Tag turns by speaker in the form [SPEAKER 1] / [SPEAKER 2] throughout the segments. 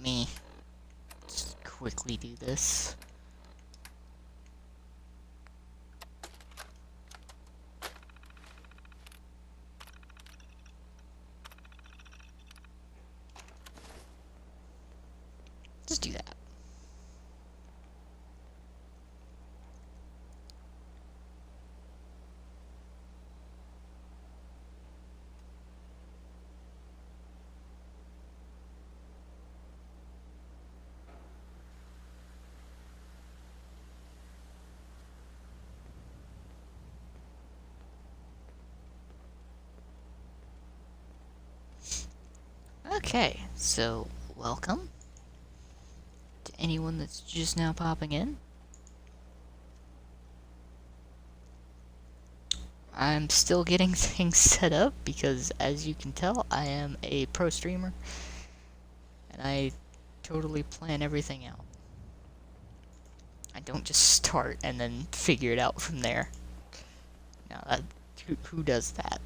[SPEAKER 1] Let me just quickly do this. Just do that. Okay, so welcome to anyone that's just now popping in. I'm still getting things set up because, as you can tell, I am a pro streamer and I totally plan everything out. I don't just start and then figure it out from there. Now, who does that?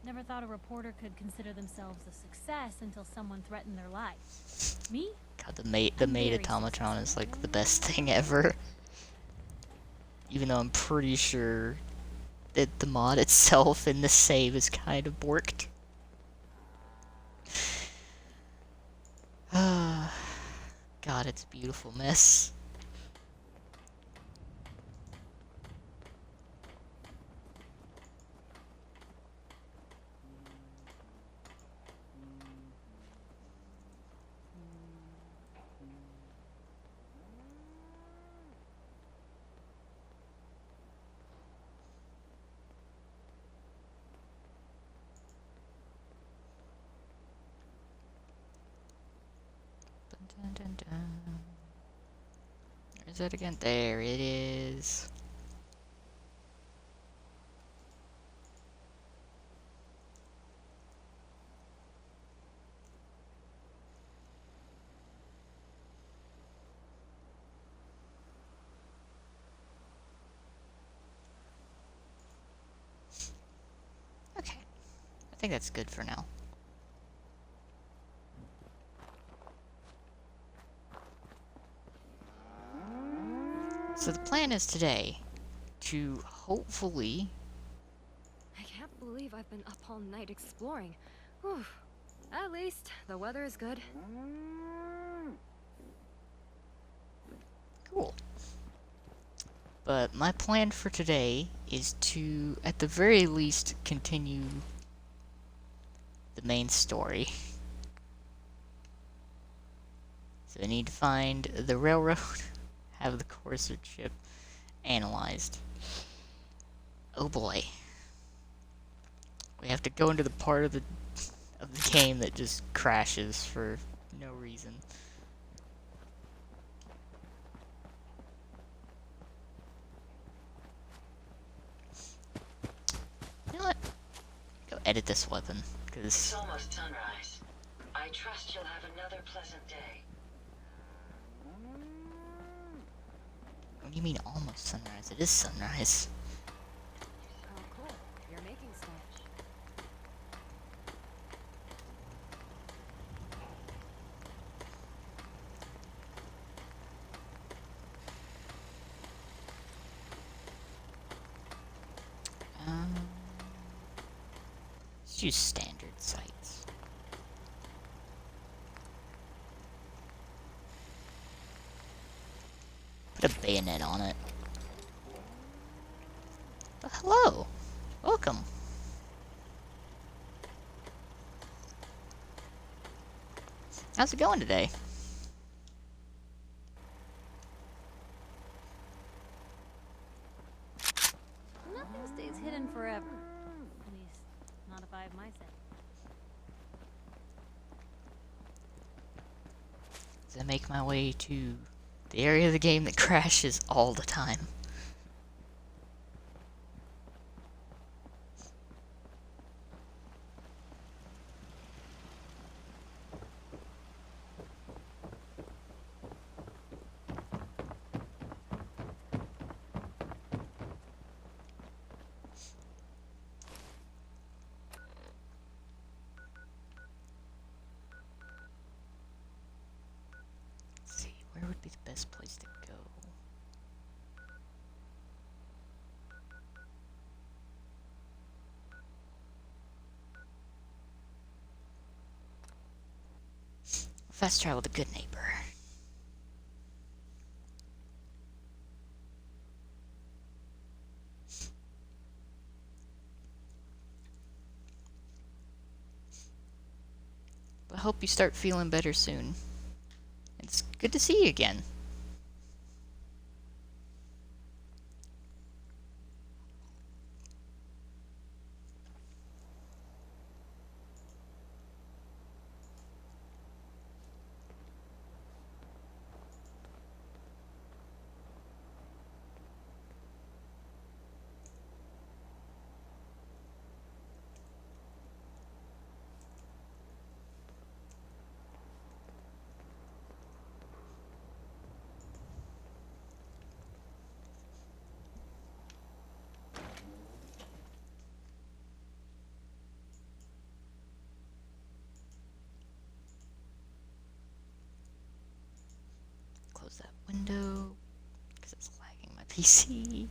[SPEAKER 2] Never thought a reporter could consider themselves a success until someone threatened their life. Me?
[SPEAKER 1] God, the maid automaton is like the best thing ever. Even though I'm pretty sure that the mod itself in the save is kind of borked. God, it's a beautiful mess. Dun, dun, dun. Where's it again? There it is. Okay. I think that's good for now. So the plan is today to hopefully...
[SPEAKER 3] I can't believe I've been up all night exploring. Whew. At least the weather is good.
[SPEAKER 1] Cool. But my plan for today is to, at the very least, continue the main story. So I need to find the railroad, have the Corsair chip analyzed. Oh boy. We have to go into the part of the game that just crashes for no reason. You know what? Go edit this weapon, because...
[SPEAKER 4] It's almost sunrise. I trust you'll have another pleasant day.
[SPEAKER 1] What do you mean almost sunrise? It is sunrise.
[SPEAKER 3] Oh, cool. You're making snatch.
[SPEAKER 1] Let's use standard sights. Put a bayonet on it. Oh, hello! Welcome! How's it going today?
[SPEAKER 2] Nothing stays hidden forever. At least, not if I have my say.
[SPEAKER 1] make my way to the area of the game that crashes all the time. Let's see, where would be the best place to go? Fast travel, the good neighbor. I hope you start feeling better soon. It's good to see you again. Close that window, because it's lagging my PC.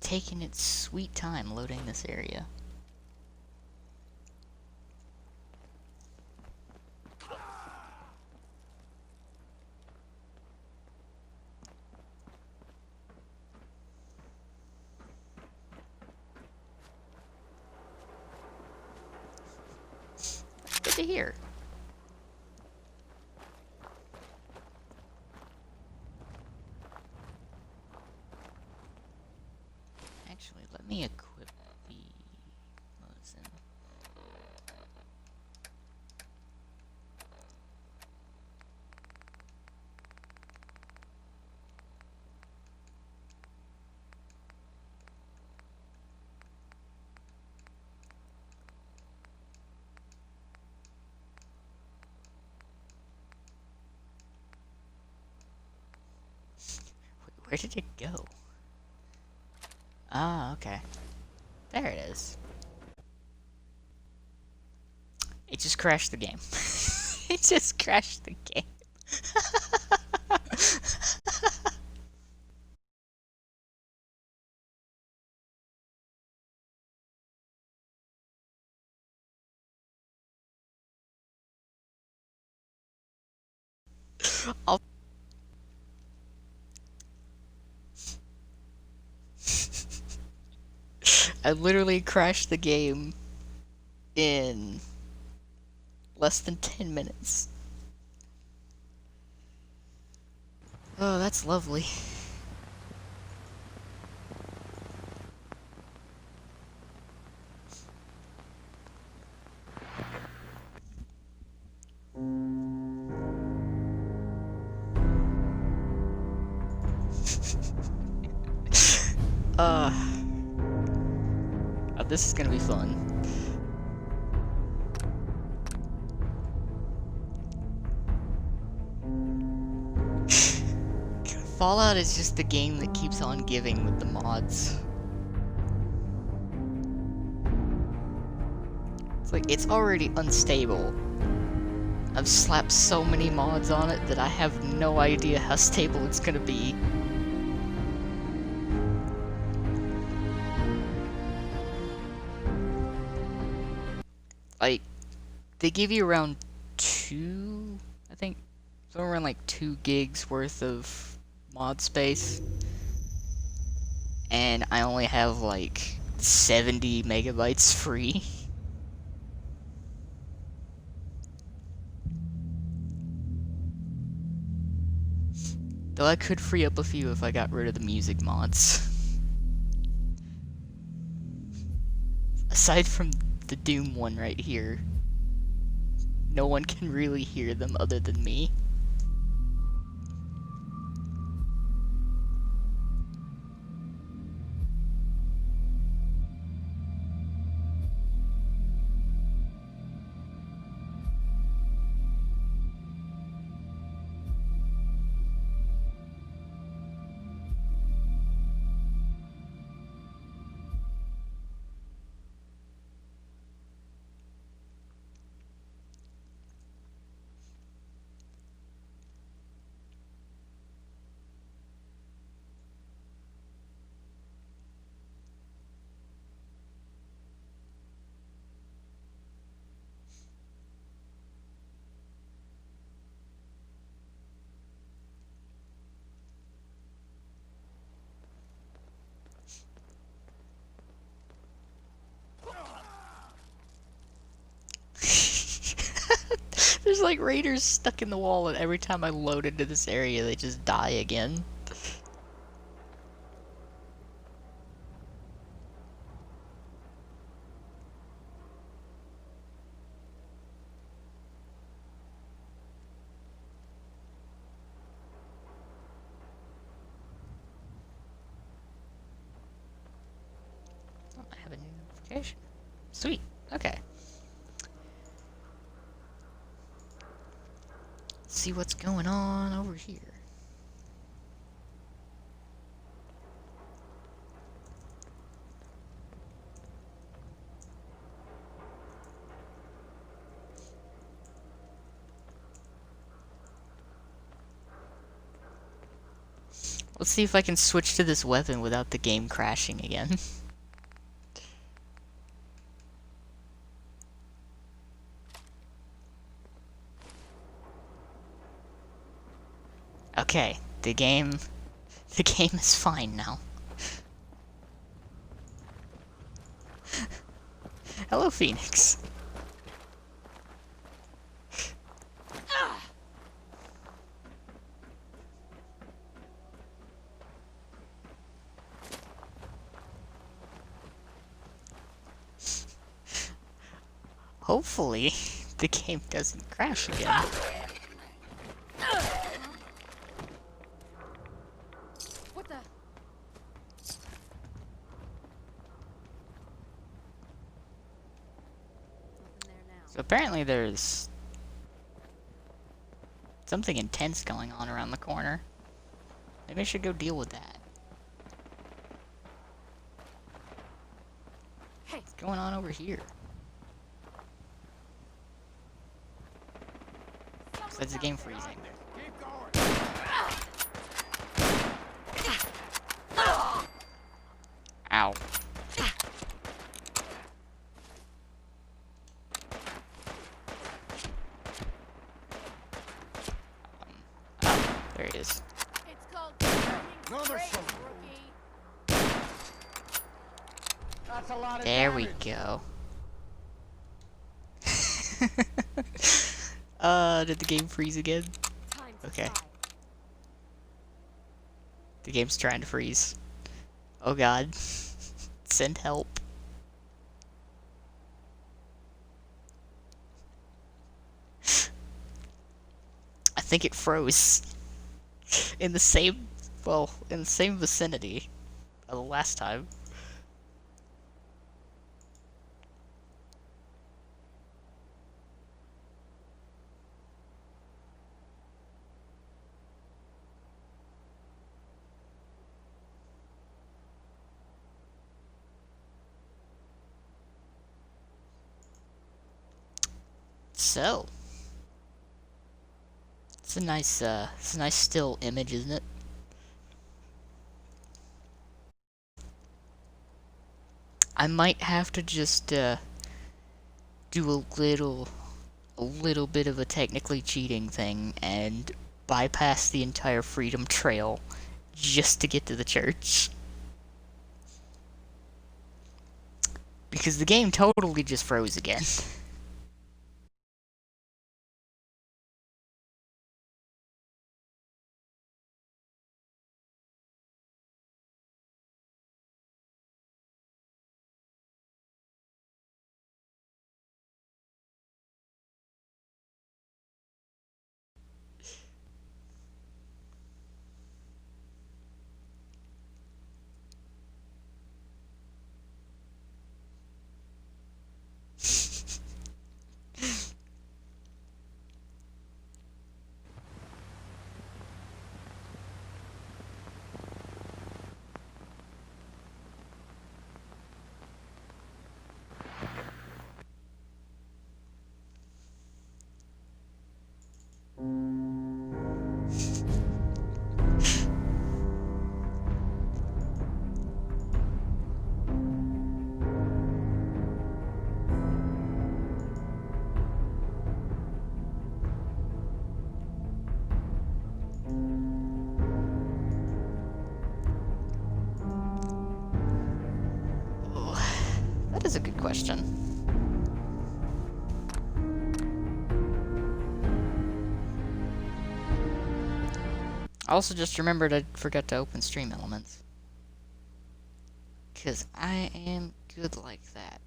[SPEAKER 1] Taking its sweet time loading this area. Good to hear. Actually, let me equip the Muzzin. Wait, where did it go? Ah, okay. There it is. It just crashed the game. It just crashed the game. I'll I literally crashed the game in less than 10 minutes. Oh, that's lovely. This is gonna be fun. Fallout is just the game that keeps on giving with the mods. It's like, it's already unstable. I've slapped so many mods on it that I have no idea how stable it's gonna be. they give you around two, I think, somewhere around like 2 gigs worth of mod space, and I only have like 70 megabytes free. Though I could free up a few if I got rid of the music mods. Aside from the Doom one right here, no one can really hear them other than me. There's like raiders stuck in the wall, and every time I load into this area, they just die again. Oh, I have a new notification. Sweet. Okay. Let's see what's going on over here. Let's see if I can switch to this weapon without the game crashing again. Okay, the game is fine now. Hello, Phoenix. Hopefully, the game doesn't crash again.
[SPEAKER 3] What the? Nothing there now.
[SPEAKER 1] So apparently there's something intense going on around the corner. Maybe I should go deal with that.
[SPEAKER 3] Hey.
[SPEAKER 1] What's going on over here? Besides the game freezing. Ow. Oh, there he is.
[SPEAKER 5] It's called Another rookie. That's a lot of
[SPEAKER 1] There we
[SPEAKER 5] damage.
[SPEAKER 1] go. Did the game freeze again?
[SPEAKER 3] Time to
[SPEAKER 1] Okay.
[SPEAKER 3] try.
[SPEAKER 1] The game's trying to freeze. Oh god. Send help. I think it froze. In the same, well, in the same vicinity of the last time. So, it's a nice still image, isn't it? I might have to just do a little a little bit of a technically cheating thing and bypass the entire Freedom Trail just to get to the church. Because the game totally just froze again. That is a good question. I also just remembered I forgot to open Stream Elements. Because I am good like that.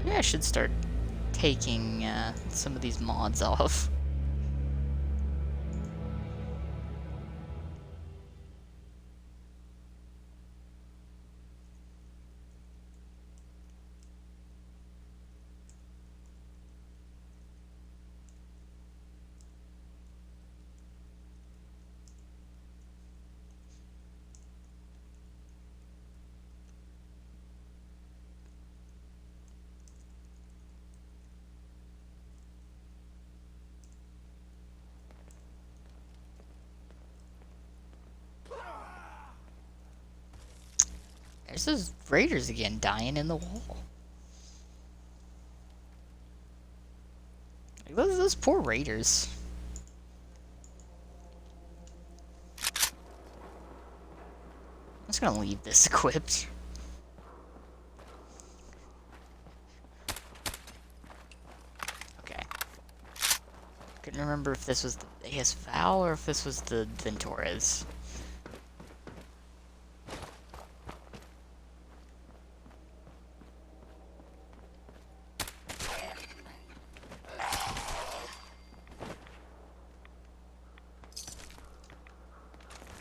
[SPEAKER 1] Maybe I should start taking some of these mods off. There's those raiders again, dying in the wall. Like, those poor raiders. I'm just gonna leave this equipped. Okay. Couldn't remember if this was the AS Val or if this was the Ventores.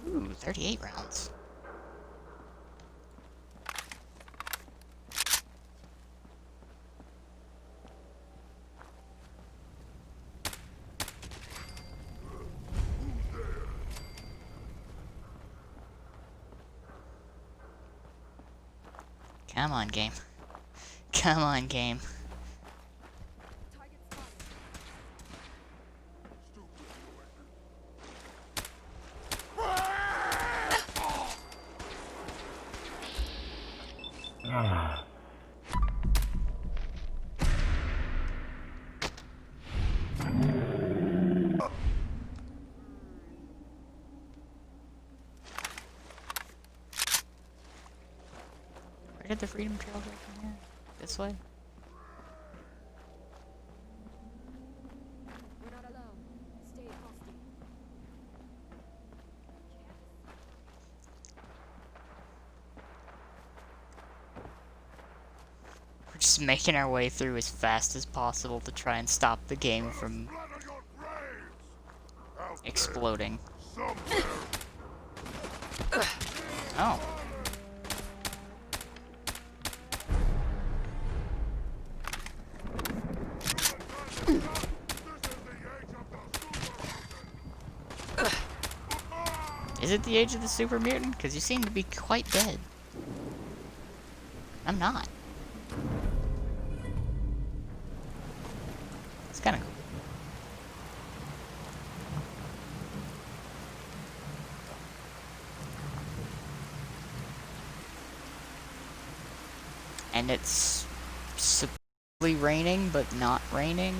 [SPEAKER 1] Ooh, 38 rounds. Come on, game. Come on, game. Where did the Freedom Trail go from here? This way?
[SPEAKER 3] We're not alone. Stay hostile.
[SPEAKER 1] We're just making our way through as fast as possible to try and stop the game from exploding. Oh. Is it the age of the super mutant? Because you seem to be quite dead. I'm not. It's kind of cool. And it's supposedly raining, but not raining.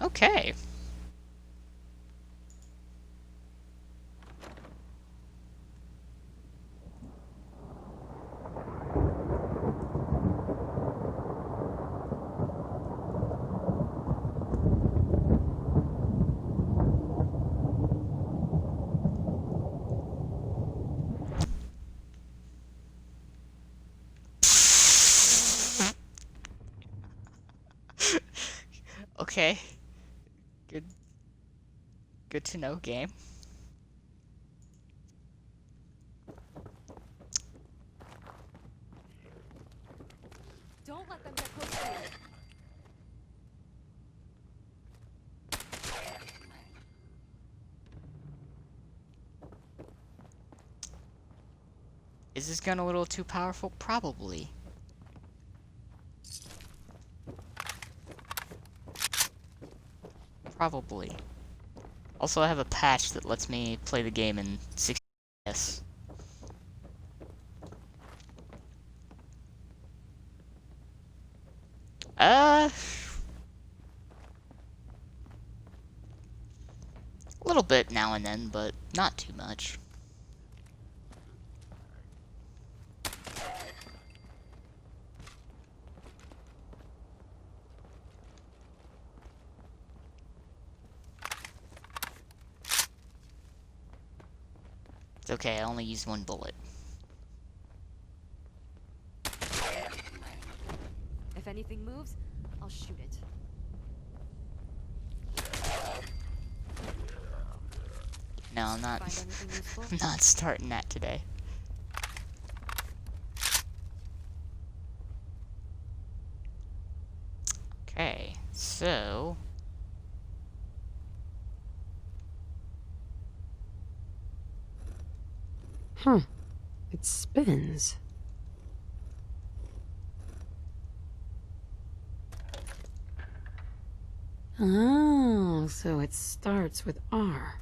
[SPEAKER 1] Okay. Okay. Good to know, game.
[SPEAKER 3] Don't let them get close to you.
[SPEAKER 1] Is this gun a little too powerful? Probably. Probably. Also, I have a patch that lets me play the game in 60 FPS. A little bit now and then, but not too much. It's okay, I only used one bullet.
[SPEAKER 3] If anything moves, I'll shoot it.
[SPEAKER 1] No, I'm not.
[SPEAKER 3] Find anything useful?
[SPEAKER 1] I'm not starting that today. Okay, so
[SPEAKER 6] Huh. It spins. Oh, so it starts with R.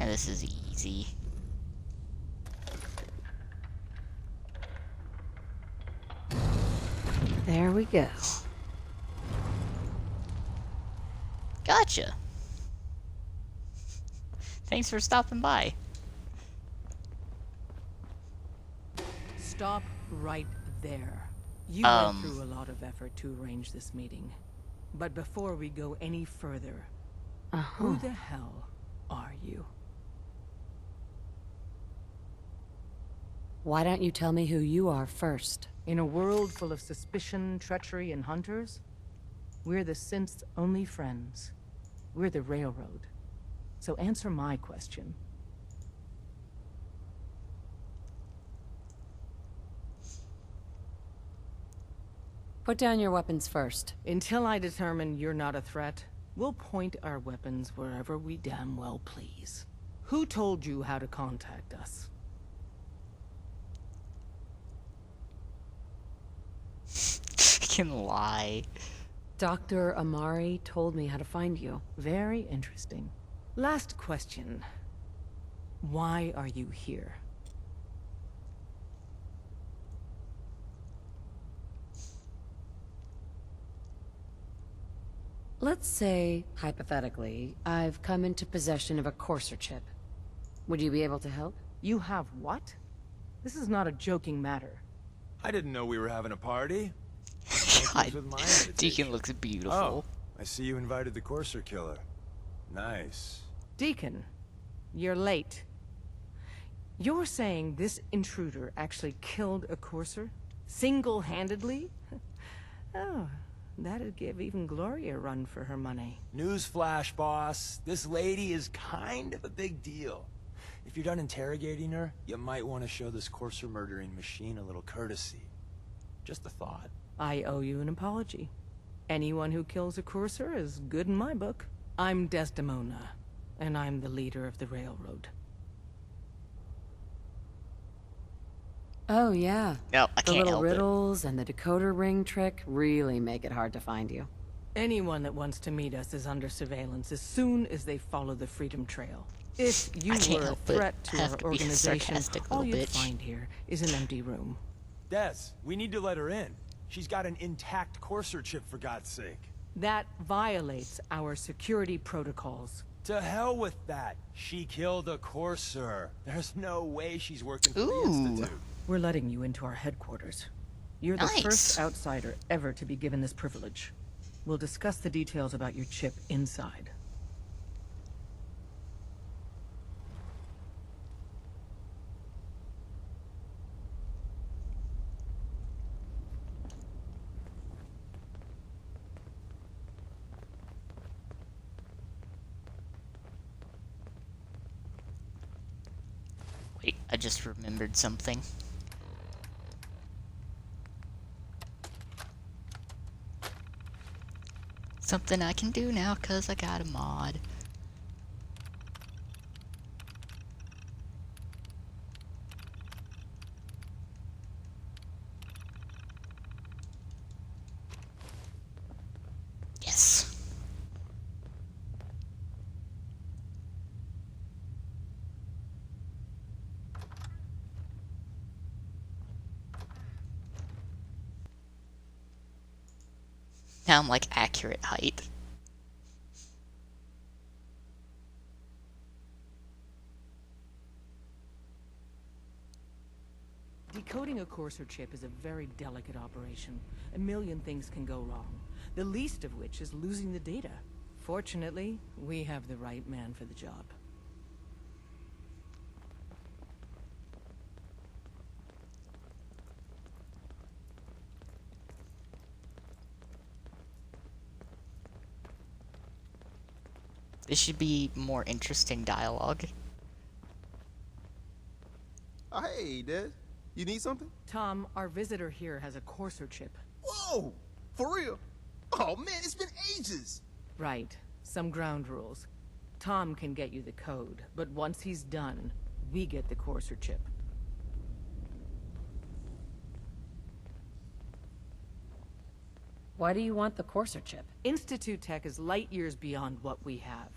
[SPEAKER 1] yeah, this is easy.
[SPEAKER 6] There we go.
[SPEAKER 1] Gotcha. Thanks for stopping by.
[SPEAKER 7] Stop right there. You went through a lot of effort to arrange this meeting. But before we go any further, who the hell are you?
[SPEAKER 6] Why don't you tell me who you are first?
[SPEAKER 7] In a world full of suspicion, treachery, and hunters, we're the synth's only friends. We're the Railroad. So answer my question.
[SPEAKER 6] Put down your weapons first.
[SPEAKER 7] Until I determine you're not a threat, we'll point our weapons wherever we damn well please. Who told you how to contact us?
[SPEAKER 1] I can lie.
[SPEAKER 6] Dr. Amari told me how to find you.
[SPEAKER 7] Very interesting. Last question. Why are you here?
[SPEAKER 6] Let's say, hypothetically, I've come into possession of a Courser chip. Would you be able to help?
[SPEAKER 7] You have what? This is not a joking matter.
[SPEAKER 8] I didn't know we were having a party.
[SPEAKER 1] God,
[SPEAKER 8] with my
[SPEAKER 1] Deacon
[SPEAKER 8] invitation.
[SPEAKER 1] looks
[SPEAKER 8] Oh,
[SPEAKER 1] beautiful.
[SPEAKER 8] I see you invited the Courser killer. Nice.
[SPEAKER 7] Deacon, you're late. You're saying this intruder actually killed a Courser? Single-handedly? Oh, that'd give even Gloria a run for her money.
[SPEAKER 8] Newsflash, boss. This lady is kind of a big deal. If you're done interrogating her, you might want to show this Courser murdering machine a little courtesy. Just a thought.
[SPEAKER 7] I owe you an apology. Anyone who kills a Courser is good in my book. I'm Desdemona, and I'm the leader of the Railroad.
[SPEAKER 6] Oh, yeah.
[SPEAKER 1] No, I
[SPEAKER 6] The
[SPEAKER 1] can't
[SPEAKER 6] little
[SPEAKER 1] help it.
[SPEAKER 6] riddles and the decoder ring trick really make it hard to find you.
[SPEAKER 7] Anyone that wants to meet us is under surveillance as soon as they follow the Freedom Trail. If you
[SPEAKER 1] I can't
[SPEAKER 7] were a
[SPEAKER 1] help but
[SPEAKER 7] threat to
[SPEAKER 1] have
[SPEAKER 7] our
[SPEAKER 1] to be
[SPEAKER 7] organization,
[SPEAKER 1] sarcastic,
[SPEAKER 7] all
[SPEAKER 1] little
[SPEAKER 7] you'd
[SPEAKER 1] bitch.
[SPEAKER 7] find here is an empty room.
[SPEAKER 8] Des, we need to let her in. She's got an intact Courser chip, for God's sake.
[SPEAKER 7] That violates our security protocols.
[SPEAKER 8] To hell with that. She killed a Courser. There's no way she's working for the
[SPEAKER 1] Ooh.
[SPEAKER 8] Institute.
[SPEAKER 7] We're letting you into our headquarters. You're the
[SPEAKER 1] Nice.
[SPEAKER 7] first outsider ever to be given this privilege. We'll discuss the details about your chip inside.
[SPEAKER 1] Wait, I just remembered something. Something I can do now because I got a mod. Yes. Now I'm like accurate height.
[SPEAKER 7] Decoding a Courser chip is a very delicate operation. A million things can go wrong, the least of which is losing the data. Fortunately, we have the right man for the job.
[SPEAKER 1] This should be more interesting dialogue.
[SPEAKER 9] Hey, Des. You need something?
[SPEAKER 7] Tom, our visitor here has a Courser chip.
[SPEAKER 9] Whoa! For real? Oh, man, it's been ages!
[SPEAKER 7] Right. Some ground rules. Tom can get you the code, but once he's done, we get the Courser chip.
[SPEAKER 6] Why do you want the Courser chip?
[SPEAKER 7] Institute tech is light years beyond what we have.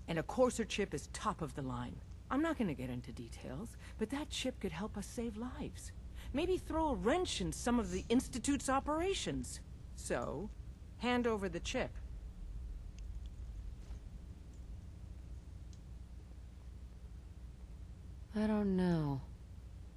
[SPEAKER 7] And a Courser chip is top of the line. I'm not gonna get into details, but that chip could help us save lives. Maybe throw a wrench in some of the Institute's operations. So, hand over the chip.
[SPEAKER 6] I don't know.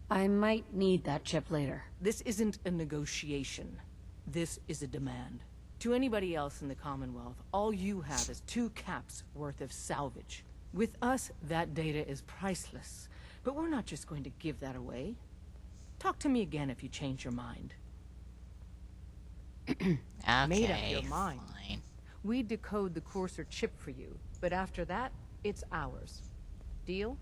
[SPEAKER 6] I might need that chip later.
[SPEAKER 7] This isn't a negotiation. This is a demand. To anybody else in the Commonwealth, all you have is 2 caps worth of salvage. With us, that data is priceless. But we're not just going to give that away. Talk to me again if you change your mind.
[SPEAKER 1] Okay,
[SPEAKER 7] Made up your mind.
[SPEAKER 1] fine.
[SPEAKER 7] We decode the Courser chip for you, but after that, it's ours. Deal?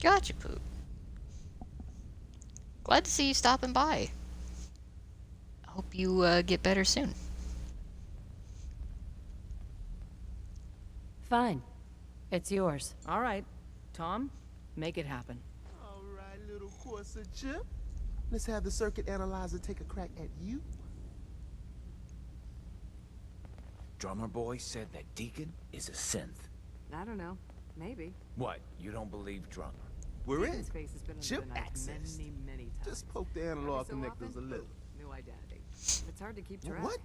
[SPEAKER 1] Gotcha, Poop. Glad to see you stopping by. I hope you get better soon.
[SPEAKER 6] Fine. It's yours.
[SPEAKER 7] All right. Tom, make it happen.
[SPEAKER 9] All right, little Courser chip. Let's have the circuit analyzer take a crack at you.
[SPEAKER 10] drummer boy said that Deacon is a synth.
[SPEAKER 3] I don't know. Maybe.
[SPEAKER 10] What, you don't believe drummer?
[SPEAKER 9] We're in.
[SPEAKER 3] His face has been under
[SPEAKER 9] Chip
[SPEAKER 3] the knife
[SPEAKER 9] access.
[SPEAKER 3] many times.
[SPEAKER 9] Just poke the analog
[SPEAKER 3] Every so
[SPEAKER 9] connectors
[SPEAKER 3] often,
[SPEAKER 9] a little.
[SPEAKER 3] new identity. It's hard to keep track.
[SPEAKER 9] What?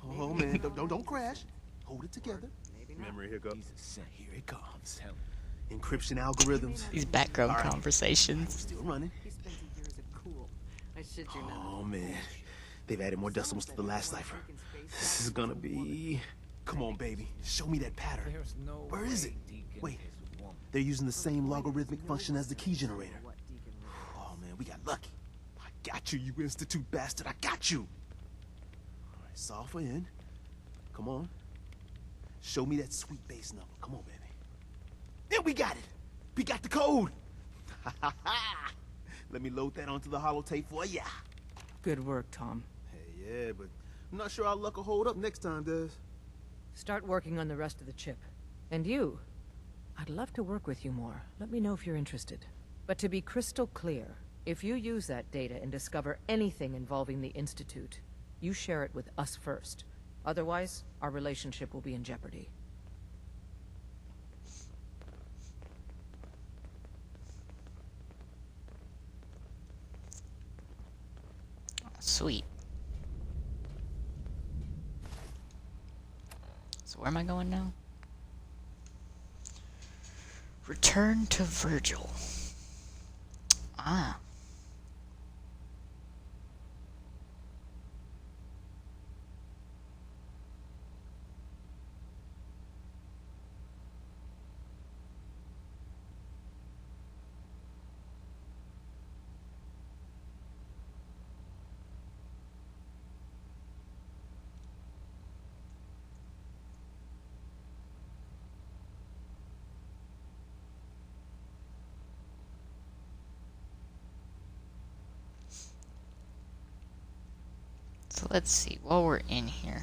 [SPEAKER 9] Oh
[SPEAKER 3] Maybe
[SPEAKER 9] man,
[SPEAKER 3] he's
[SPEAKER 9] don't
[SPEAKER 3] all
[SPEAKER 9] crash. Hold it together.
[SPEAKER 3] Maybe not.
[SPEAKER 9] Memory hiccup.
[SPEAKER 10] He's a synth.
[SPEAKER 9] Here it comes.
[SPEAKER 10] Tell me.
[SPEAKER 9] Encryption algorithms.
[SPEAKER 1] These background
[SPEAKER 9] All right.
[SPEAKER 1] conversations.
[SPEAKER 9] Still running.
[SPEAKER 3] He spent years at Cool. I shit you not.
[SPEAKER 9] Oh man, they've added more decimals to the last cipher. This is gonna be. Come on, baby. Show me that pattern.
[SPEAKER 10] There's no
[SPEAKER 9] Where is
[SPEAKER 10] way
[SPEAKER 9] it?
[SPEAKER 10] Deacon
[SPEAKER 9] Wait.
[SPEAKER 10] is a woman.
[SPEAKER 9] They're using the same logarithmic function as the key generator. Oh man, we got lucky. I got you, you institute bastard. I got you. All right, solve for n. Come on. Show me that sweet base number. Come on, baby. Yeah, we got it. We got the code. Let me load that onto the holotape for ya.
[SPEAKER 7] Good work, Tom.
[SPEAKER 9] Hey, yeah, but I'm not sure our luck will hold up next time, Des.
[SPEAKER 7] Start working on the rest of the chip. And you? I'd love to work with you more. Let me know if you're interested. But to be crystal clear, if you use that data and discover anything involving the Institute, you share it with us first. Otherwise, our relationship will be in jeopardy.
[SPEAKER 1] Sweet. So where am I going now? Return to Virgil. Ah. So let's see, while we're in here.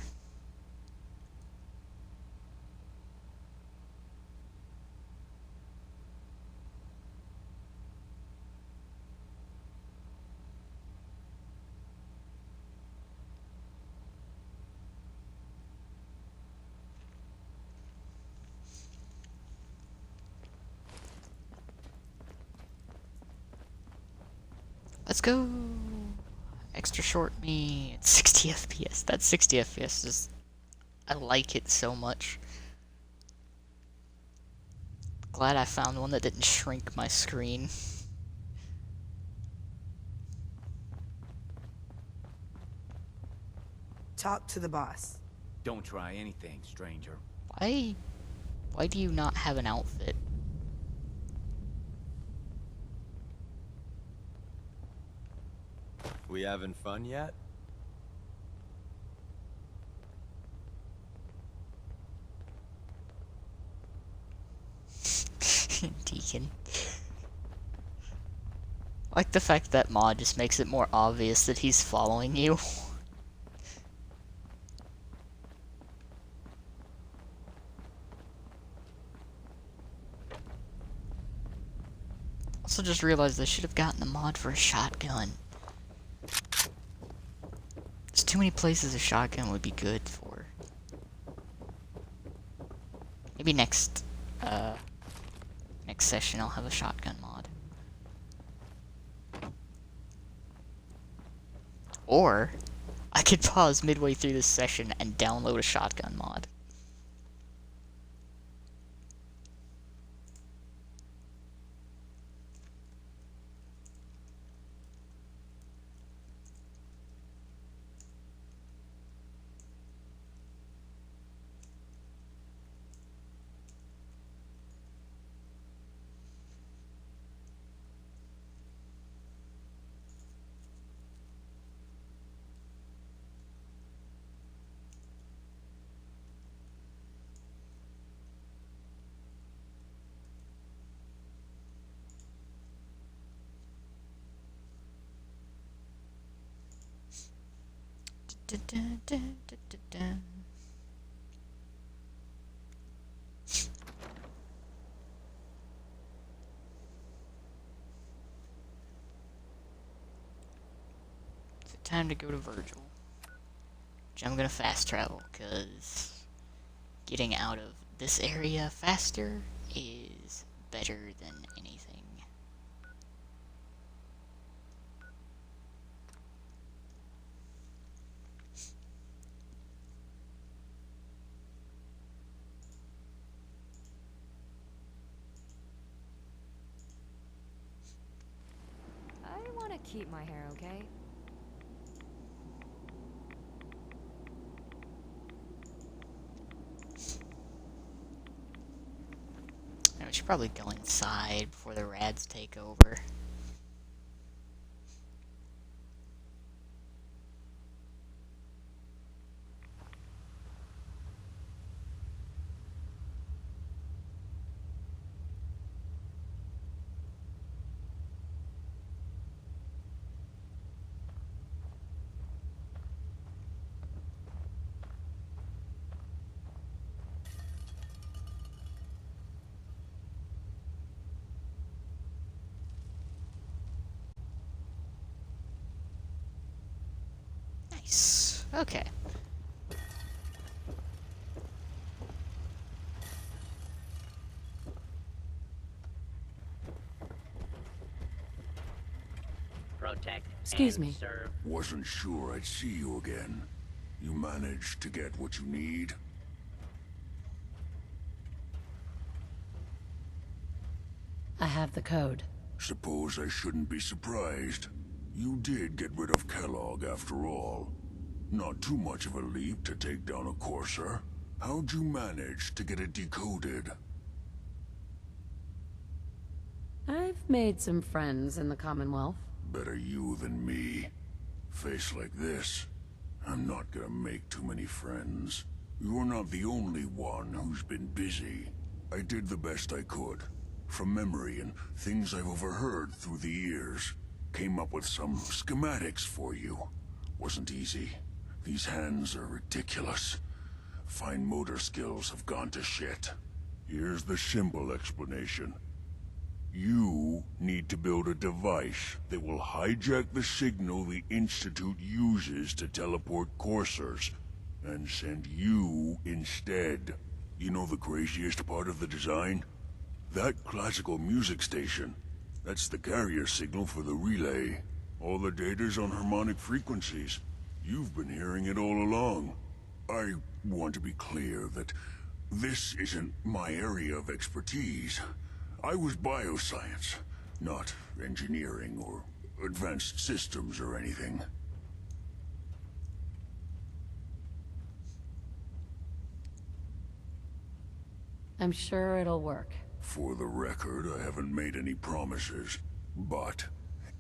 [SPEAKER 1] Let's go. Extra short me at 60 FPS. That 60 FPS is... I like it so much. Glad I found one that didn't shrink my screen.
[SPEAKER 11] Talk to the boss.
[SPEAKER 10] Don't try anything, stranger.
[SPEAKER 1] Why do you not have an outfit?
[SPEAKER 8] We having fun yet?
[SPEAKER 1] Deacon. I like the fact that mod just makes it more obvious that he's following you. Also just realized I should have gotten the mod for a shotgun. There's too many places a shotgun would be good for. Maybe next session I'll have a shotgun mod. Or I could pause midway through this session and download a shotgun mod. Time to go to Virgil. Which I'm gonna fast travel, cause getting out of this area faster is better than anything.
[SPEAKER 3] I want to keep my hair, okay?
[SPEAKER 1] We should probably go inside before the rads take over. Nice. Okay.
[SPEAKER 12] Protect.
[SPEAKER 6] Excuse
[SPEAKER 12] and
[SPEAKER 6] me.
[SPEAKER 12] Serve.
[SPEAKER 13] Wasn't sure I'd see you again. You managed to get what you need?
[SPEAKER 6] I have the code.
[SPEAKER 13] Suppose I shouldn't be surprised. You did get rid of Kellogg after all. Not too much of a leap to take down a Courser. How'd you manage to get it decoded?
[SPEAKER 6] I've made some friends in the Commonwealth.
[SPEAKER 13] Better you than me. Face like this, I'm not gonna make too many friends. You're not the only one who's been busy. I did the best I could. From memory and things I've overheard through the years. Came up with some schematics for you. Wasn't easy. These hands are ridiculous. Fine motor skills have gone to shit. Here's the simple explanation. You need to build a device that will hijack the signal the Institute uses to teleport coursers, and send you instead. You know the craziest part of the design? That classical music station. That's the carrier signal for the relay. All the data's on harmonic frequencies. You've been hearing it all along. I want to be clear that this isn't my area of expertise. I was bioscience, not engineering or advanced systems or anything.
[SPEAKER 6] I'm sure it'll work.
[SPEAKER 13] For the record, I haven't made any promises. But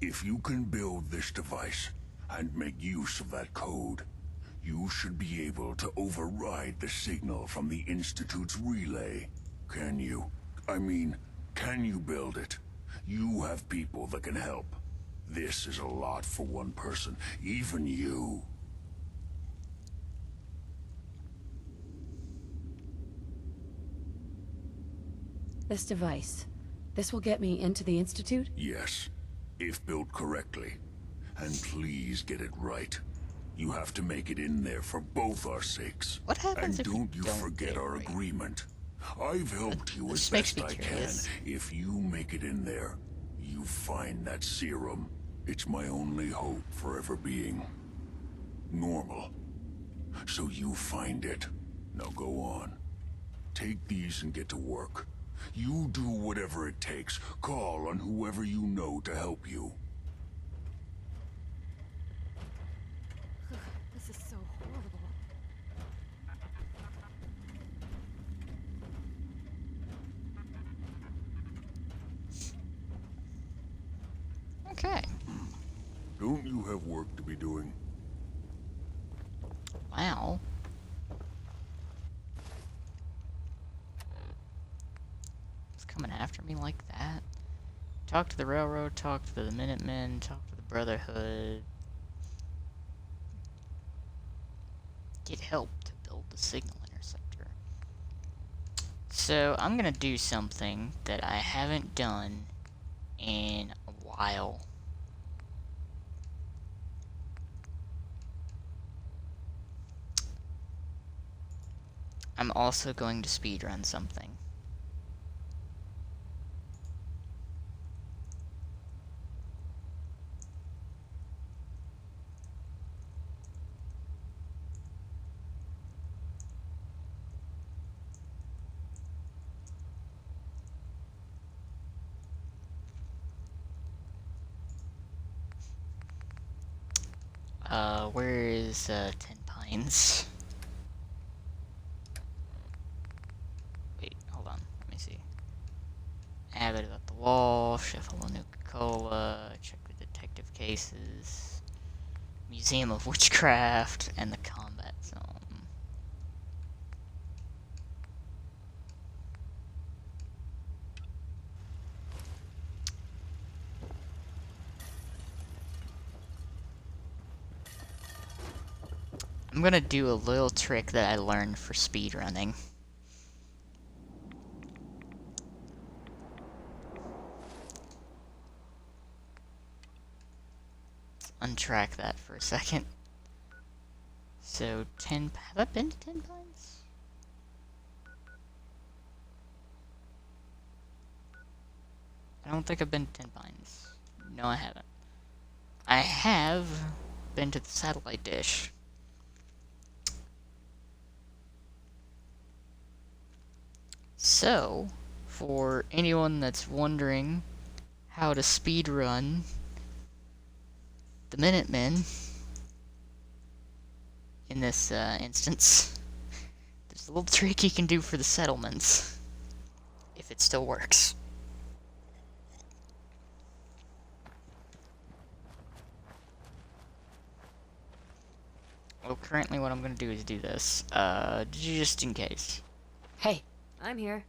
[SPEAKER 13] if you can build this device and make use of that code, you should be able to override the signal from the Institute's relay. Can you? I mean, can you build it? You have people that can help. This is a lot for one person, even you.
[SPEAKER 6] This device, this will get me into the Institute?
[SPEAKER 13] Yes, if built correctly. And please get it right. You have to make it in there for both our sakes.
[SPEAKER 1] What happens
[SPEAKER 13] and
[SPEAKER 1] if
[SPEAKER 13] don't
[SPEAKER 1] you
[SPEAKER 13] you
[SPEAKER 1] don't
[SPEAKER 13] forget
[SPEAKER 1] get it
[SPEAKER 13] our
[SPEAKER 1] right?
[SPEAKER 13] agreement. I've helped you
[SPEAKER 1] This
[SPEAKER 13] as
[SPEAKER 1] makes
[SPEAKER 13] best
[SPEAKER 1] me
[SPEAKER 13] I can.
[SPEAKER 1] curious.
[SPEAKER 13] If you make it in there, you find that serum. It's my only hope for ever being normal. So you find it. Now go on. Take these and get to work. You do whatever it takes. Call on whoever you know to help you.
[SPEAKER 3] This is so horrible.
[SPEAKER 1] Okay.
[SPEAKER 13] Don't you have work to be doing?
[SPEAKER 1] Wow. It's coming after me like that. Talk to the railroad, talk to the Minutemen, talk to the Brotherhood. Get help to build the signal interceptor. So I'm gonna do something that I haven't done in a while. I'm also going to speedrun something. Where is, Ten Pines? Wait, hold on, let me see. Abbott about the wall, shuffle a Nuka-Cola, check the detective cases, Museum of Witchcraft, and the combat zone. I'm gonna do a little trick that I learned for speedrunning. Untrack that for a second. So, have I been to 10 Pines? I don't think I've been to 10 Pines. No, I haven't. I have been to the satellite dish. So, for anyone that's wondering how to speedrun the Minutemen in this instance, there's a little trick you can do for the settlements, if it still works. Well, currently what I'm gonna do is do this, just in case.
[SPEAKER 6] Hey.
[SPEAKER 3] I'm here.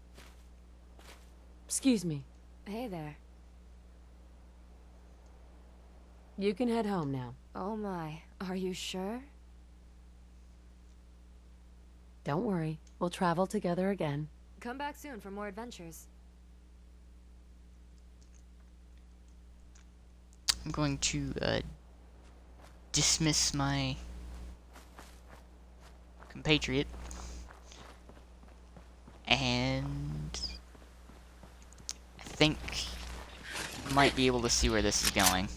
[SPEAKER 6] Excuse me.
[SPEAKER 3] Hey there.
[SPEAKER 6] You can head home now.
[SPEAKER 3] Oh my, are you sure?
[SPEAKER 6] Don't worry. We'll travel together again.
[SPEAKER 3] Come back soon for more adventures.
[SPEAKER 1] I'm going to, dismiss my compatriot. And I think I might be able to see where this is going.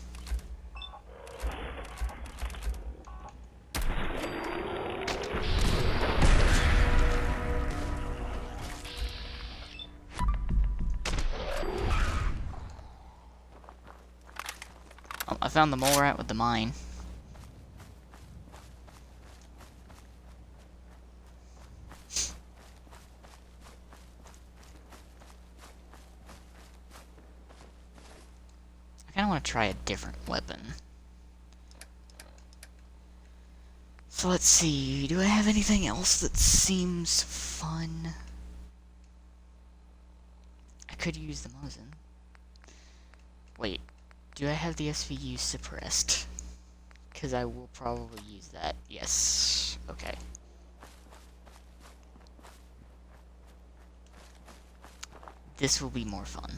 [SPEAKER 1] Oh, I found the mole rat with the mine. I kinda wanna try a different weapon. So let's see, do I have anything else that seems fun? I could use the Mosin. Wait, do I have the SVU suppressed? Because I will probably use that. Yes. Okay. This will be more fun.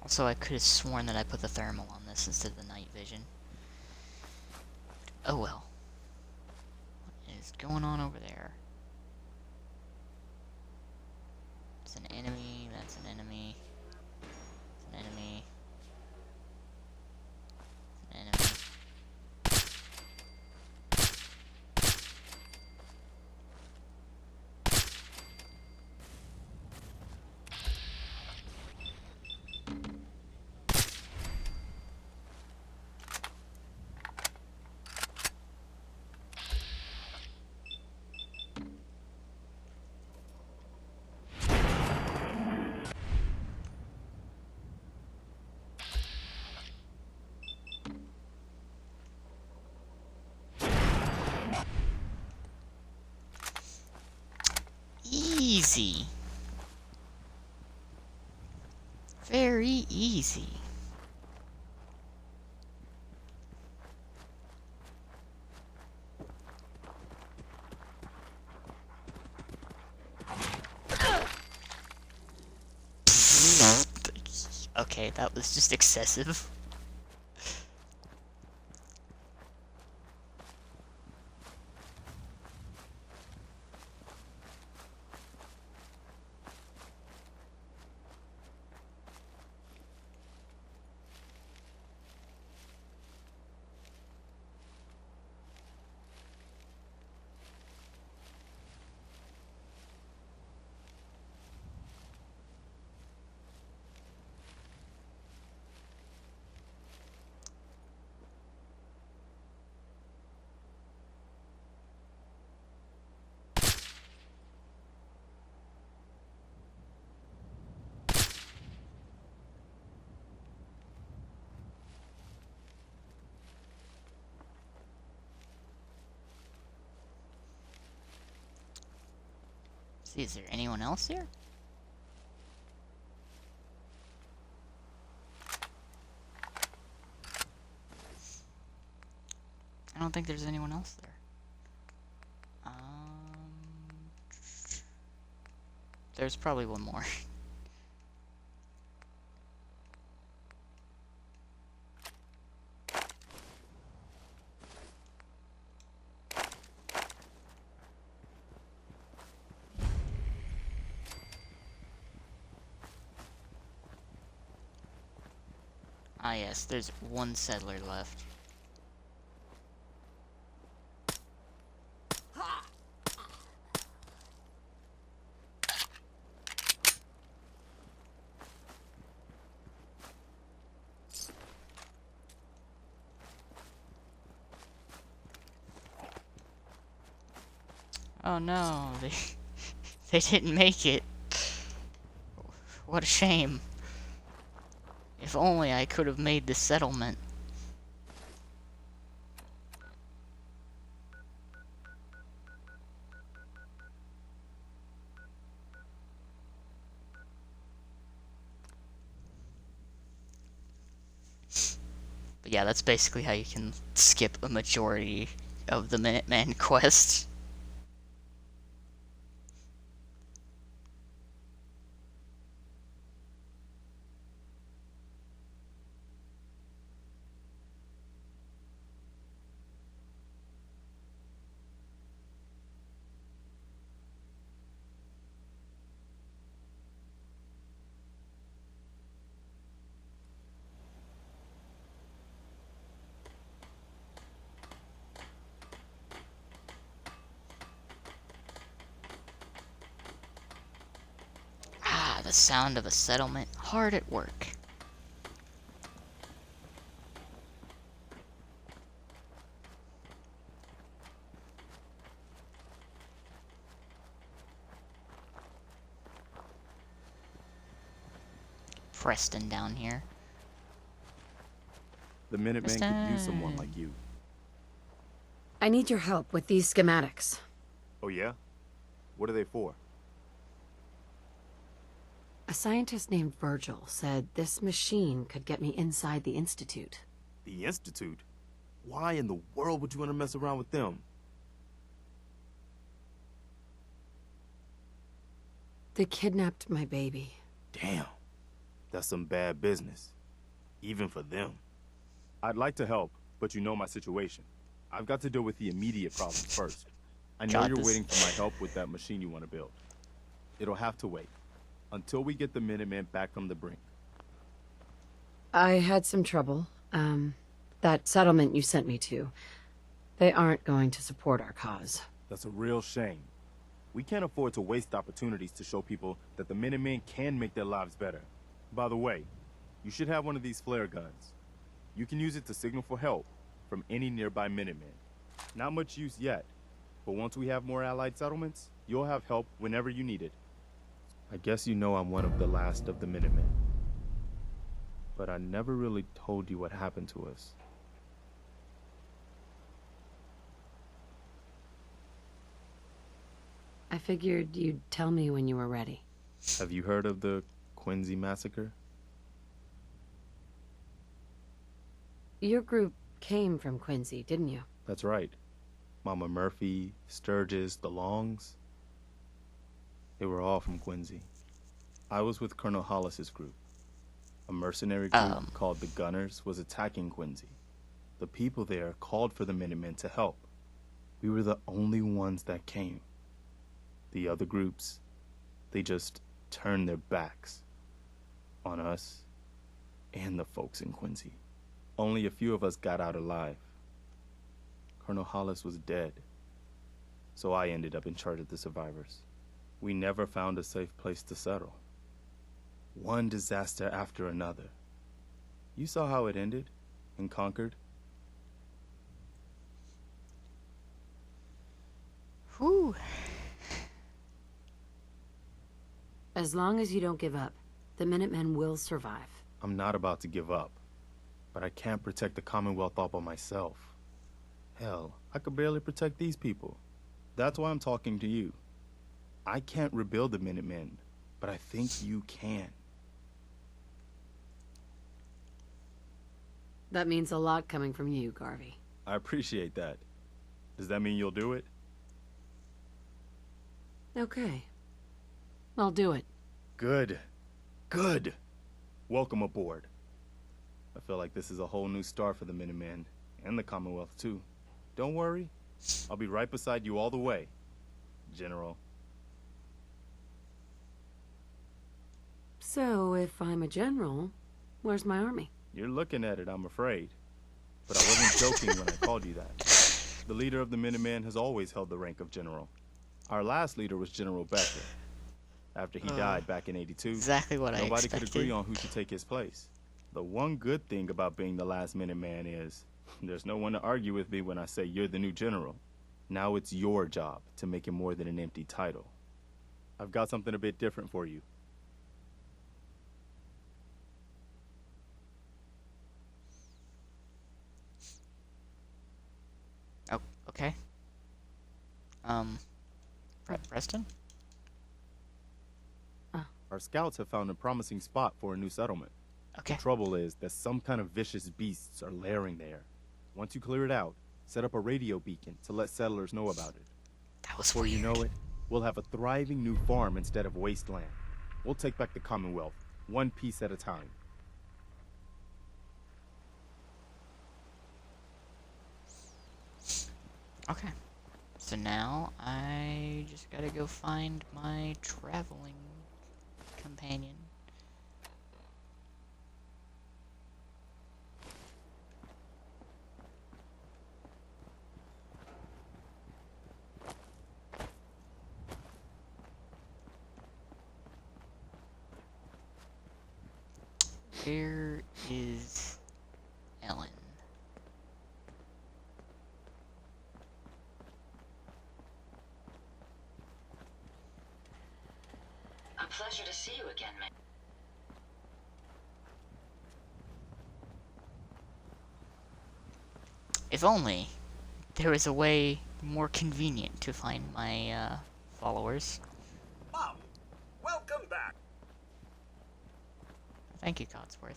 [SPEAKER 1] Also, I could have sworn that I put the thermal on this instead of the night vision. Oh well. What is going on over there? It's an enemy, that's an enemy. It's an enemy. It's an enemy. Easy. Very easy. Okay, that was just excessive. See, is there anyone else here? I don't think there's anyone else there. There's probably one more. Ah yes, there's one settler left. Oh no, they didn't make it. What a shame. If only I could have made the settlement. But yeah, that's basically how you can skip a majority of the Minuteman quest. The sound of a settlement hard at work. Preston down here.
[SPEAKER 12] The Minutemen could use someone like you.
[SPEAKER 6] I need your help with these schematics.
[SPEAKER 12] Oh yeah? What are they for?
[SPEAKER 6] A scientist named Virgil said this machine could get me inside the Institute.
[SPEAKER 12] The Institute? Why in the world would you want to mess around with them?
[SPEAKER 6] They kidnapped my baby.
[SPEAKER 12] Damn. That's some bad business. Even for them. I'd like to help, but you know my situation. I've got to deal with the immediate problems first. I know you're waiting for my help with that machine you want to build. It'll have to wait. Until we get the Minutemen back from the brink.
[SPEAKER 6] I had some trouble. That settlement you sent me to. They aren't going to support our cause.
[SPEAKER 12] That's a real shame. We can't afford to waste opportunities to show people that the Minutemen can make their lives better. By the way, you should have one of these flare guns. You can use it to signal for help from any nearby Minutemen. Not much use yet, but once we have more allied settlements, you'll have help whenever you need it. I guess you know I'm one of the last of the Minutemen. But I never really told you what happened to us.
[SPEAKER 6] I figured you'd tell me when you were ready.
[SPEAKER 12] Have you heard of the Quincy massacre?
[SPEAKER 6] Your group came from Quincy, didn't you?
[SPEAKER 12] That's right. Mama Murphy, Sturgis, the Longs. They were all from Quincy. I was with Colonel Hollis's group. A mercenary group called the Gunners was attacking Quincy. The people there called for the Minutemen to help. We were the only ones that came. The other groups, they just turned their backs on us and the folks in Quincy. Only a few of us got out alive. Colonel Hollis was dead, so I ended up in charge of the survivors. We never found a safe place to settle. One disaster after another. You saw how it ended in Concord?
[SPEAKER 1] Whew.
[SPEAKER 6] As long as you don't give up, the Minutemen will survive.
[SPEAKER 12] I'm not about to give up, but I can't protect the Commonwealth all by myself. Hell, I could barely protect these people. That's why I'm talking to you. I can't rebuild the Minutemen, but I think you can.
[SPEAKER 6] That means a lot coming from you, Garvey.
[SPEAKER 12] I appreciate that. Does that mean you'll do it?
[SPEAKER 6] Okay. I'll do it.
[SPEAKER 12] Good. Good. Welcome aboard. I feel like this is a whole new start for the Minutemen, and the Commonwealth, too. Don't worry. I'll be right beside you all the way, General.
[SPEAKER 6] So, if I'm a general, where's my army?
[SPEAKER 12] You're looking at it, I'm afraid. But I wasn't joking when I called you that. The leader of the Minutemen has always held the rank of general. Our last leader was General Becker. After he died back in '82,
[SPEAKER 1] exactly what I
[SPEAKER 12] nobody
[SPEAKER 1] expected.
[SPEAKER 12] could agree on who should take his place. The one good thing about being the last Minuteman is there's no one to argue with me when I say you're the new general. Now it's your job to make it more than an empty title. I've got something a bit different for you.
[SPEAKER 1] Oh, okay. Preston?
[SPEAKER 12] Our scouts have found a promising spot for a new settlement.
[SPEAKER 1] Okay.
[SPEAKER 12] The trouble is that some kind of vicious beasts are lairing there. Once you clear it out, set up a radio beacon to let settlers know about it.
[SPEAKER 1] That was
[SPEAKER 12] Before you know it, we'll have a thriving new farm instead of wasteland. We'll take back the Commonwealth, one piece at a time.
[SPEAKER 1] Okay. So now I just gotta go find my traveling companion. Where is Ellen?
[SPEAKER 4] A pleasure to see you again, man.
[SPEAKER 1] If only there was a way more convenient to find my followers.
[SPEAKER 14] Mom, welcome back.
[SPEAKER 1] Thank you, Codsworth.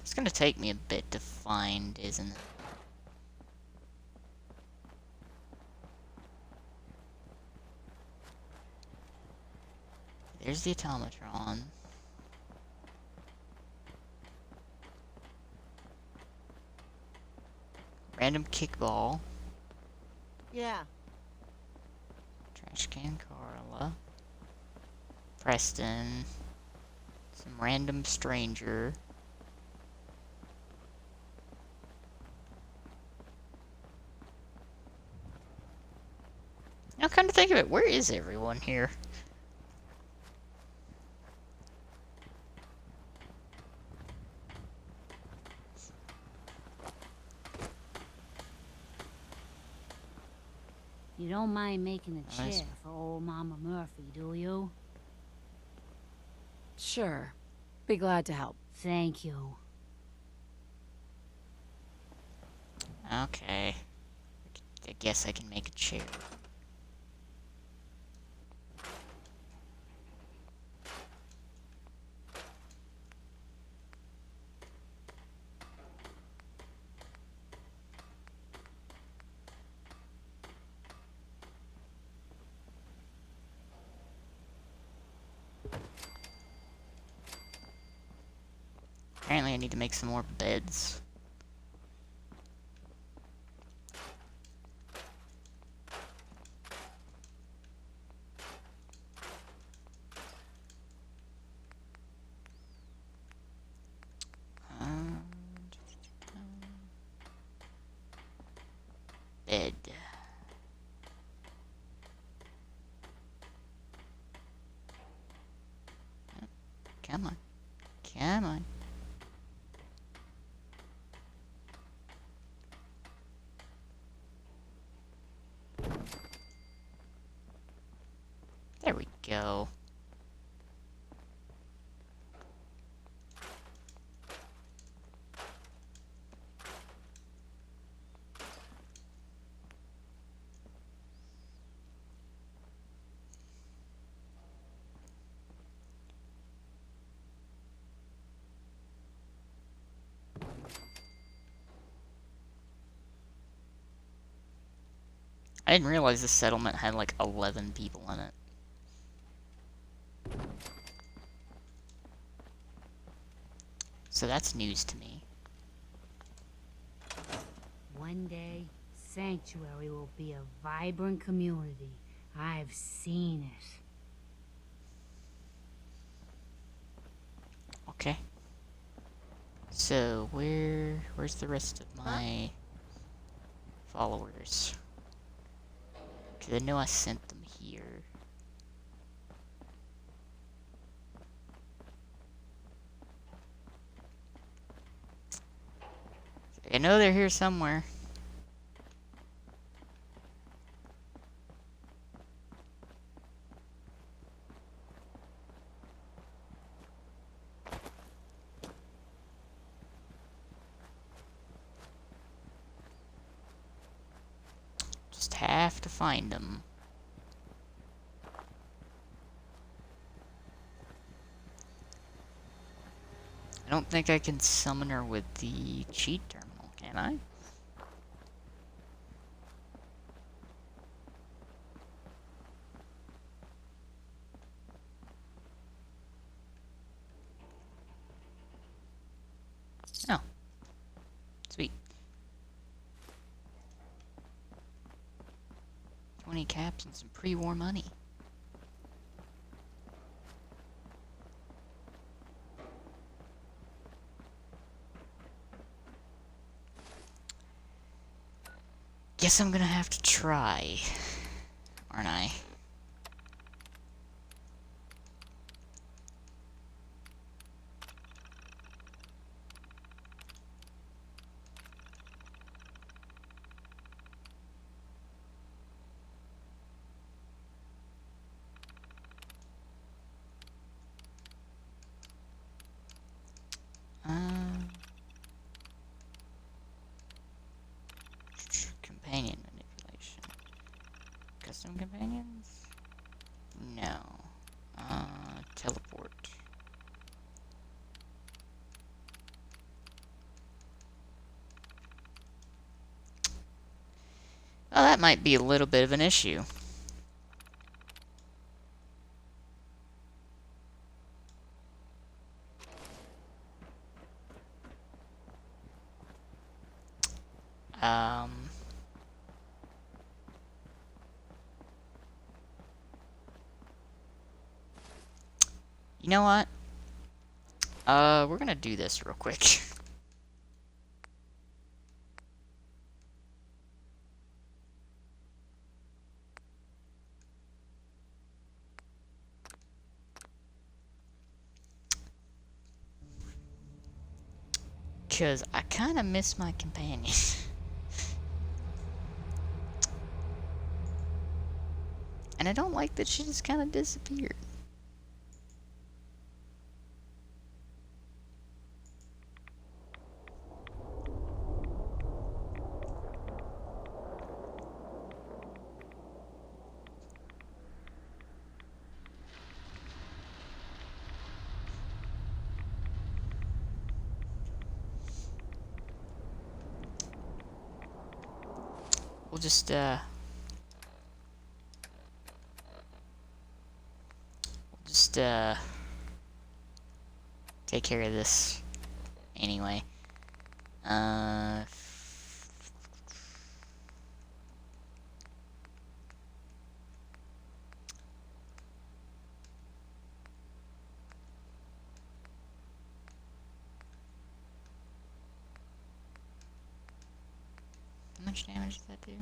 [SPEAKER 1] It's gonna take me a bit to find, isn't it? There's the automatron. Random kickball.
[SPEAKER 5] Yeah.
[SPEAKER 1] Trash can Carla. Preston. Some random stranger. Now come to think of it, where is everyone here?
[SPEAKER 2] You don't mind making a
[SPEAKER 1] Nice.
[SPEAKER 2] chair for old Mama Murphy, do you?
[SPEAKER 6] Sure. Be glad to help.
[SPEAKER 2] Thank you.
[SPEAKER 1] Okay. I guess I can make a chair. Apparently I need to make some more beds. Bed. Come on. Come on. There we go. I didn't realize this settlement had like 11 people in it. So that's news to me.
[SPEAKER 15] One day, Sanctuary will be a vibrant community. I've seen it.
[SPEAKER 1] Okay. So where's the rest of my followers? Cause I know I sent them here. I know they're here somewhere. Just have to find them. I don't think I can summon her with the cheat terminal, can I? Oh. Sweet. 20 caps and some pre-war money. Guess I'm gonna have to try, aren't I? Companion manipulation. Custom companions? No. Teleport. Well, that might be a little bit of an issue. You know what? We're gonna do this real quick. Because I kind of miss my companion. And I don't like that she just kind of disappeared. We'll just, take care of this anyway. How much damage does that do?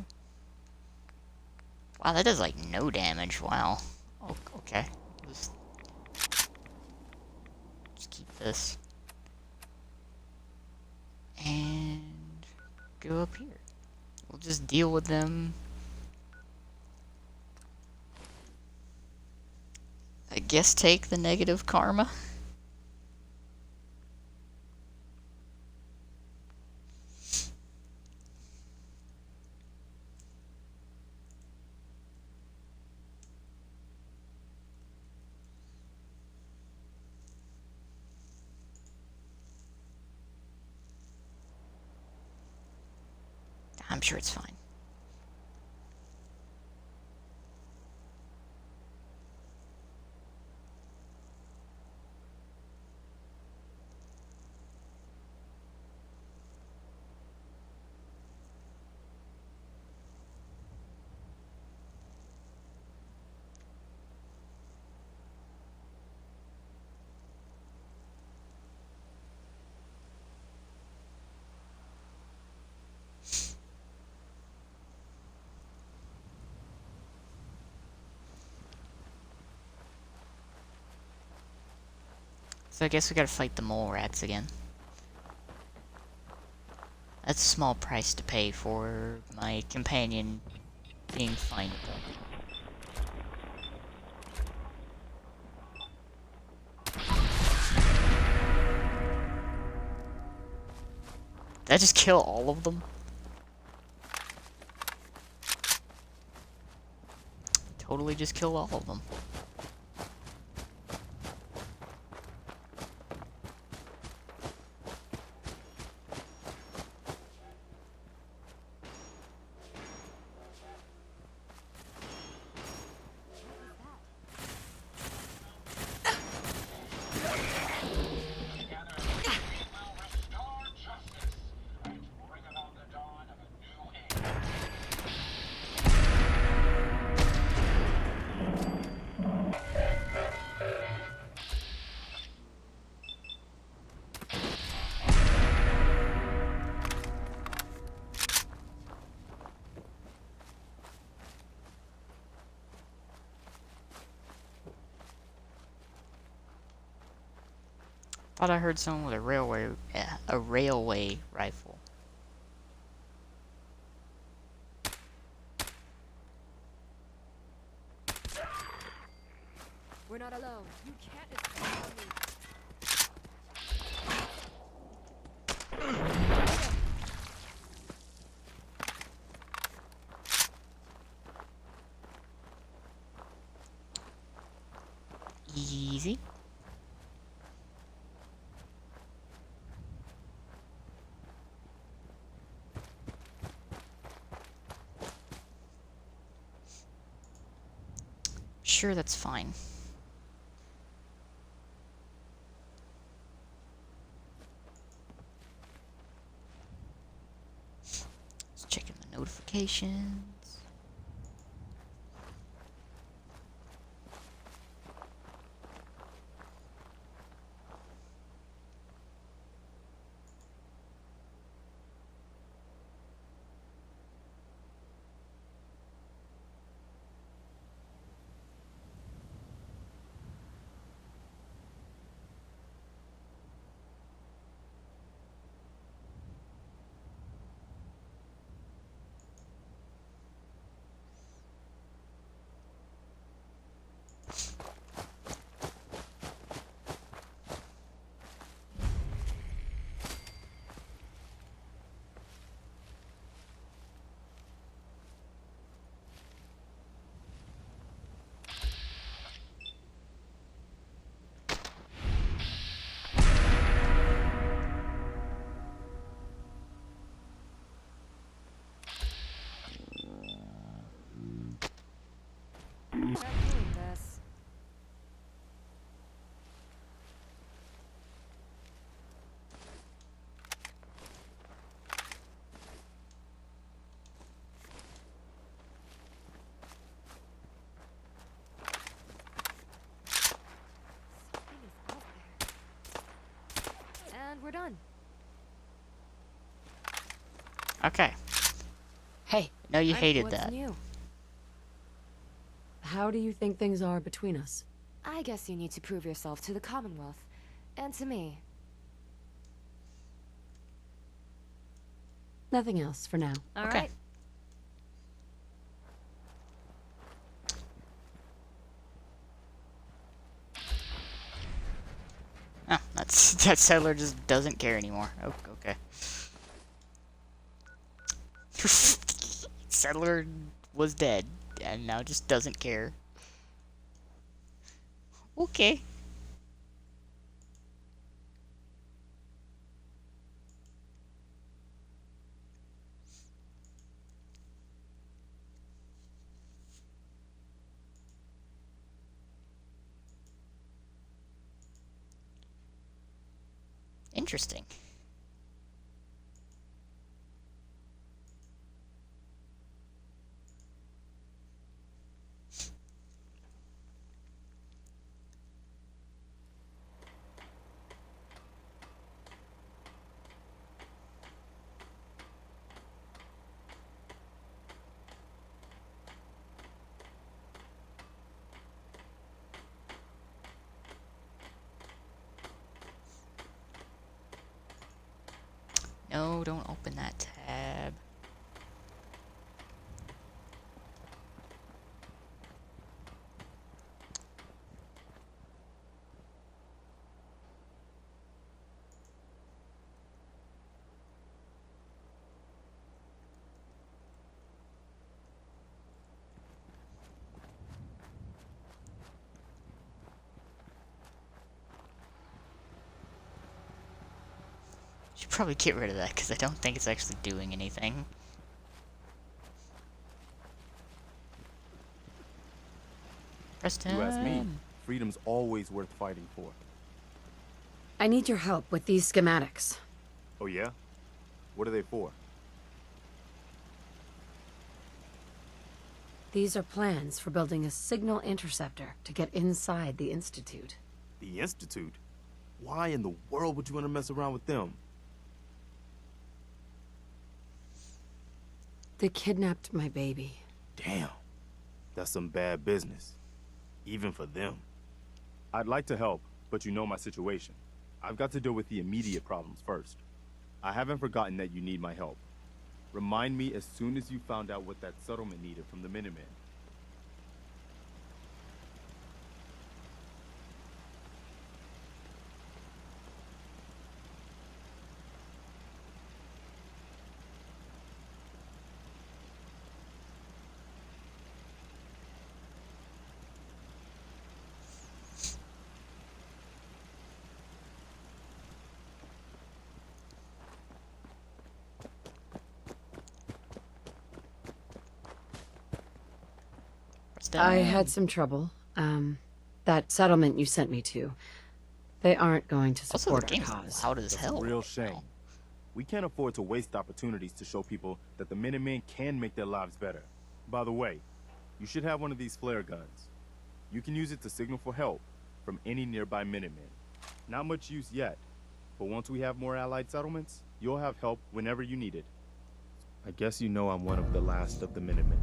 [SPEAKER 1] Wow, that does like no damage. Wow. Oh, okay. Just keep this. And go up here. We'll just deal with them. I guess take the negative karma. I'm sure it's fine. So I guess we gotta fight the mole rats again. That's a small price to pay for my companion being findable. Did I just kill all of them? Totally just killed all of them. Thought I heard someone with a railway rifle.
[SPEAKER 3] We're not alone. You can't escape from me.
[SPEAKER 1] Easy. Sure, that's fine. Just checking the notifications.
[SPEAKER 3] Not doing this. Something is out there. And we're done.
[SPEAKER 1] Okay.
[SPEAKER 6] Hey.
[SPEAKER 1] No, you
[SPEAKER 3] Right,
[SPEAKER 1] hated
[SPEAKER 3] what's
[SPEAKER 1] that.
[SPEAKER 3] new?
[SPEAKER 6] How do you think things are between us?
[SPEAKER 3] I guess you need to prove yourself to the Commonwealth. And to me.
[SPEAKER 6] Nothing else for now.
[SPEAKER 3] All
[SPEAKER 1] Okay.
[SPEAKER 3] right.
[SPEAKER 1] Oh, that settler just doesn't care anymore. Oh, okay. Settler was dead and now just doesn't care. Okay. Interesting. no, don't open that tab. Should probably get rid of that because I don't think it's actually doing anything. Preston.
[SPEAKER 12] You ask me, freedom's always worth fighting for.
[SPEAKER 6] I need your help with these schematics.
[SPEAKER 12] Oh yeah? What are they for?
[SPEAKER 6] These are plans for building a signal interceptor to get inside the Institute.
[SPEAKER 12] The Institute? Why in the world would you want to mess around with them?
[SPEAKER 6] They kidnapped my baby.
[SPEAKER 12] Damn. That's some bad business. Even for them. I'd like to help, but you know my situation. I've got to deal with the immediate problems first. I haven't forgotten that you need my help. Remind me as soon as you found out what that settlement needed from the Minutemen.
[SPEAKER 6] I had some trouble. That settlement you sent me to, they aren't going to support our cause.
[SPEAKER 1] Loud as hell.
[SPEAKER 12] It's a real shame. We can't afford to waste opportunities to show people that the Minutemen can make their lives better. By the way, you should have one of these flare guns. You can use it to signal for help from any nearby Minutemen. Not much use yet, but once we have more allied settlements, you'll have help whenever you need it. I guess you know I'm one of the last of the Minutemen.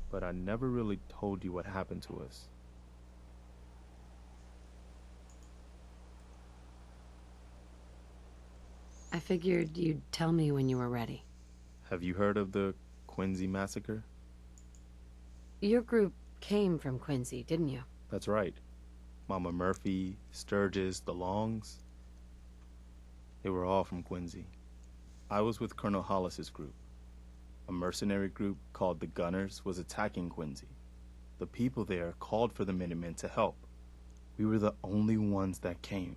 [SPEAKER 12] But I never really told you what happened to us.
[SPEAKER 6] I figured you'd tell me when you were ready.
[SPEAKER 12] Have you heard of the Quincy massacre?
[SPEAKER 6] Your group came from Quincy, didn't you?
[SPEAKER 12] That's right. Mama Murphy, Sturgis, the Longs. They were all from Quincy. I was with Colonel Hollis's group. A mercenary group called the Gunners was attacking Quincy. The people there called for the Minutemen to help. We were the only ones that came.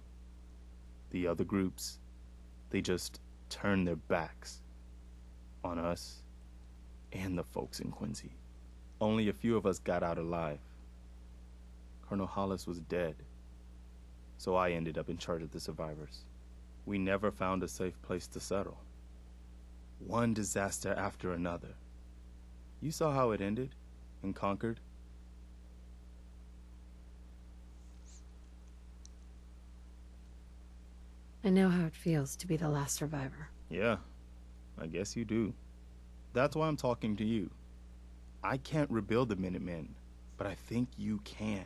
[SPEAKER 12] The other groups, they just turned their backs on us and the folks in Quincy. Only a few of us got out alive. Colonel Hollis was dead, so I ended up in charge of the survivors. We never found a safe place to settle. One disaster after another. You saw how it ended in Concord.
[SPEAKER 6] I know how it feels to be the last survivor.
[SPEAKER 12] Yeah, I guess you do. That's why I'm talking to you. I can't rebuild the Minutemen, but I think you can.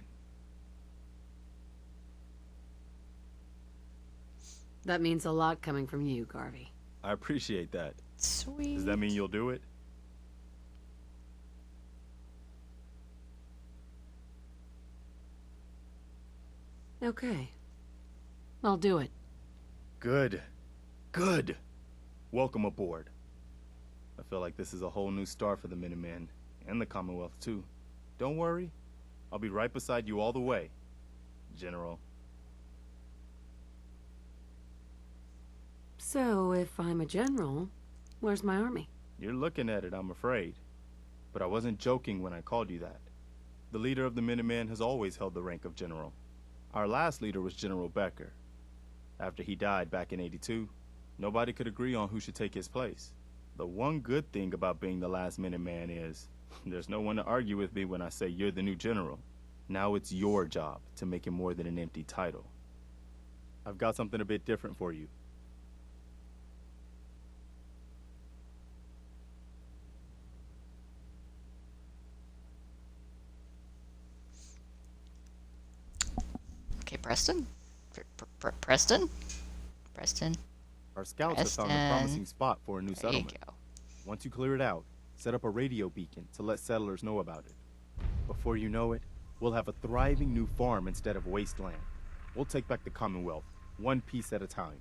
[SPEAKER 6] That means a lot coming from you, Garvey.
[SPEAKER 12] I appreciate that.
[SPEAKER 1] Sweet.
[SPEAKER 12] Does that mean you'll do it?
[SPEAKER 6] Okay. I'll do it.
[SPEAKER 12] Good. Good. Welcome aboard. I feel like this is a whole new start for the Minutemen, and the Commonwealth too. Don't worry. I'll be right beside you all the way, General.
[SPEAKER 6] So, if I'm a general, where's my army?
[SPEAKER 12] You're looking at it, I'm afraid. But I wasn't joking when I called you that. The leader of the Minutemen has always held the rank of general. Our last leader was General Becker. After he died back in '82, nobody could agree on who should take his place. The one good thing about being the last Minuteman is, there's no one to argue with me when I say you're the new general. Now it's your job to make it more than an empty title. I've got something a bit different for you.
[SPEAKER 1] Okay, Preston? Preston? Preston?
[SPEAKER 12] Our scouts have found a promising spot for a new settlement. Once you clear it out, set up a radio beacon to let settlers know about it. Before you know it, we'll have a thriving new farm instead of wasteland. We'll take back the Commonwealth, one piece at a time.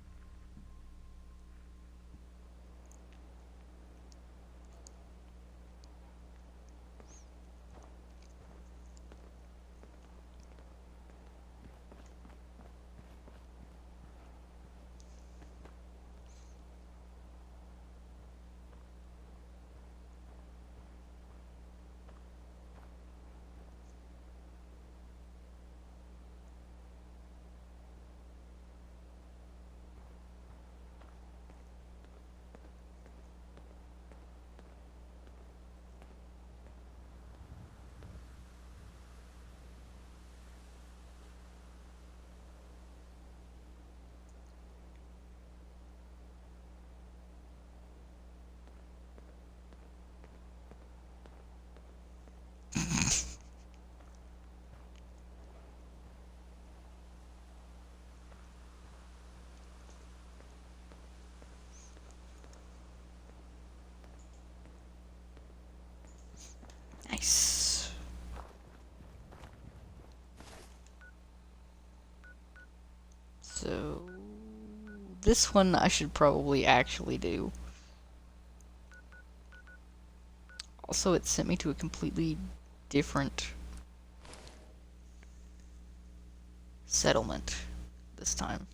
[SPEAKER 1] Nice. So this one I should probably actually do. Also, it sent me to a completely different settlement this time.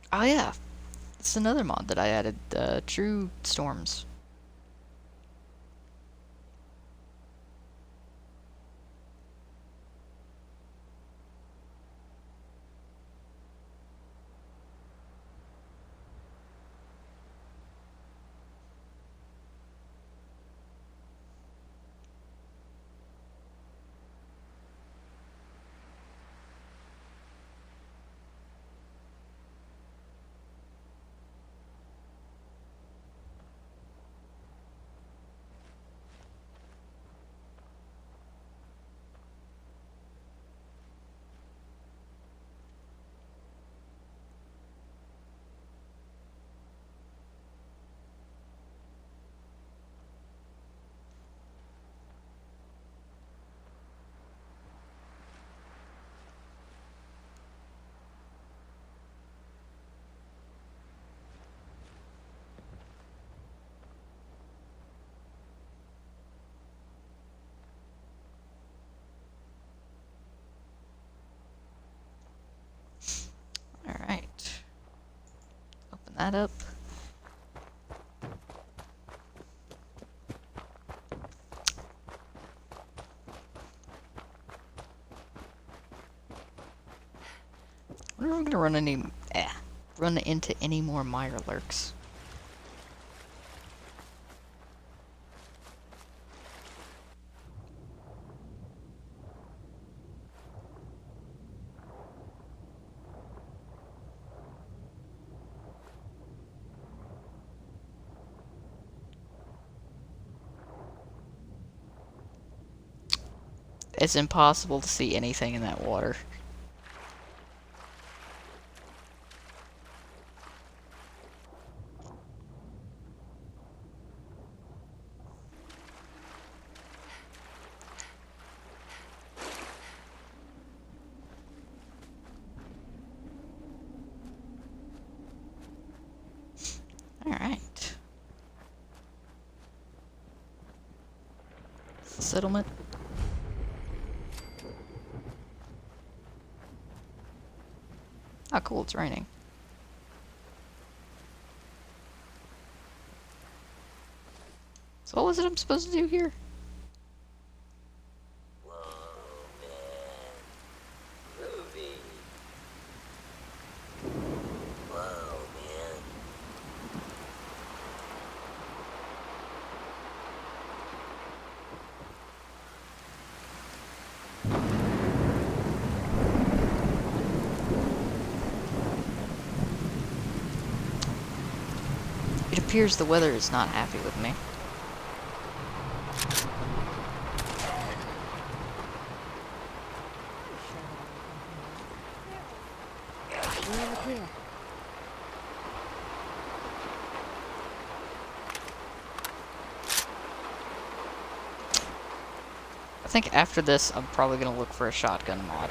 [SPEAKER 1] Oh yeah, it's another mod that I added, True Storms. Alright. Open that up. I wonder if I'm gonna run into any more Mirelurks. It's impossible to see anything in that water. Alright. Settlement. Oh, cool, it's raining. So what was it I'm supposed to do here? It appears the weather is not happy with me. I think after this, I'm probably gonna look for a shotgun mod.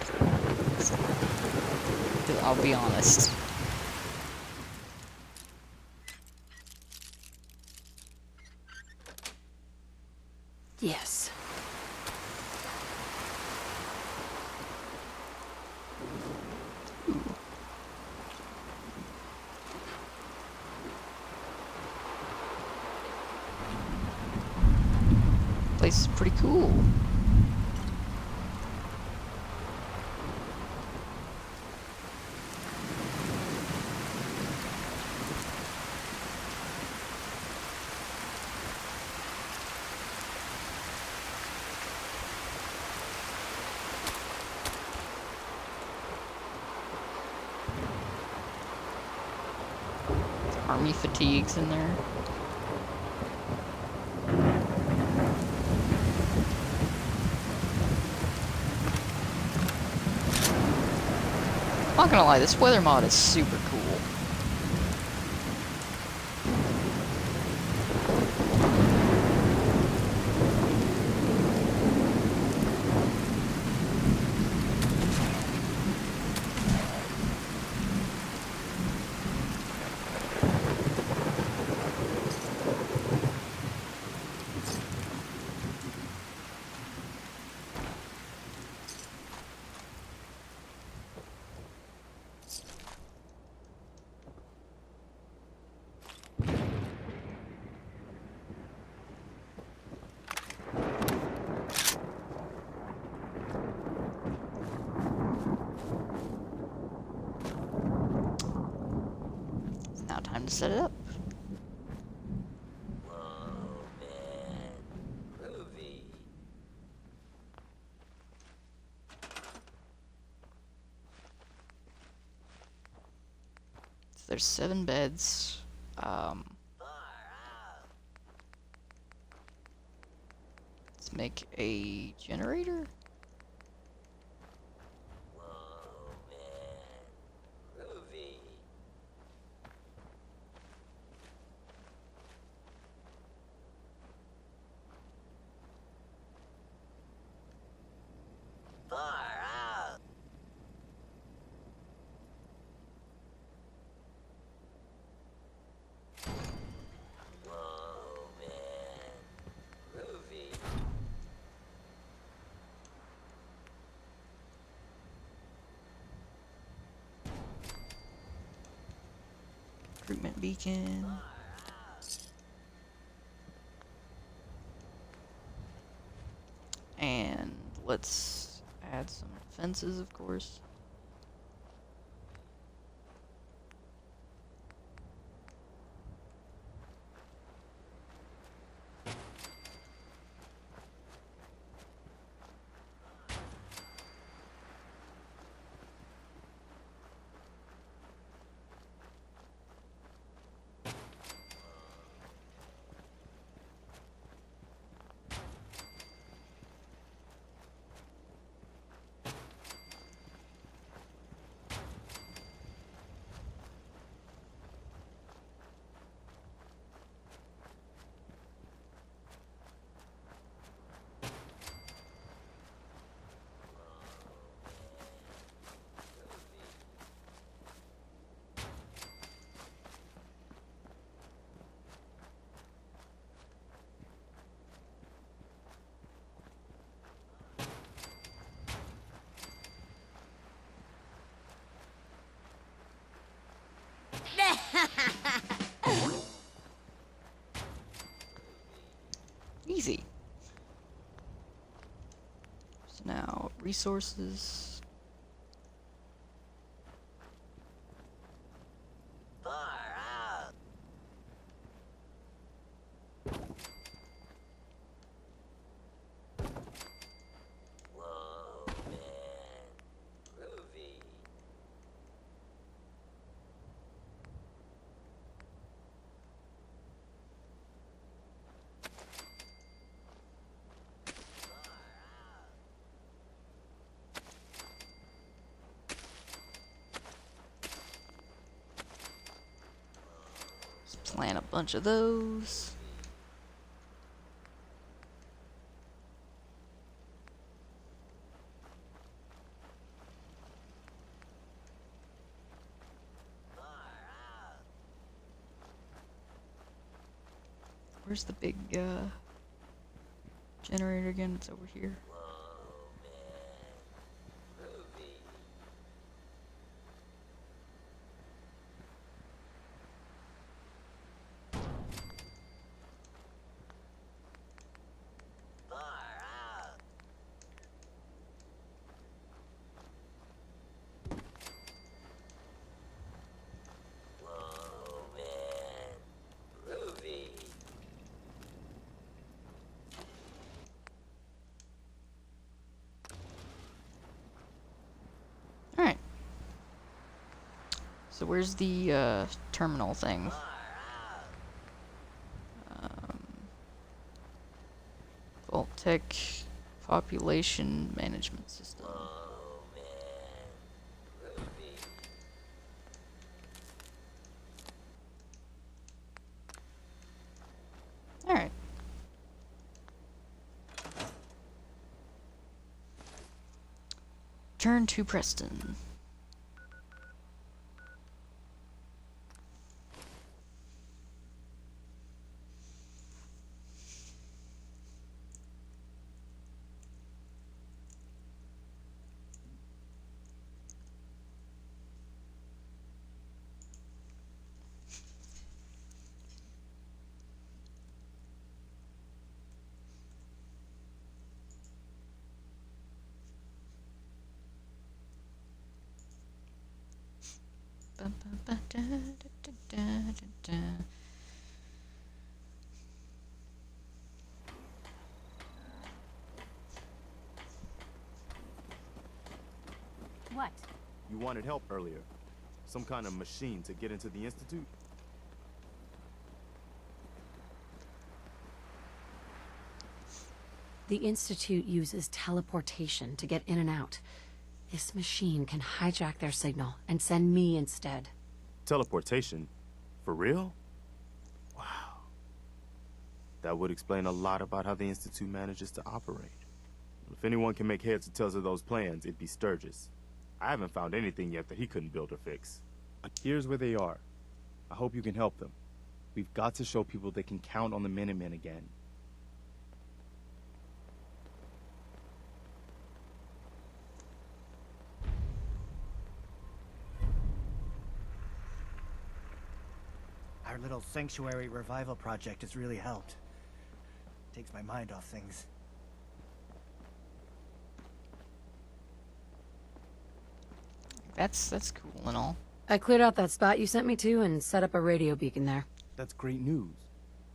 [SPEAKER 1] I'll be honest.
[SPEAKER 6] Yes.
[SPEAKER 1] Place is pretty cool. Army fatigues in there. I'm not gonna lie, this weather mod is super cool. Now time to set it up. So there's 7 beds. Let's make a generator. Recruitment beacon. And let's add some fences, of course. resources. Plant a bunch of those. Where's the big generator again? It's over here. Alright. So where's the terminal thing? Vault-Tec population management system. Alright. Turn to Preston.
[SPEAKER 2] What?
[SPEAKER 12] You wanted help earlier. Some kind of machine to get into the Institute?
[SPEAKER 6] The Institute uses teleportation to get in and out. This machine can hijack their signal and send me instead.
[SPEAKER 12] Teleportation? For real? Wow. That would explain a lot about how the Institute manages to operate. If anyone can make heads or tails of those plans, it'd be Sturgis. I haven't found anything yet that he couldn't build or fix. Here's where they are. I hope you can help them. We've got to show people they can count on the Minutemen again.
[SPEAKER 16] Our little sanctuary revival project has really helped. Takes my mind off things.
[SPEAKER 1] That's cool and all.
[SPEAKER 6] I cleared out that spot you sent me to and set up a radio beacon there.
[SPEAKER 12] That's great news.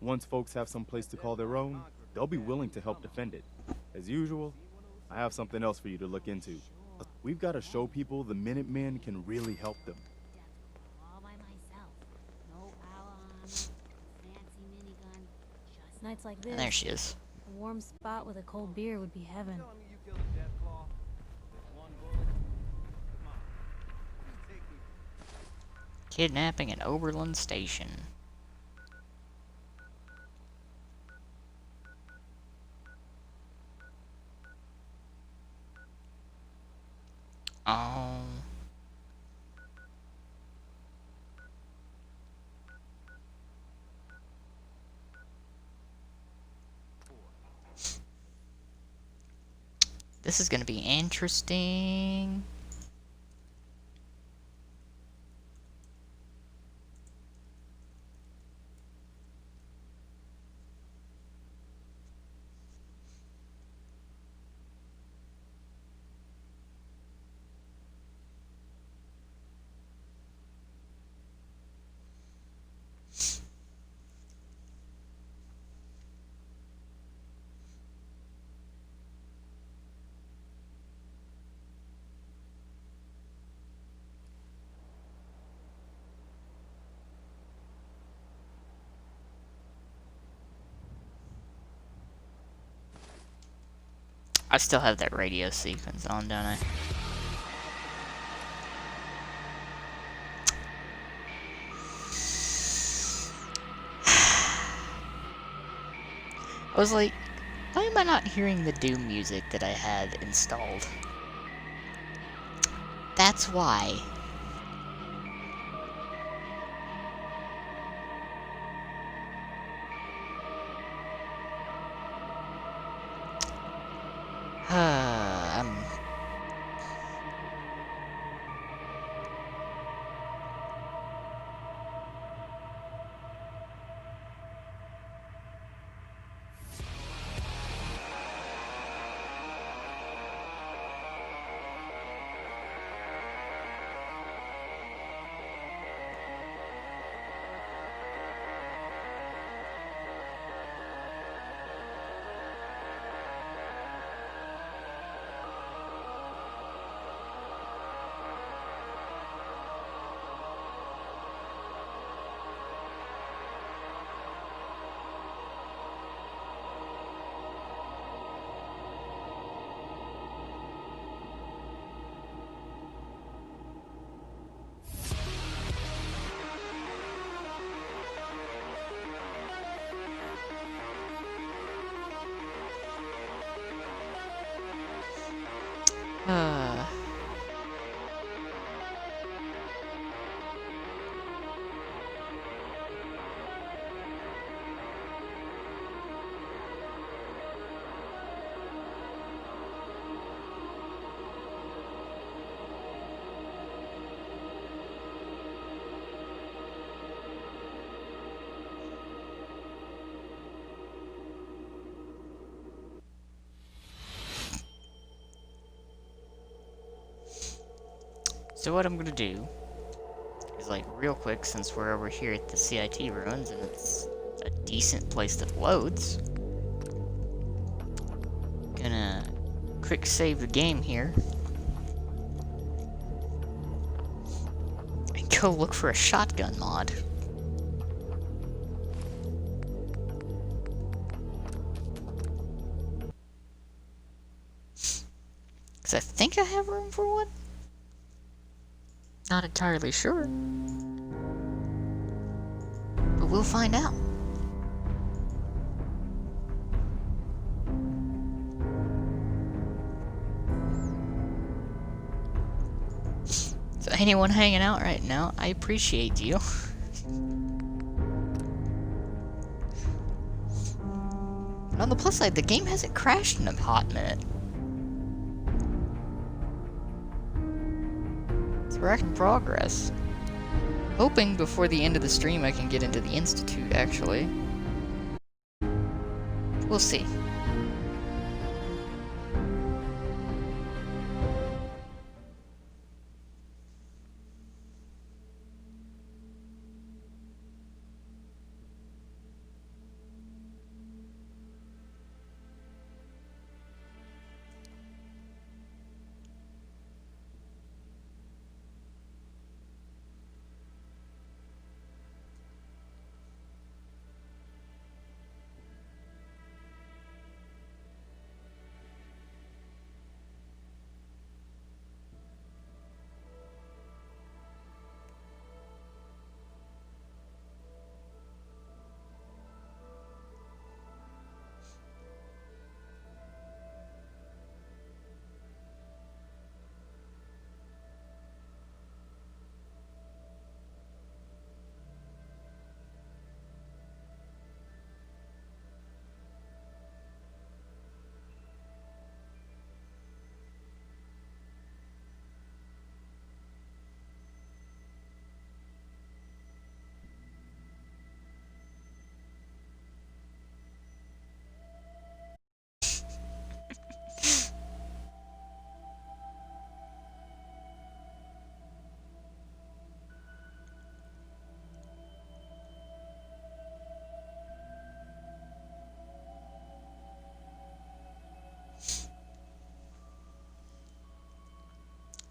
[SPEAKER 12] Once folks have some place to call their own, they'll be willing to help defend it. As usual, I have something else for you to look into. We've got to show people the Minutemen can really help them.
[SPEAKER 15] All by myself. No power armor, fancy minigun, just
[SPEAKER 2] Nights like this.
[SPEAKER 1] And there she is.
[SPEAKER 2] A warm spot with a cold beer would be heaven.
[SPEAKER 1] Kidnapping at Oberlin Station. Oh. This is gonna be interesting. I still have that radio sequence on, don't I? I was like, why am I not hearing the Doom music that I had installed? That's why. I'm... So what I'm gonna do is, like, real quick, since we're over here at the CIT ruins and it's a decent place that loads, gonna quick save the game here and go look for a shotgun mod. Cause I think I have room for one. Not entirely sure, but we'll find out. So anyone hanging out right now, I appreciate you. On the plus side, the game hasn't crashed in a hot minute. We're in progress. Hoping before the end of the stream I can get into the Institute, actually. We'll see.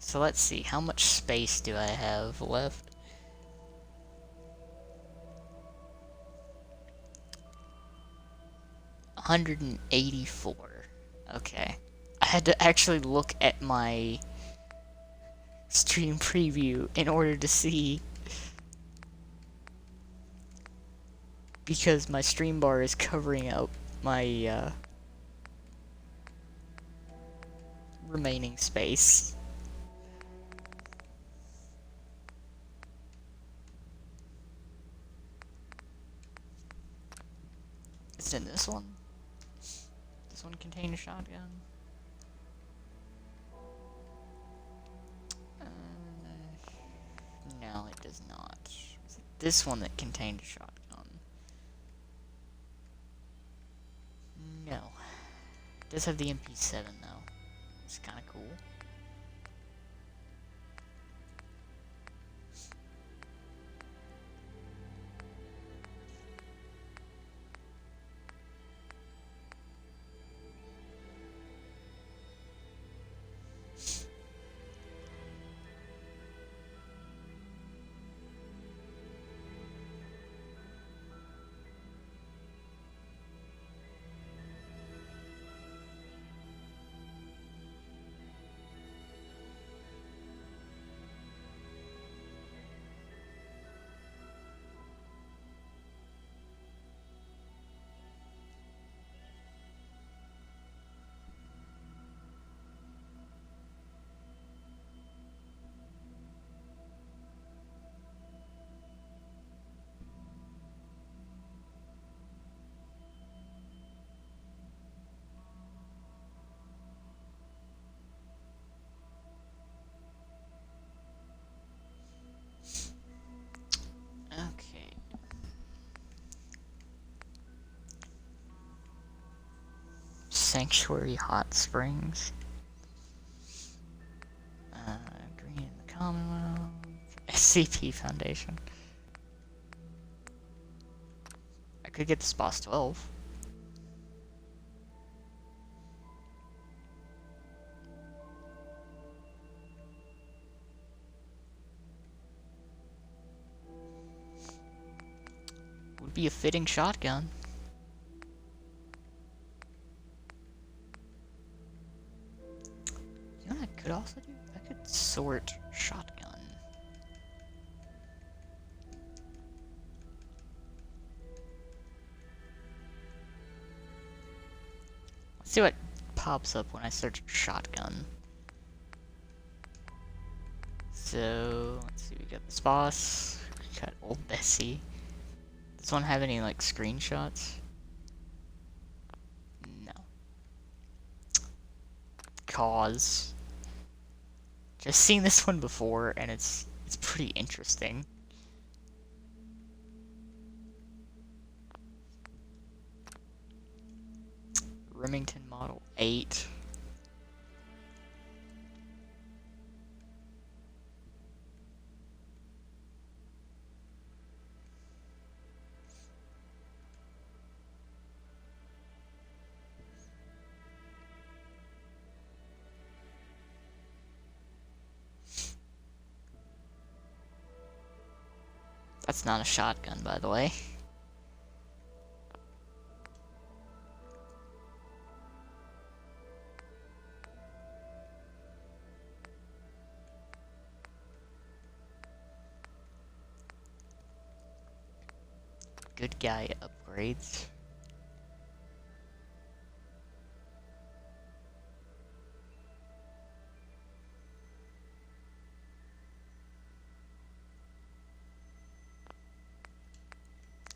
[SPEAKER 1] So let's see, how much space do I have left? $184. Okay. had to actually look at my stream preview in order to see, because my stream bar is covering up my remaining space. It's in this one. This one contains a shotgun. No, it does not. Is it this one that contained a shotgun? No. It does have the MP7 though. It's kind of cool. Okay. Sanctuary Hot Springs. Green in the Commonwealth. SCP Foundation. I could get this boss 12. Would be a fitting shotgun. You know what I could also do? I could sort shotgun. Let's see what pops up when I search shotgun. So, let's see, we got this boss, we got Old Bessie. Does this one have any, like, screenshots? No. Cause. Just seen this one before, and it's pretty interesting. Remington Model 8. That's not a shotgun, by the way. Good guy upgrades.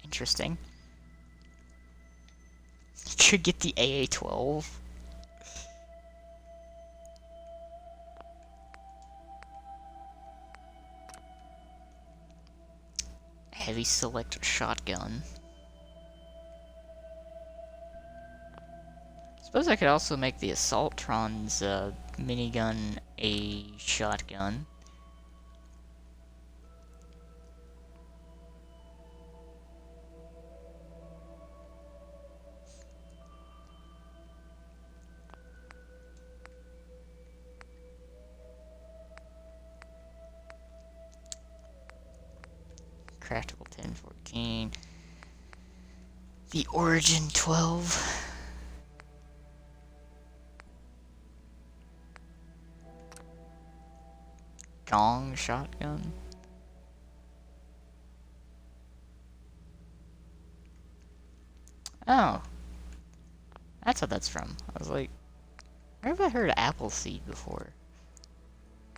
[SPEAKER 1] Interesting. Could get the AA-12. Heavy select shotgun. Suppose I could also make the Assaultron's minigun a shotgun. Craftable 1014. The Origin 12. Chong shotgun. Oh. That's what that's from. I was like, where have I heard Appleseed before?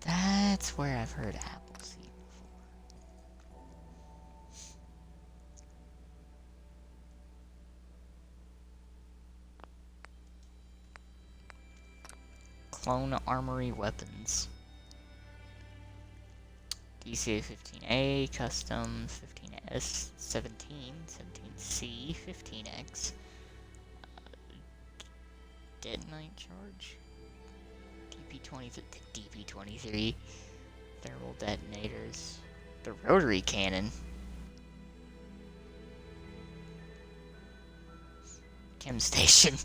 [SPEAKER 1] That's where I've heard Appleseed before. Clone Armory Weapons. DCA 15A, Custom 15S, 17, 17C, 15X. Detonite charge. DP23, thermal detonators, the rotary cannon, chem station.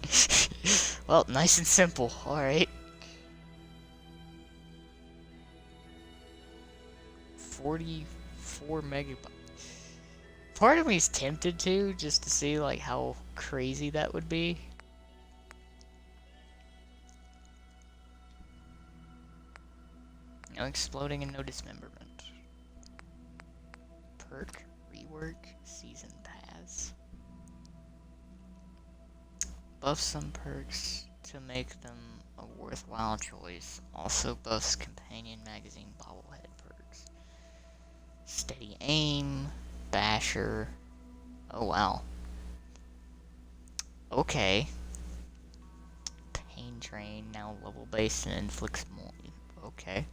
[SPEAKER 1] Well, nice and simple. All right. 44 megabytes. Part of me's tempted to, just to see like how crazy that would be. No exploding and no dismemberment. Perk, rework, season pass. Buff some perks to make them a worthwhile choice. Also buffs companion magazine bobblehead perks. Steady aim, basher. Oh wow. Okay. Pain train, now level based and inflicts more. Okay.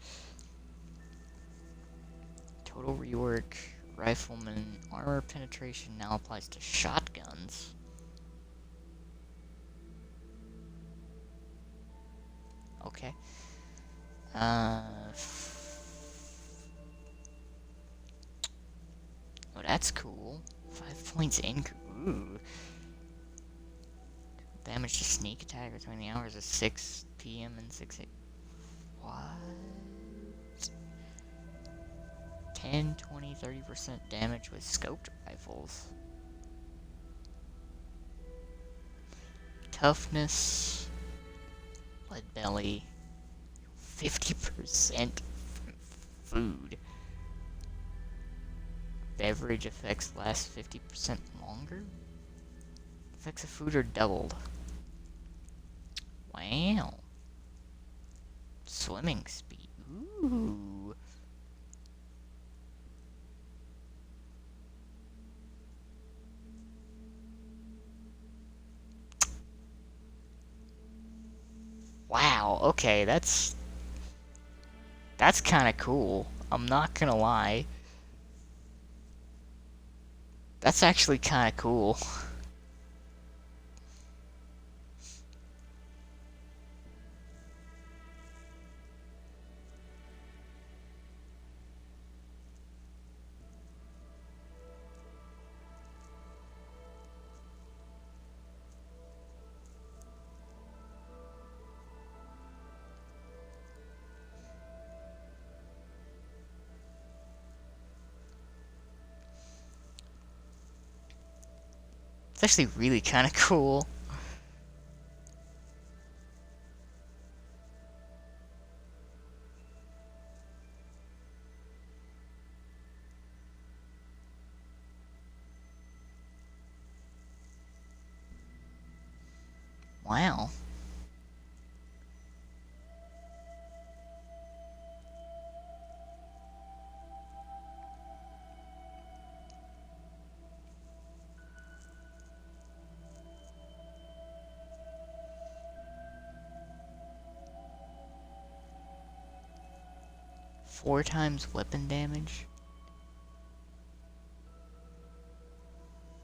[SPEAKER 1] Total rework, rifleman, armor penetration now applies to shotguns. Okay. Oh, that's cool. 5 points in. Ooh. Damage to sneak attack between the hours of 6 p.m. and 6 a.m. What? 10, 20, 30% damage with scoped rifles. Toughness. Lead belly. 50% food. Beverage effects last 50% longer? Effects of food are doubled. Wow. Swimming speed. Ooh. Wow, okay, that's kind of cool. I'm not gonna lie. That's actually kind of cool. It's actually really kind of cool. Wow. Four times weapon damage.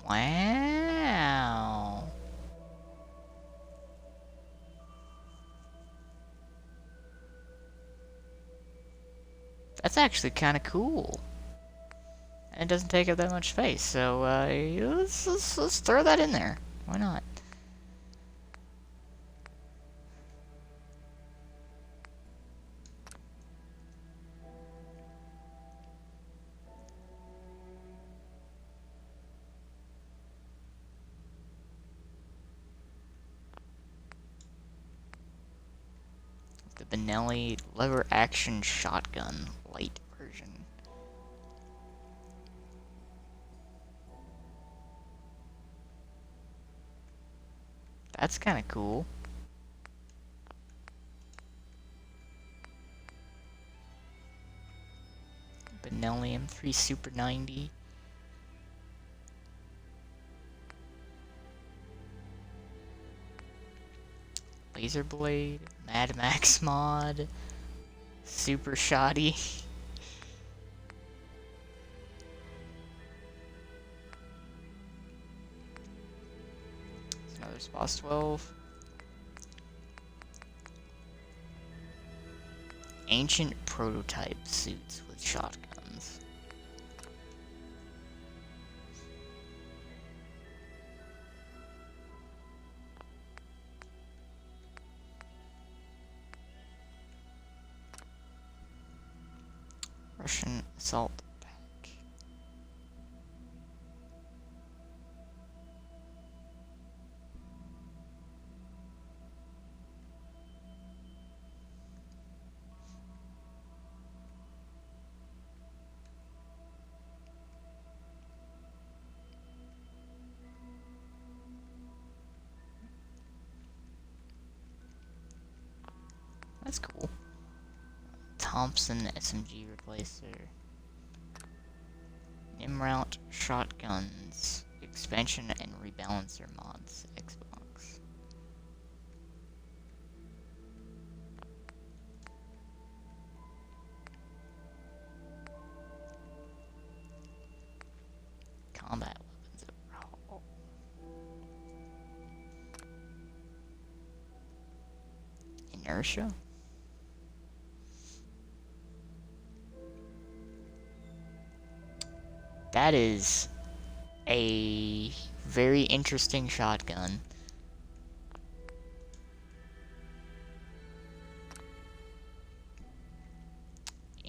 [SPEAKER 1] Wow. That's actually kind of cool. And it doesn't take up that much space, so let's throw that in there. Why not? The Benelli lever action shotgun, light That's kind of cool. Benelli M3 Super 90. Laser Blade, Mad Max mod, Super Shoddy. Another Sposs 12. Ancient prototype suits with shotguns. Russian assault pack. That's cool. Thompson SMG replacer. Nimrout shotguns. Expansion and rebalancer mods. Xbox. Combat weapons overhaul. Inertia. That is a very interesting shotgun.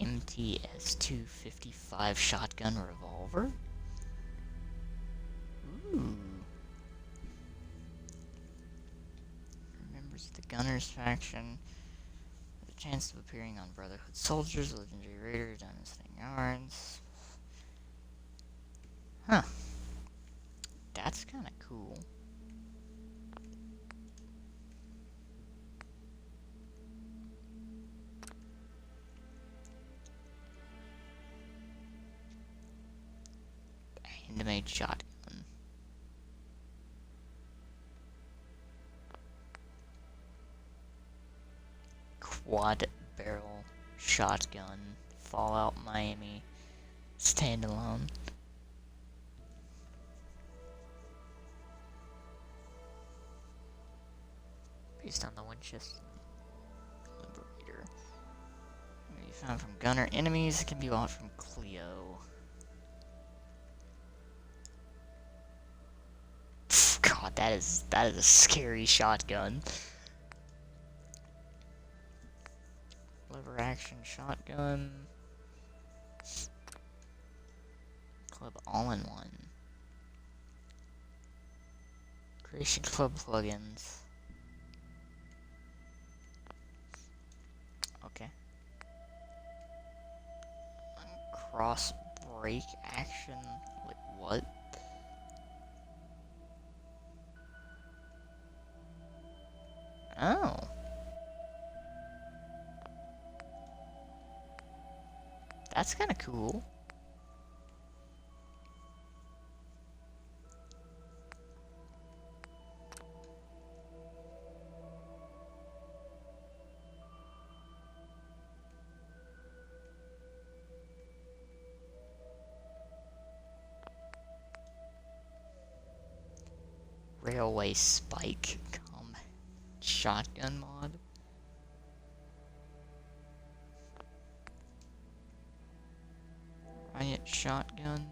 [SPEAKER 1] MTS 255 shotgun revolver. Ooh. Members of the Gunners faction. The chance of appearing on Brotherhood Soldiers, Legendary Raiders, Diamond Sting Yards. Huh. That's kind of cool. Handmade shotgun. Quad barrel shotgun. Fallout Miami. Standalone. Based on the Winchester Liberator. Can be found from gunner enemies. Can be bought from Clio. God, that is a scary shotgun. Lever action shotgun. Club all-in-one. Creation Club plugins. Okay. Cross break action. Wait, what? Oh. That's kind of cool. Railway Spike combat shotgun mod. Riot shotgun.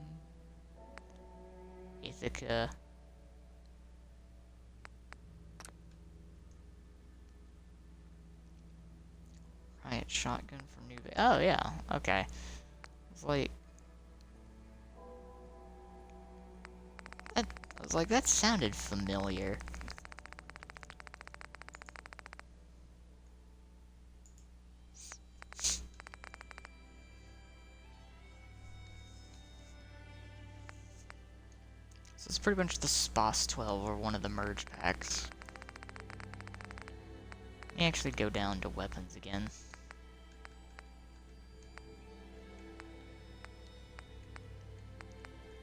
[SPEAKER 1] Ithaca. Riot shotgun from New Bay. Oh yeah, okay. It's like I was like, that sounded familiar. So it's pretty much the Sposs 12 or one of the merge packs. me actually go down to weapons again.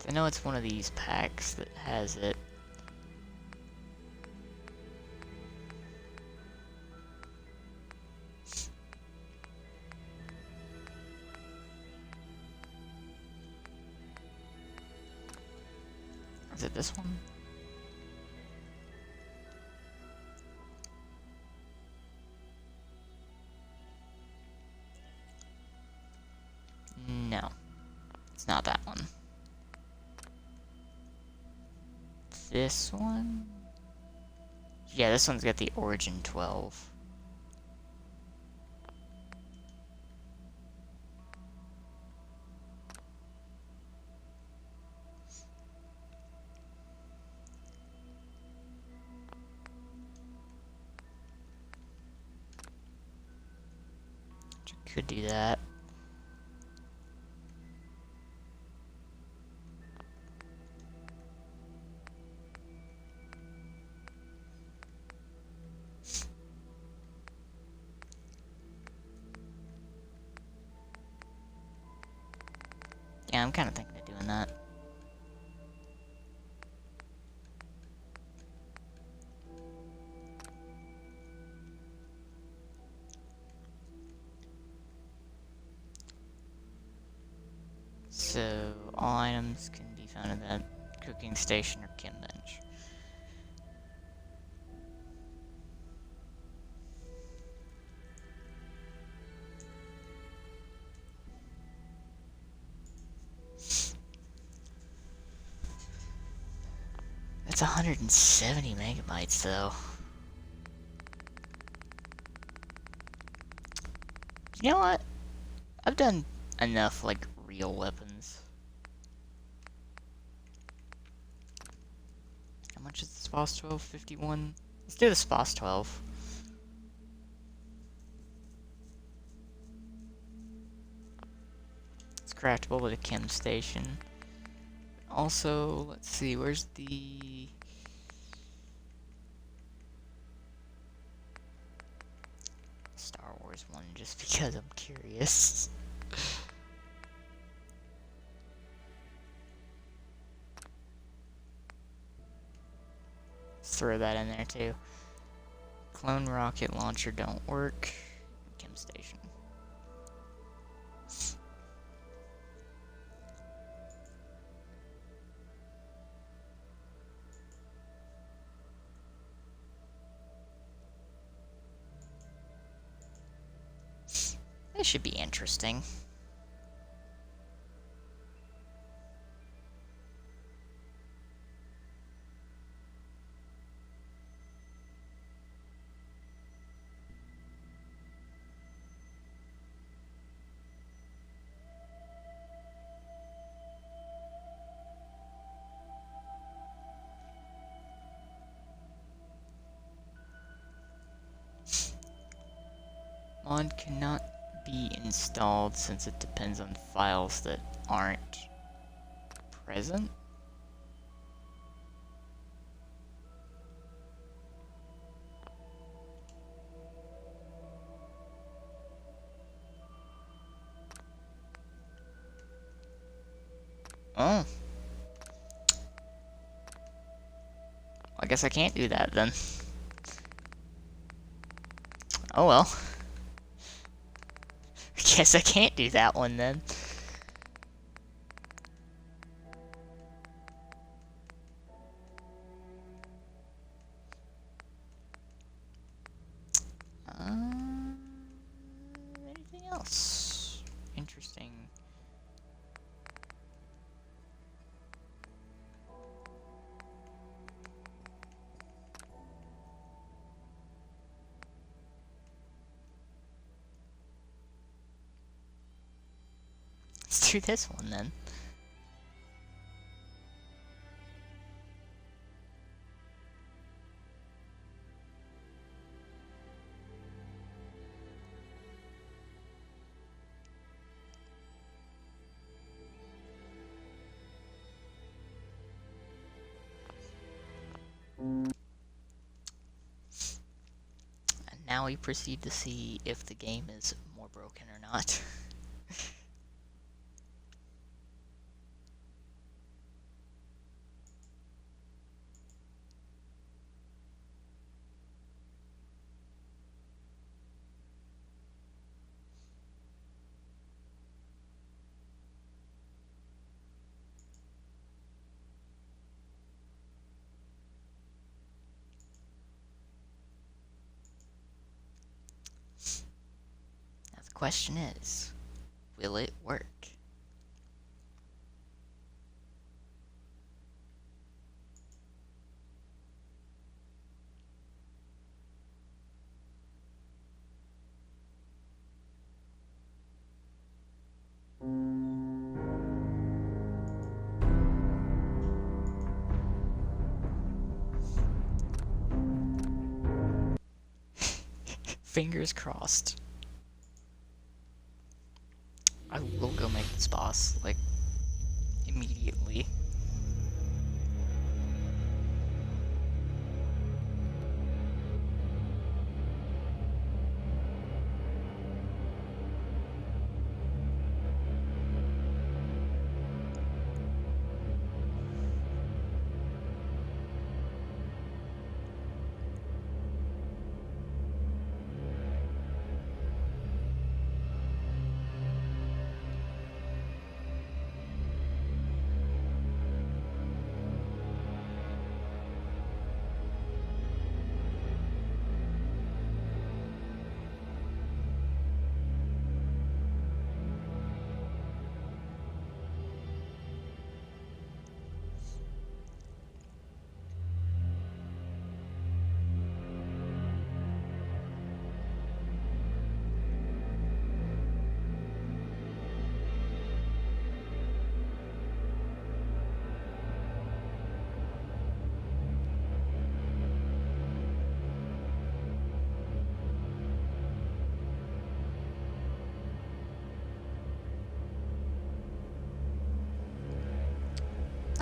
[SPEAKER 1] I know it's one of these packs that has it. Is it this one? No. It's not that one. This one? Yeah, this one's got the Origin 12. Could do that. Yeah, I'm kind of thinking of doing that. So, all items can be found at that cooking station or chem bench. That's 170 megabytes, though. You know what? I've done enough, like, real weapons. How much is the SPOS 12? 51? Let's do the SPOS 12. It's craftable at a chem station. Also, let's see, where's the... Star Wars one, just because I'm curious. Let's throw that in there too. Clone rocket launcher don't work. Chem station. This should be interesting. Mod cannot be installed since it depends on files that aren't present. Oh. I guess I can't do that then. Oh well. Guess I can't do that one then. Anything else interesting? Let's do this one then. And now we proceed to see if the game is more broken or not. Now the question is, will it work? Fingers crossed. I will go make this boss, like, immediately.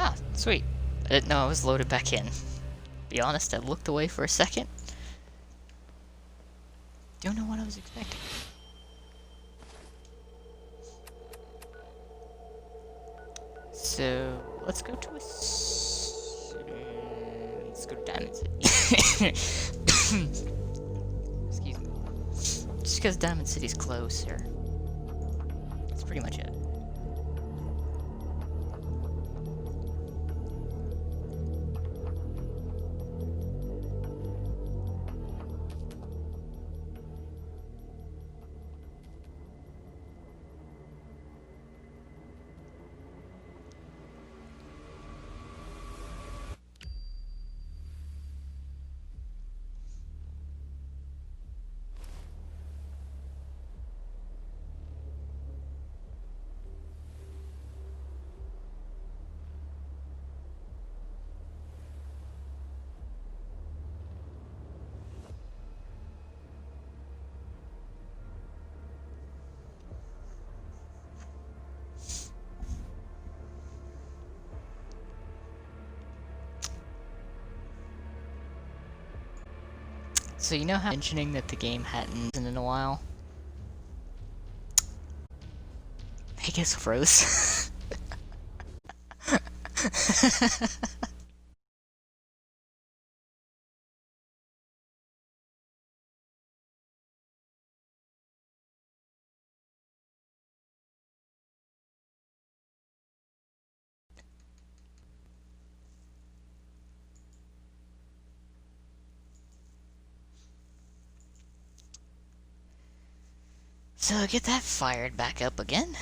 [SPEAKER 1] Ah, sweet. I didn't know I was loaded back in. Be honest, I looked away for a second. Don't know what I was expecting. So, let's go to let's go to Diamond City. Excuse me. Just because Diamond City's closer. That's pretty much it. So you know how mentioning that the game hadn't been in a while? I guess froze. So get that fired back up again.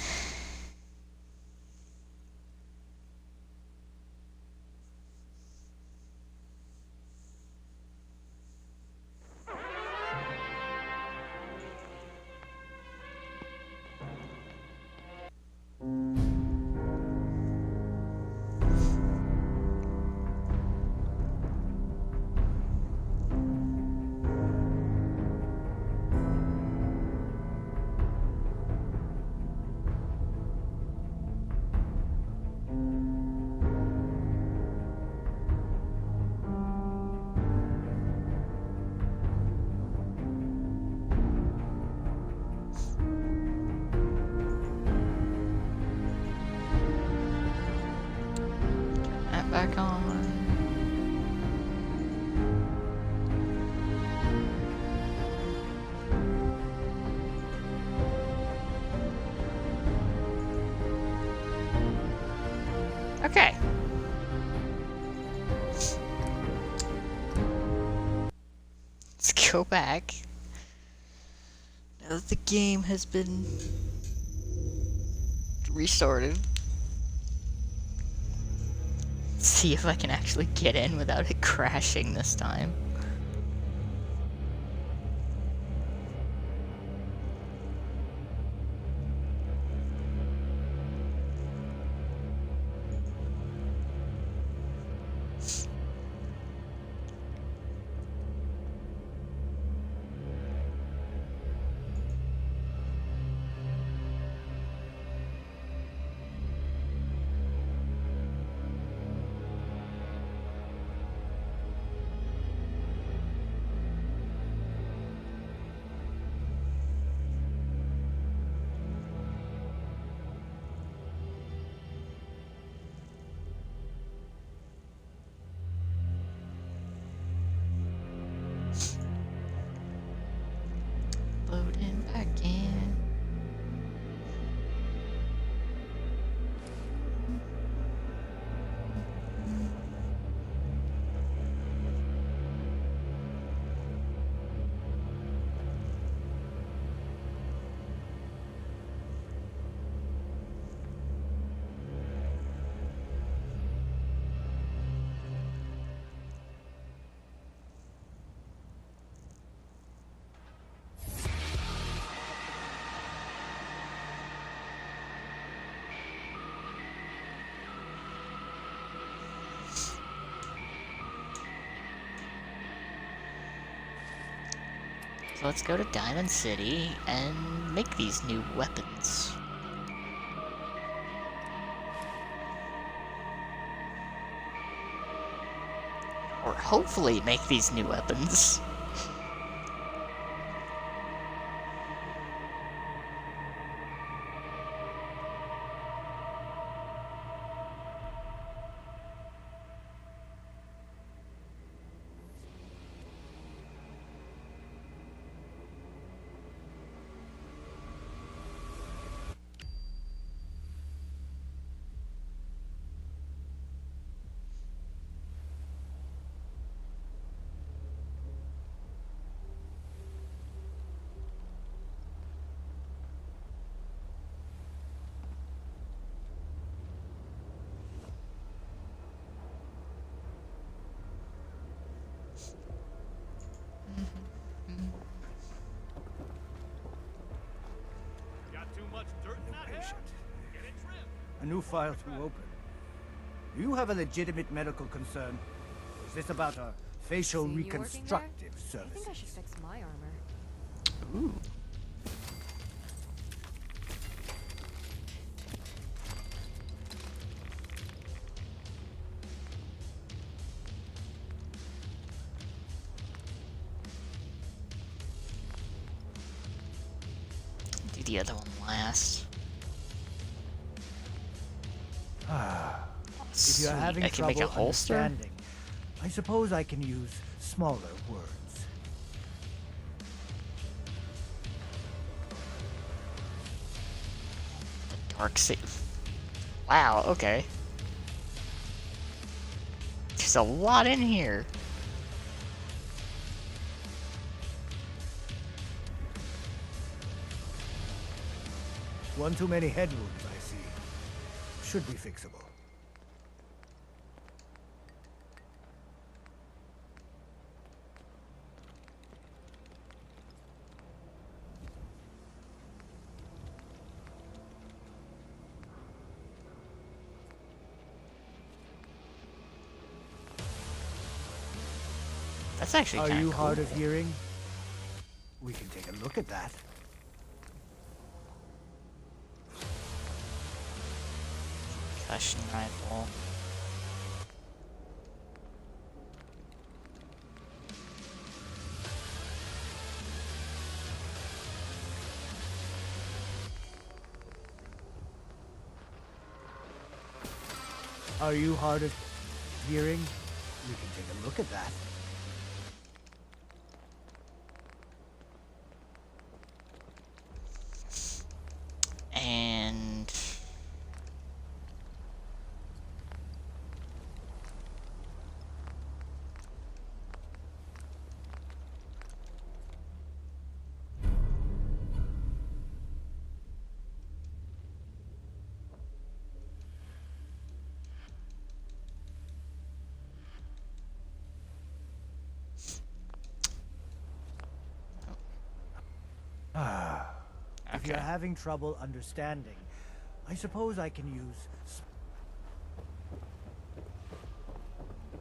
[SPEAKER 1] back on. Okay. Let's go back. Now that the game has been restarted. See if I can actually get in without it crashing this time. Loading back in. So let's go to Diamond City and make these new weapons. Or hopefully make these new weapons.
[SPEAKER 16] A new file to open. Do you have a legitimate medical concern? Is this about a facial
[SPEAKER 3] See you working
[SPEAKER 16] reconstructive
[SPEAKER 3] there? I
[SPEAKER 16] service?
[SPEAKER 3] think I should fix my armor.
[SPEAKER 1] Ooh. Do the other one last.
[SPEAKER 16] If you're
[SPEAKER 1] Sweet,
[SPEAKER 16] having
[SPEAKER 1] I can make a
[SPEAKER 16] trouble
[SPEAKER 1] holster?
[SPEAKER 16] understanding, I suppose I can use smaller words.
[SPEAKER 1] Dark save. Wow, okay. There's a lot in here.
[SPEAKER 16] One too many head wounds, I see. Should be fixable.
[SPEAKER 1] That's actually
[SPEAKER 16] Are
[SPEAKER 1] kind
[SPEAKER 16] you
[SPEAKER 1] of cool.
[SPEAKER 16] hard of hearing? We can take a look at that.
[SPEAKER 1] Concussion rifle.
[SPEAKER 16] Are you hard of... hearing, we can take a look at that.
[SPEAKER 1] And
[SPEAKER 16] If you're having trouble understanding, I suppose I can use...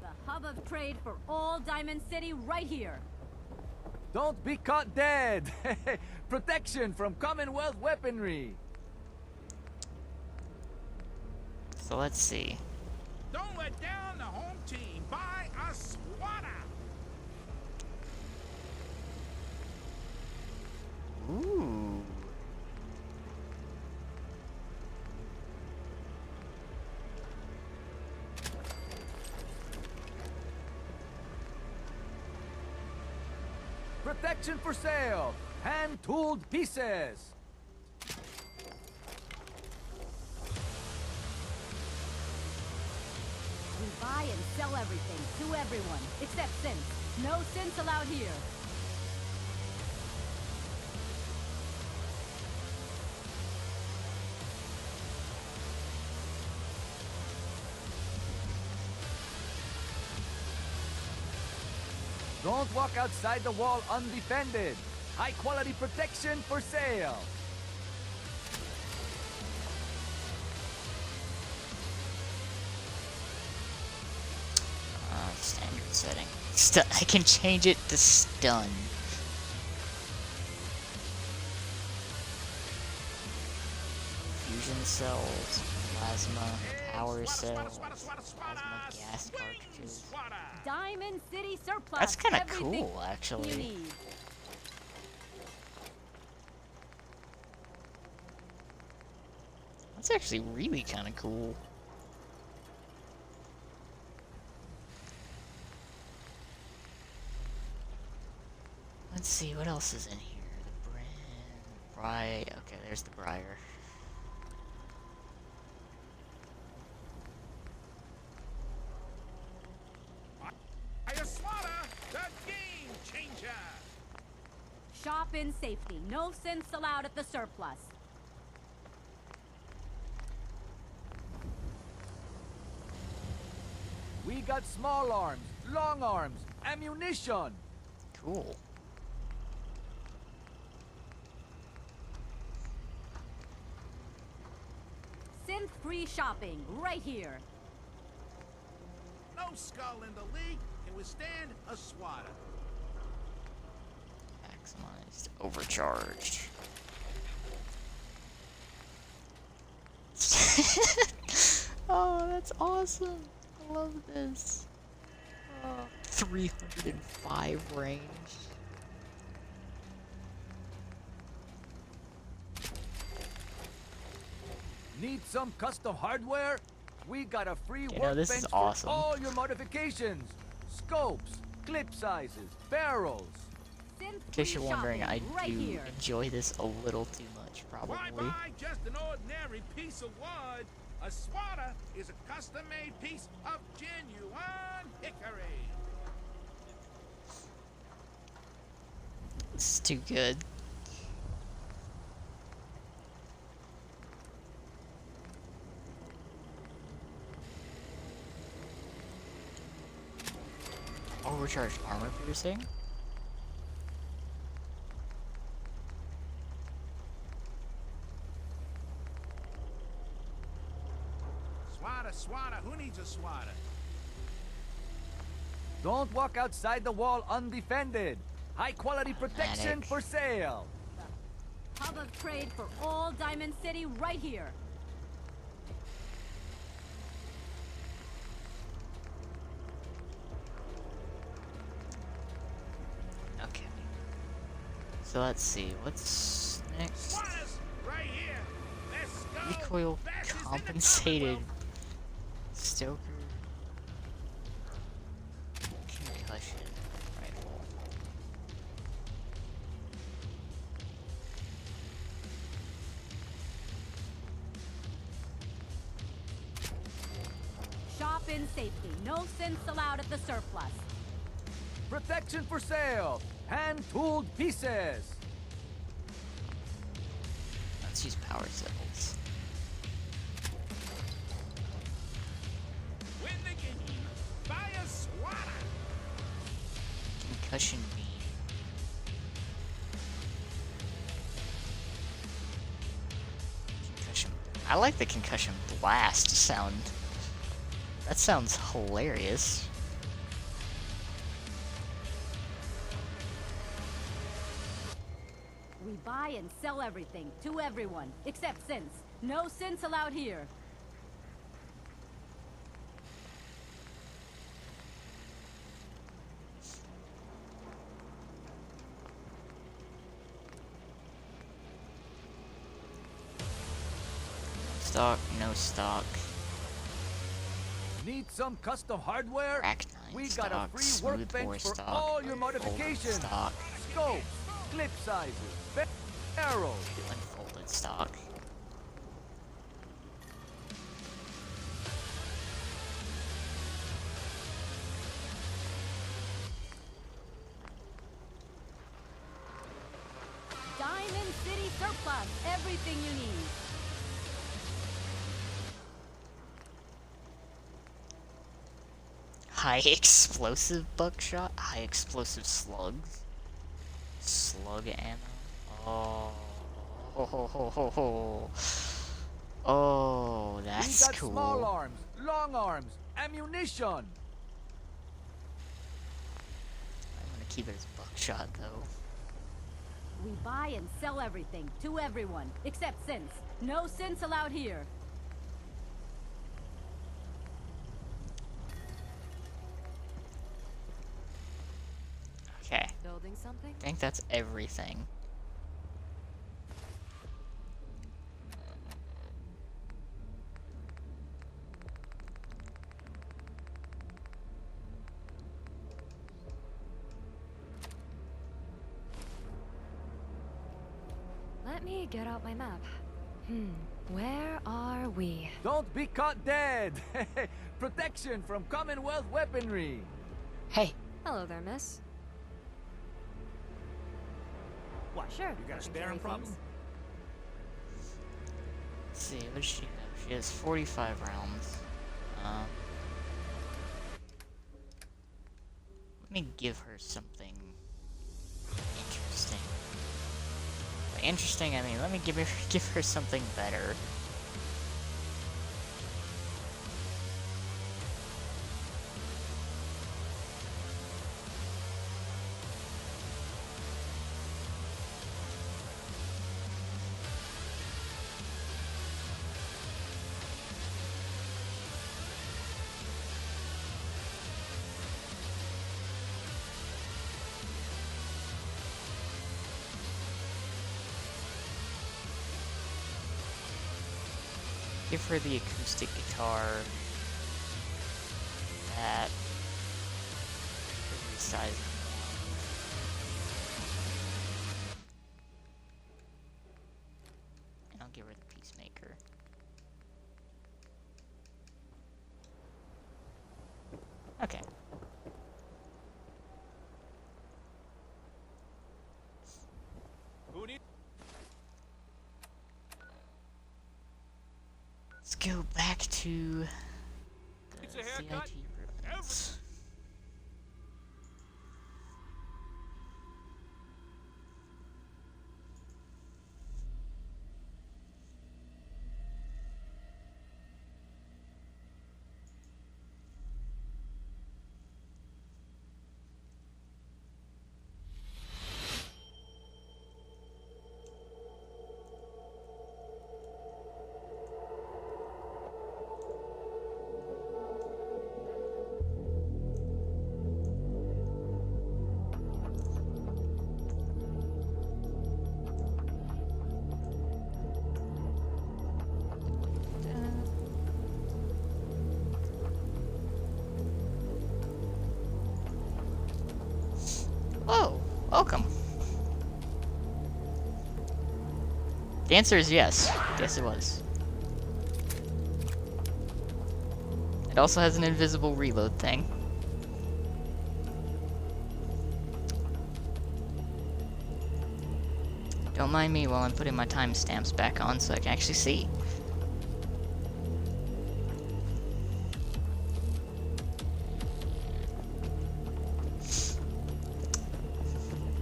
[SPEAKER 3] The hub of trade for all Diamond City right here.
[SPEAKER 10] Don't be caught dead! Protection from Commonwealth weaponry!
[SPEAKER 1] so let's see.
[SPEAKER 14] Don't let down the home team. Buy a swatter.
[SPEAKER 1] Ooh.
[SPEAKER 10] Protection for sale! Hand-tooled pieces!
[SPEAKER 3] We buy and sell everything to everyone, except synths. No synths allowed here.
[SPEAKER 10] Don't walk outside the wall undefended. High-quality protection for sale.
[SPEAKER 1] Standard setting. I can change it to stun. Fusion cells, plasma, power cells, plasma gas cartridges.
[SPEAKER 3] Diamond City surplus.
[SPEAKER 1] That's kind of
[SPEAKER 3] Everything
[SPEAKER 1] cool,
[SPEAKER 3] you
[SPEAKER 1] actually.
[SPEAKER 3] need.
[SPEAKER 1] That's actually really kind of cool. Let's see, what else is in here? The Briar. Okay, there's the Briar.
[SPEAKER 14] Buy a swatter. The game changer.
[SPEAKER 3] Shop in safety. No synths allowed at the surplus.
[SPEAKER 10] We got small arms, long arms, ammunition.
[SPEAKER 1] Cool.
[SPEAKER 3] Synth-free shopping right here.
[SPEAKER 14] No skull in the league can withstand a swatter.
[SPEAKER 1] Maximized. Overcharged. Oh, that's awesome. I love this. 305 range.
[SPEAKER 10] Need some custom hardware? We got a free
[SPEAKER 1] You know,
[SPEAKER 10] workbench
[SPEAKER 1] this is
[SPEAKER 10] for
[SPEAKER 1] awesome.
[SPEAKER 10] all your modifications. Scopes, clip sizes, barrels.
[SPEAKER 1] In case you're wondering, I do enjoy this a little too much,
[SPEAKER 14] Why
[SPEAKER 1] probably.
[SPEAKER 14] buy just an ordinary piece of wood? A swatter is a custom-made piece of genuine hickory.
[SPEAKER 1] This is too good. Overcharged armor piercing?
[SPEAKER 14] Swatter, who needs a swatter?
[SPEAKER 10] Don't walk outside the wall undefended. High quality protection for sale.
[SPEAKER 3] Hub of trade for all Diamond City right here.
[SPEAKER 1] Okay. So let's see, what's next?
[SPEAKER 14] Swatters, right here. Let's go.
[SPEAKER 1] Recoil
[SPEAKER 14] Fastest in the
[SPEAKER 1] compensated Stoker.
[SPEAKER 17] in safety. No synths allowed at the surplus.
[SPEAKER 10] Protection for sale. Hand-tooled pieces.
[SPEAKER 1] Let's use power cells.
[SPEAKER 14] Win the game. Buy a SWAT.
[SPEAKER 1] Concussion beam. Concussion. I like the concussion blast sound. That sounds hilarious.
[SPEAKER 17] We buy and sell everything to everyone, except synths. No synths allowed here.
[SPEAKER 1] Stock, no stock.
[SPEAKER 10] Need some custom hardware? We got a
[SPEAKER 1] stock,
[SPEAKER 10] free
[SPEAKER 1] smooth bore
[SPEAKER 10] workbench for
[SPEAKER 1] stock,
[SPEAKER 10] all your
[SPEAKER 1] folded
[SPEAKER 10] modifications.
[SPEAKER 1] stock,
[SPEAKER 10] Scopes, clip sizes, arrows.
[SPEAKER 1] unfolded stock.
[SPEAKER 17] Diamond City Surplus. Everything you need.
[SPEAKER 1] High explosive buckshot, high explosive slugs, slug ammo. Oh, that's
[SPEAKER 10] we got
[SPEAKER 1] cool.
[SPEAKER 10] small arms, long arms, ammunition.
[SPEAKER 1] I'm gonna keep it as buckshot though.
[SPEAKER 17] We buy and sell everything to everyone, except synths. No synths allowed here.
[SPEAKER 1] Okay.
[SPEAKER 3] Building something?
[SPEAKER 1] I think that's everything.
[SPEAKER 3] Let me get out my map. Where are we?
[SPEAKER 10] Don't be caught dead. Protection from Commonwealth weaponry.
[SPEAKER 6] Hey.
[SPEAKER 3] Hello there, miss.
[SPEAKER 16] What?
[SPEAKER 3] Sure.
[SPEAKER 16] You got a spare
[SPEAKER 3] carry
[SPEAKER 16] problem?
[SPEAKER 3] things.
[SPEAKER 1] Let's see, what does she have? She has 45 rounds. Let me give her something interesting. By interesting, I mean, let me give her something better. Give her the acoustic guitar. That. Resize. And I'll give her the Peacemaker. Okay. Let's go back to the CIT ruins. Oh, welcome. The answer is yes. Yes, it was. It also has an invisible reload thing. Don't mind me while I'm putting my timestamps back on so I can actually see.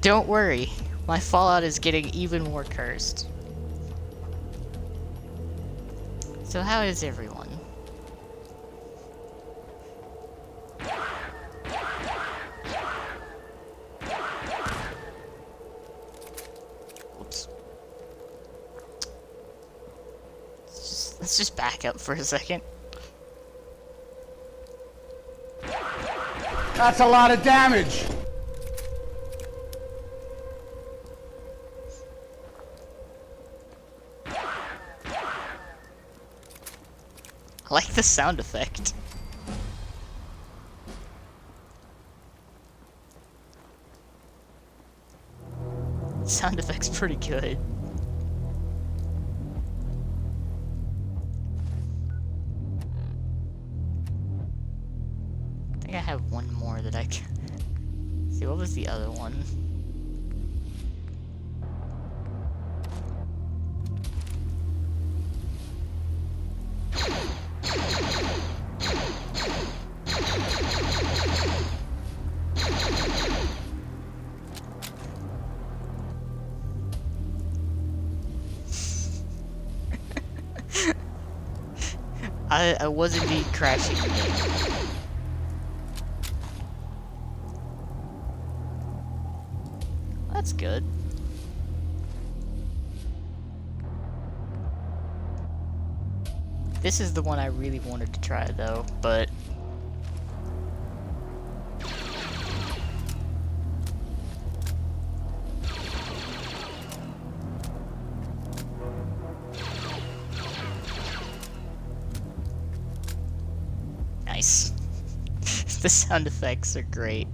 [SPEAKER 1] Don't worry, my Fallout is getting even more cursed. So how is everyone? Oops. Let's just back up for a second.
[SPEAKER 14] That's a lot of damage.
[SPEAKER 1] I like the sound effect. Sound effect's pretty good. I think I have one more that I can... See, what was the other one? I was indeed crashing the game. That's good. This is the one I really wanted to try though, but nice. The sound effects are great.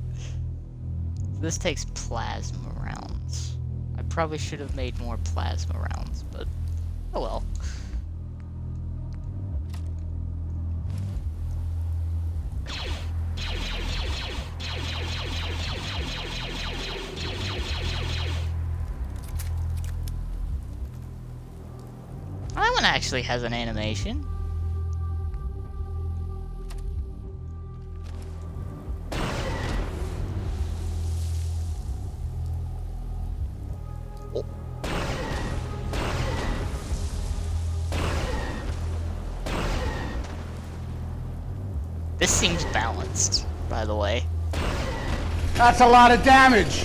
[SPEAKER 1] This takes plasma rounds. I probably should have made more plasma rounds, but oh well. That one actually has an animation. This seems balanced, by the way.
[SPEAKER 14] That's a lot of damage.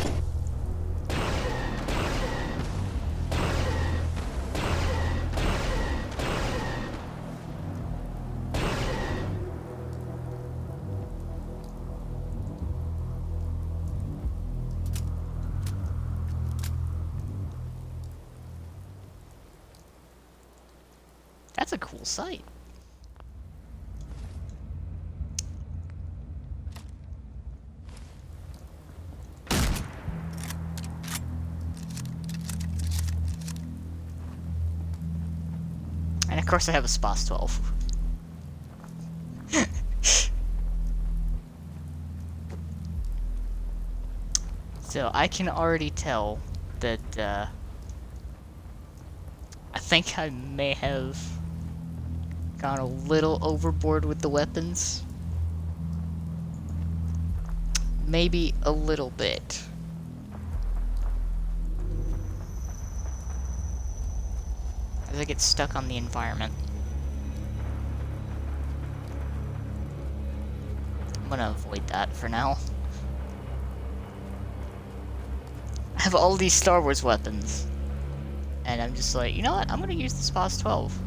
[SPEAKER 1] That's a cool sight. And of course I have a SPOS 12. So I can already tell that I think I may have gone a little overboard with the weapons. Maybe a little bit. As I get stuck on the environment. I'm gonna avoid that for now. I have all these Star Wars weapons. And I'm just like, you know what? I'm gonna use the SPOS 12.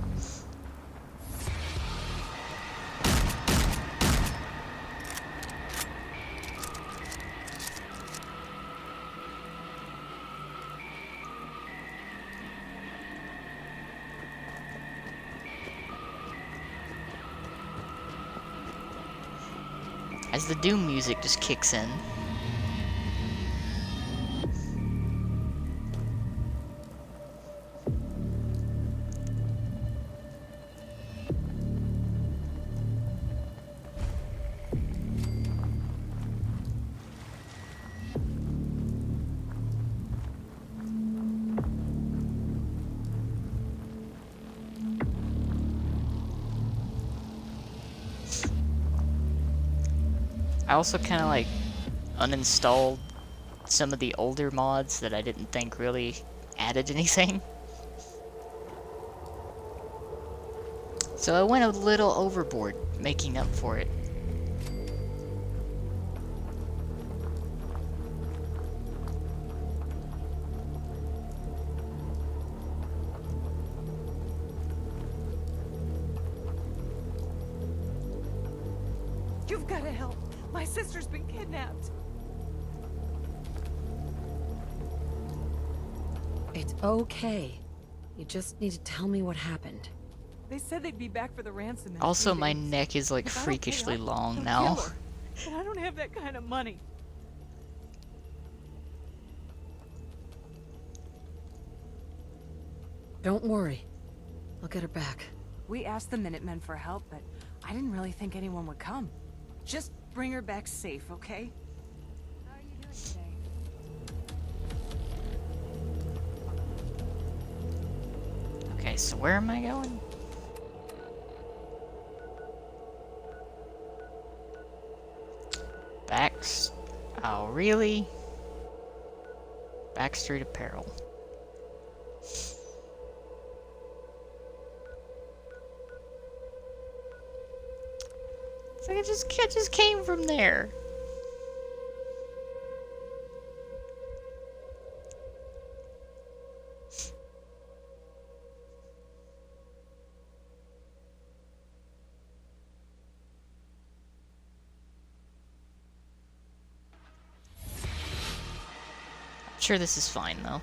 [SPEAKER 1] As the Doom music just kicks in. I also kind of like uninstalled some of the older mods that I didn't think really added anything. So I went a little overboard making up for it.
[SPEAKER 11] You've got to help. My sister's been kidnapped.
[SPEAKER 6] It's okay. You just need to tell me what happened.
[SPEAKER 11] They said they'd be back for the ransom in
[SPEAKER 1] Also,
[SPEAKER 11] 3
[SPEAKER 1] my
[SPEAKER 11] days.
[SPEAKER 1] neck is like
[SPEAKER 11] If I don't pay
[SPEAKER 1] freakishly
[SPEAKER 11] up,
[SPEAKER 1] long
[SPEAKER 11] they'll
[SPEAKER 1] now.
[SPEAKER 11] kill her. And I don't have that kind of money.
[SPEAKER 6] Don't worry. I'll get her back.
[SPEAKER 11] We asked the Minutemen for help, but I didn't really think anyone would come. Just bring her back safe, okay?
[SPEAKER 3] How are you doing today?
[SPEAKER 1] Okay, so where am I going? Oh, really? Backstreet Apparel. It's like I just came from there. I'm sure this is fine though.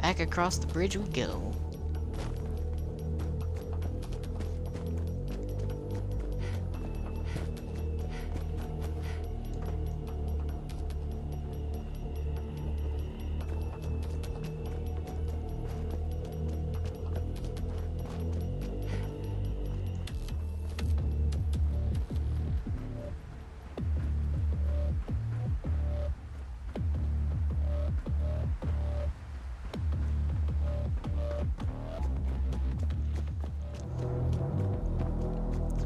[SPEAKER 1] Back across the bridge we go.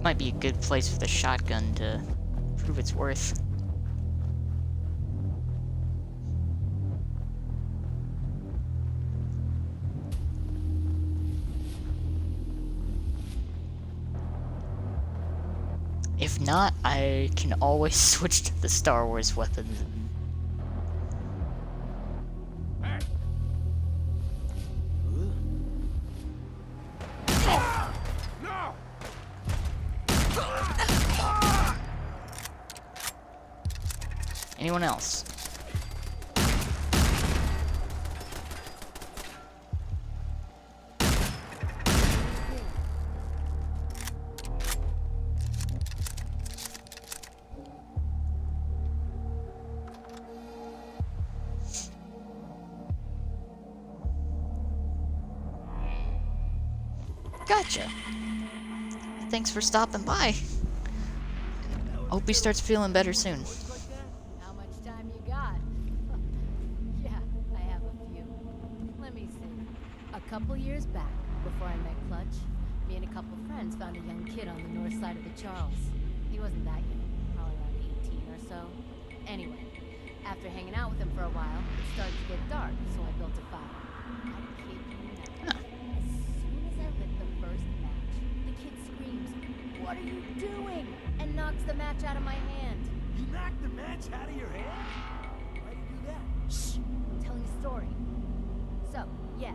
[SPEAKER 1] Might be a good place for the shotgun to prove its worth. If not, I can always switch to the Star Wars weapons. Anyone else? Gotcha. Thanks for stopping by. Hope he starts feeling better soon.
[SPEAKER 17] How much time you got? Yeah, I have a few. Let me see. A couple years back, before I met Clutch, me and a couple friends found a young kid on the north side of the Charles. He wasn't that young, probably around 18 or so. Anyway, after hanging out with him for a while, it started to get dark, so I built a fire. I kid you not. As soon as I lit the first match, the kid screams, "What are you doing?" and knocks the match out of my hand.
[SPEAKER 8] You knocked the match out of your hand? Why'd you do that?
[SPEAKER 17] Shh! I'm telling a story. So, yeah,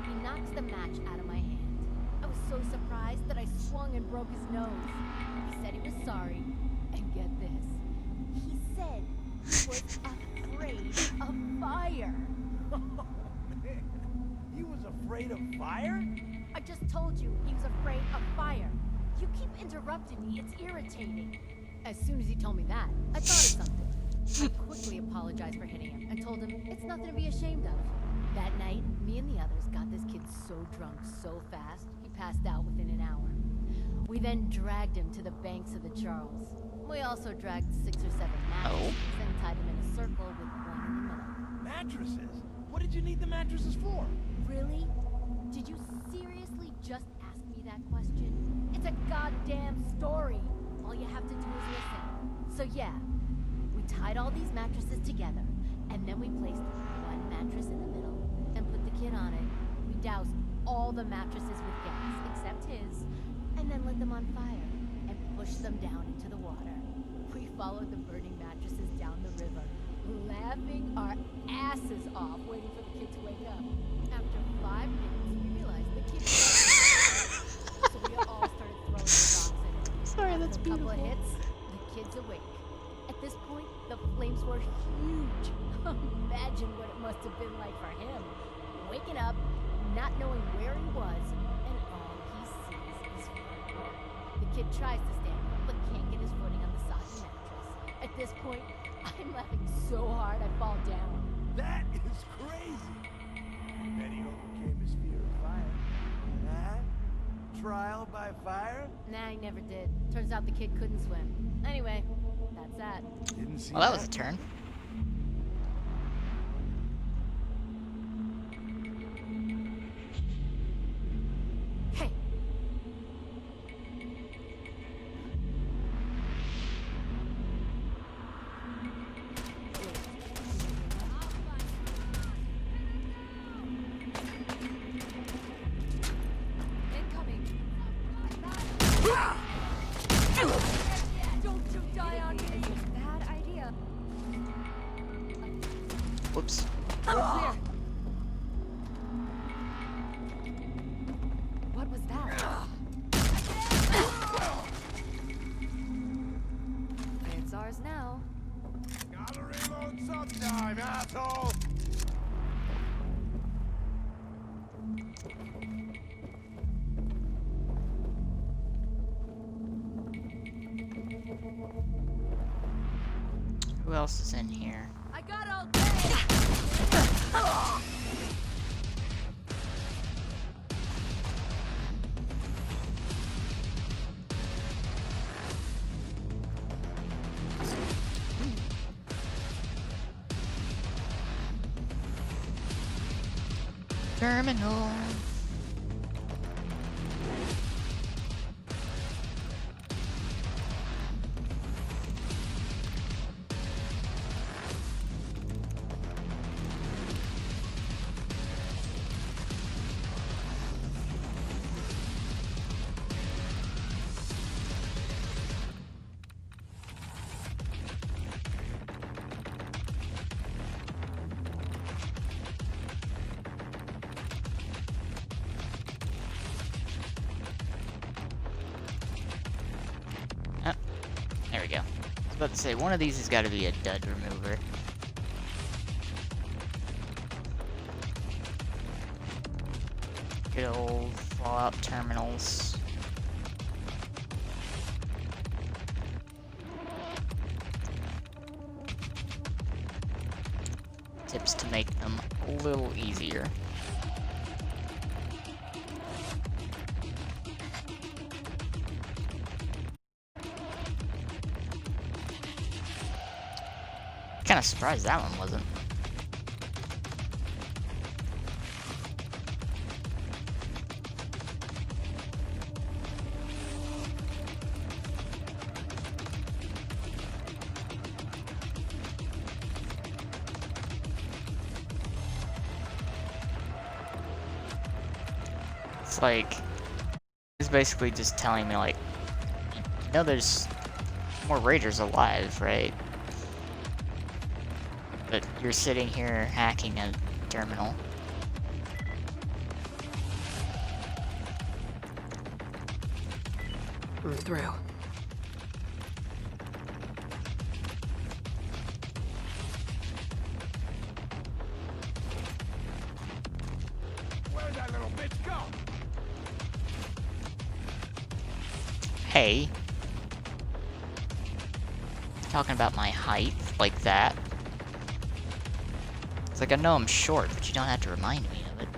[SPEAKER 17] he knocks the match out of my hand. I was so surprised that I swung and broke his nose. He said he was sorry, and get this. He said he was afraid of fire.
[SPEAKER 8] Oh, man. He was afraid of fire?
[SPEAKER 17] I just told you he was afraid of fire. You keep interrupting me. It's irritating. As soon as he told me that, I thought of something. I quickly apologized for hitting him and told him it's nothing to be ashamed of. That night, me and the others got this kid so drunk so fast, he passed out within an hour. We then dragged him to the banks of the Charles. We also dragged 6 or 7 mattresses and tied him in a circle with one in the middle.
[SPEAKER 14] Mattresses? What did you need the mattresses for?
[SPEAKER 17] Really? Did you seriously just ask me that question? It's a goddamn story. All you have to do is listen. So yeah, we tied all these mattresses together, and then we placed one mattress in the middle and put the kid on it. We doused all the mattresses with gas, except his, and then lit them on fire and pushed them down into the water. We followed the burning mattresses down the river, laughing our asses off, waiting for the kid to wake up. After 5 minutes, we realized the kid was so we all started throwing rocks at him.
[SPEAKER 1] Sorry, that's
[SPEAKER 17] After a couple
[SPEAKER 1] beautiful.
[SPEAKER 17] of hits, the kid's awake. At this point, the flames were huge. Imagine what it must have been like for him. Waking up, not knowing where he was, and all he sees is fire. The kid tries to stand up, but can't get his footing on the soggy mattress. At this point, I'm laughing so hard I fall down.
[SPEAKER 14] That is crazy. Bet he overcame his fear of fire. Huh? Trial by fire?
[SPEAKER 17] Nah, he never did. Turns out the kid couldn't swim. Anyway, that's that.
[SPEAKER 14] Didn't see
[SPEAKER 1] Well, that was a turn.
[SPEAKER 17] Hey!
[SPEAKER 3] Incoming. Don't you die on me. Bad idea.
[SPEAKER 1] Whoops.
[SPEAKER 3] We're clear. What was that? It's ours now.
[SPEAKER 14] Gotta reload sometime, asshole!
[SPEAKER 1] Who else is in here?
[SPEAKER 17] I got all day!
[SPEAKER 1] Terminal. There we go. I was about to say, one of these has got to be a dud remover. Good old Fallout terminals. Tips to make them a little easier. Kind of surprised that one wasn't. It's like, it's basically just telling me like, you know, there's more raiders alive, right? But you're sitting here hacking a terminal.
[SPEAKER 6] I'm through.
[SPEAKER 14] Where'd that little bitch go?
[SPEAKER 1] Hey. Talking about my height, like that. It's like, I know I'm short, but you don't have to remind me of it.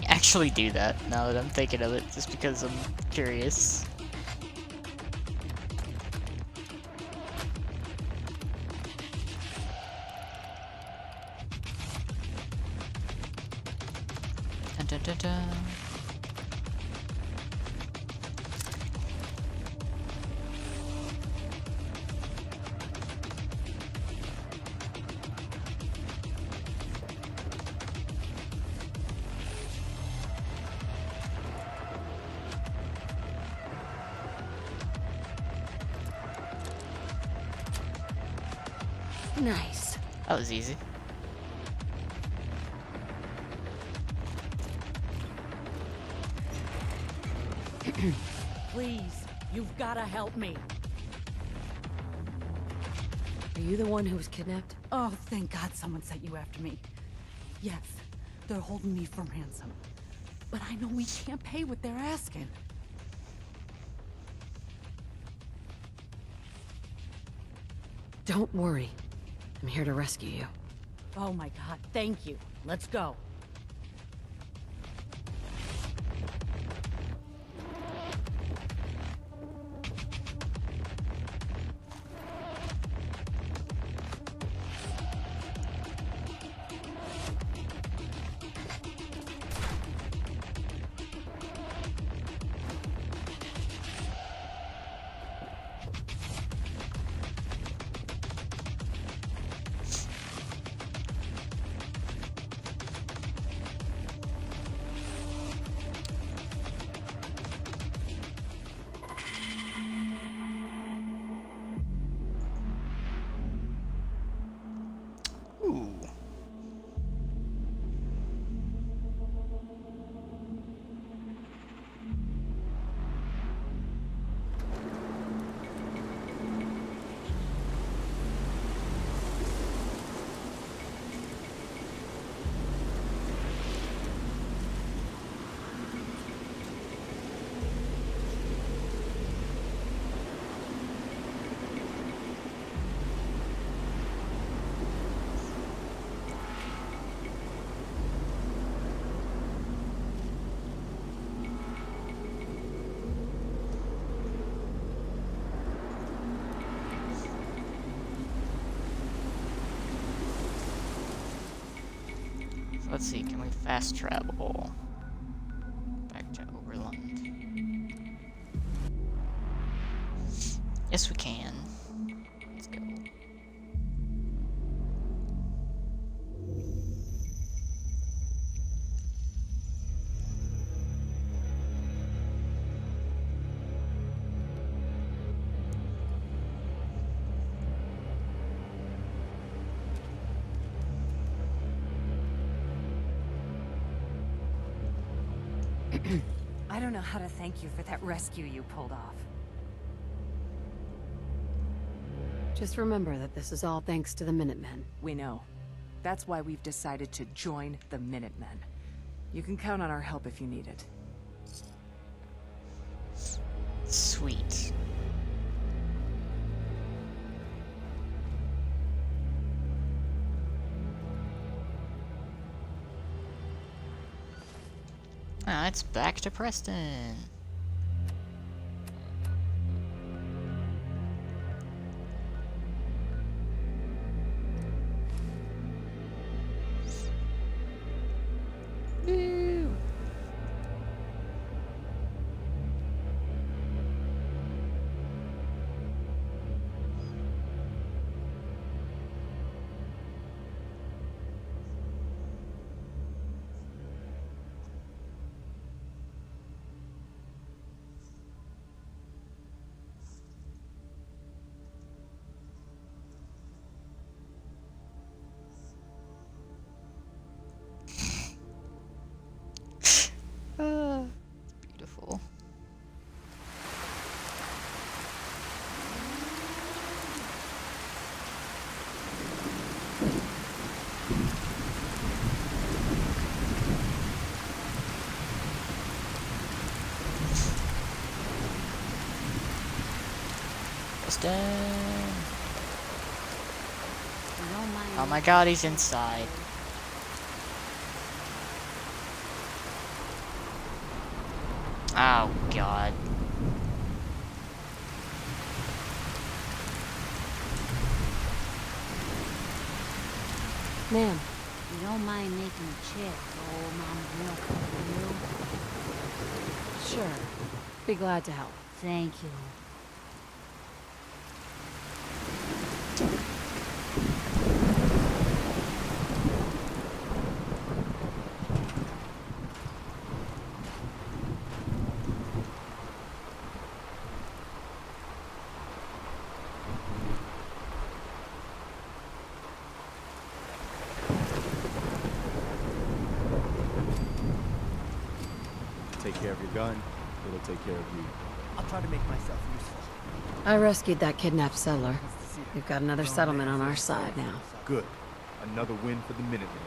[SPEAKER 1] Actually do that now that I'm thinking of it, just because I'm curious. Dun, dun, dun, dun.
[SPEAKER 6] Nice.
[SPEAKER 1] That was easy.
[SPEAKER 11] Please, you've gotta help me.
[SPEAKER 6] Are you the one who was kidnapped?
[SPEAKER 11] Oh, thank God someone sent you after me. Yes, they're holding me for ransom. But I know we can't pay what they're asking.
[SPEAKER 6] Don't worry. I'm here to rescue you.
[SPEAKER 11] Oh my God, thank you. Let's go.
[SPEAKER 1] Ooh. So let's see, can we fast travel back to Overland? Yes, we can. Let's go.
[SPEAKER 11] I don't know how to thank you for that rescue you pulled off.
[SPEAKER 6] Just remember that this is all thanks to the Minutemen.
[SPEAKER 11] We know. That's why we've decided to join the Minutemen. You can count on our help if you need it.
[SPEAKER 1] Sweet. Ah, it's back to Preston. Woo! Preston.
[SPEAKER 15] You don't mind
[SPEAKER 1] Oh my god, he's inside. Oh god.
[SPEAKER 6] Ma'am.
[SPEAKER 15] You don't mind making a check for old Mama's milk for you?
[SPEAKER 6] Sure. Be glad to help.
[SPEAKER 15] Thank you.
[SPEAKER 12] Take care of your gun, it'll take care of you.
[SPEAKER 16] I'll try to make myself useful.
[SPEAKER 6] I rescued that kidnapped settler. We've got another settlement on our side now.
[SPEAKER 12] Good. Another win for the Minutemen.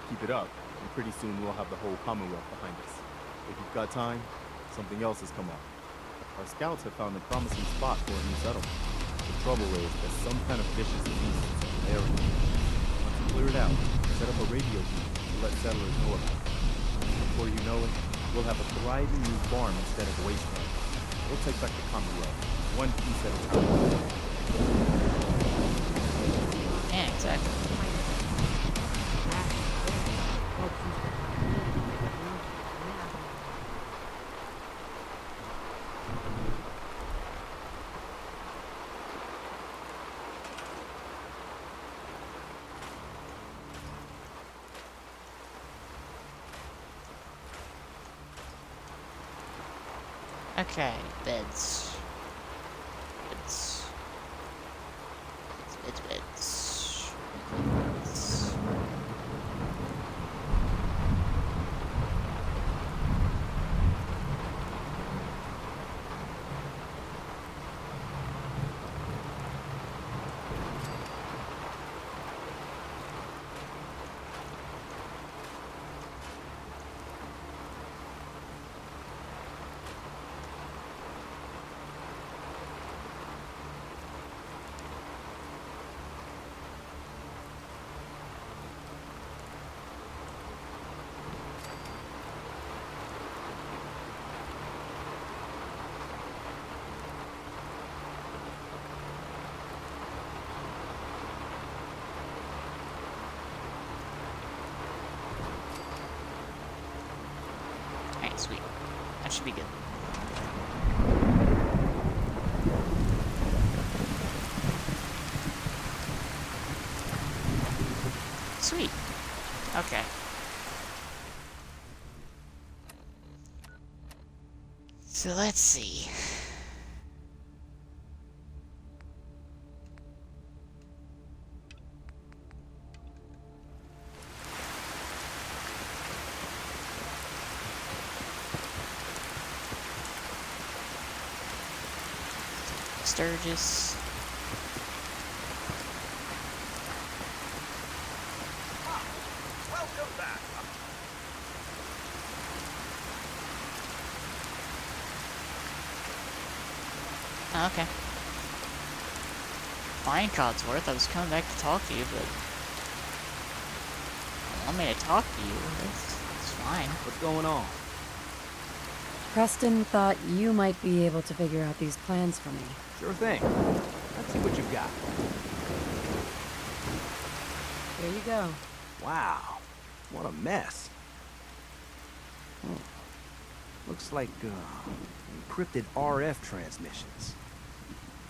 [SPEAKER 12] Keep it up, and pretty soon we'll have the whole Commonwealth behind us. If you've got time, something else has come up. Our scouts have found a promising spot for a new settlement. The trouble is that some kind of vicious beast is in the area. Once you clear it out, set up a radio beat to let settlers know about it. Before you know it, we'll have a thriving new farm instead of a wasteland. We'll take back the Commonwealth, one piece at a time.
[SPEAKER 1] Yeah, exactly. Okay, beds. Beds. Beds, beds. Beds. Alright, sweet. That should be good. Sweet. Okay. So let's see. Sturgis.
[SPEAKER 14] Welcome back.
[SPEAKER 1] Oh, okay. Fine, Codsworth. I was coming back to talk to you, but you want me to talk to you? That's fine.
[SPEAKER 16] What's going on?
[SPEAKER 6] Preston thought you might be able to figure out these plans for me.
[SPEAKER 16] Sure thing. Let's see what you've got.
[SPEAKER 6] Here you go.
[SPEAKER 16] Wow. What a mess. Looks like encrypted RF transmissions.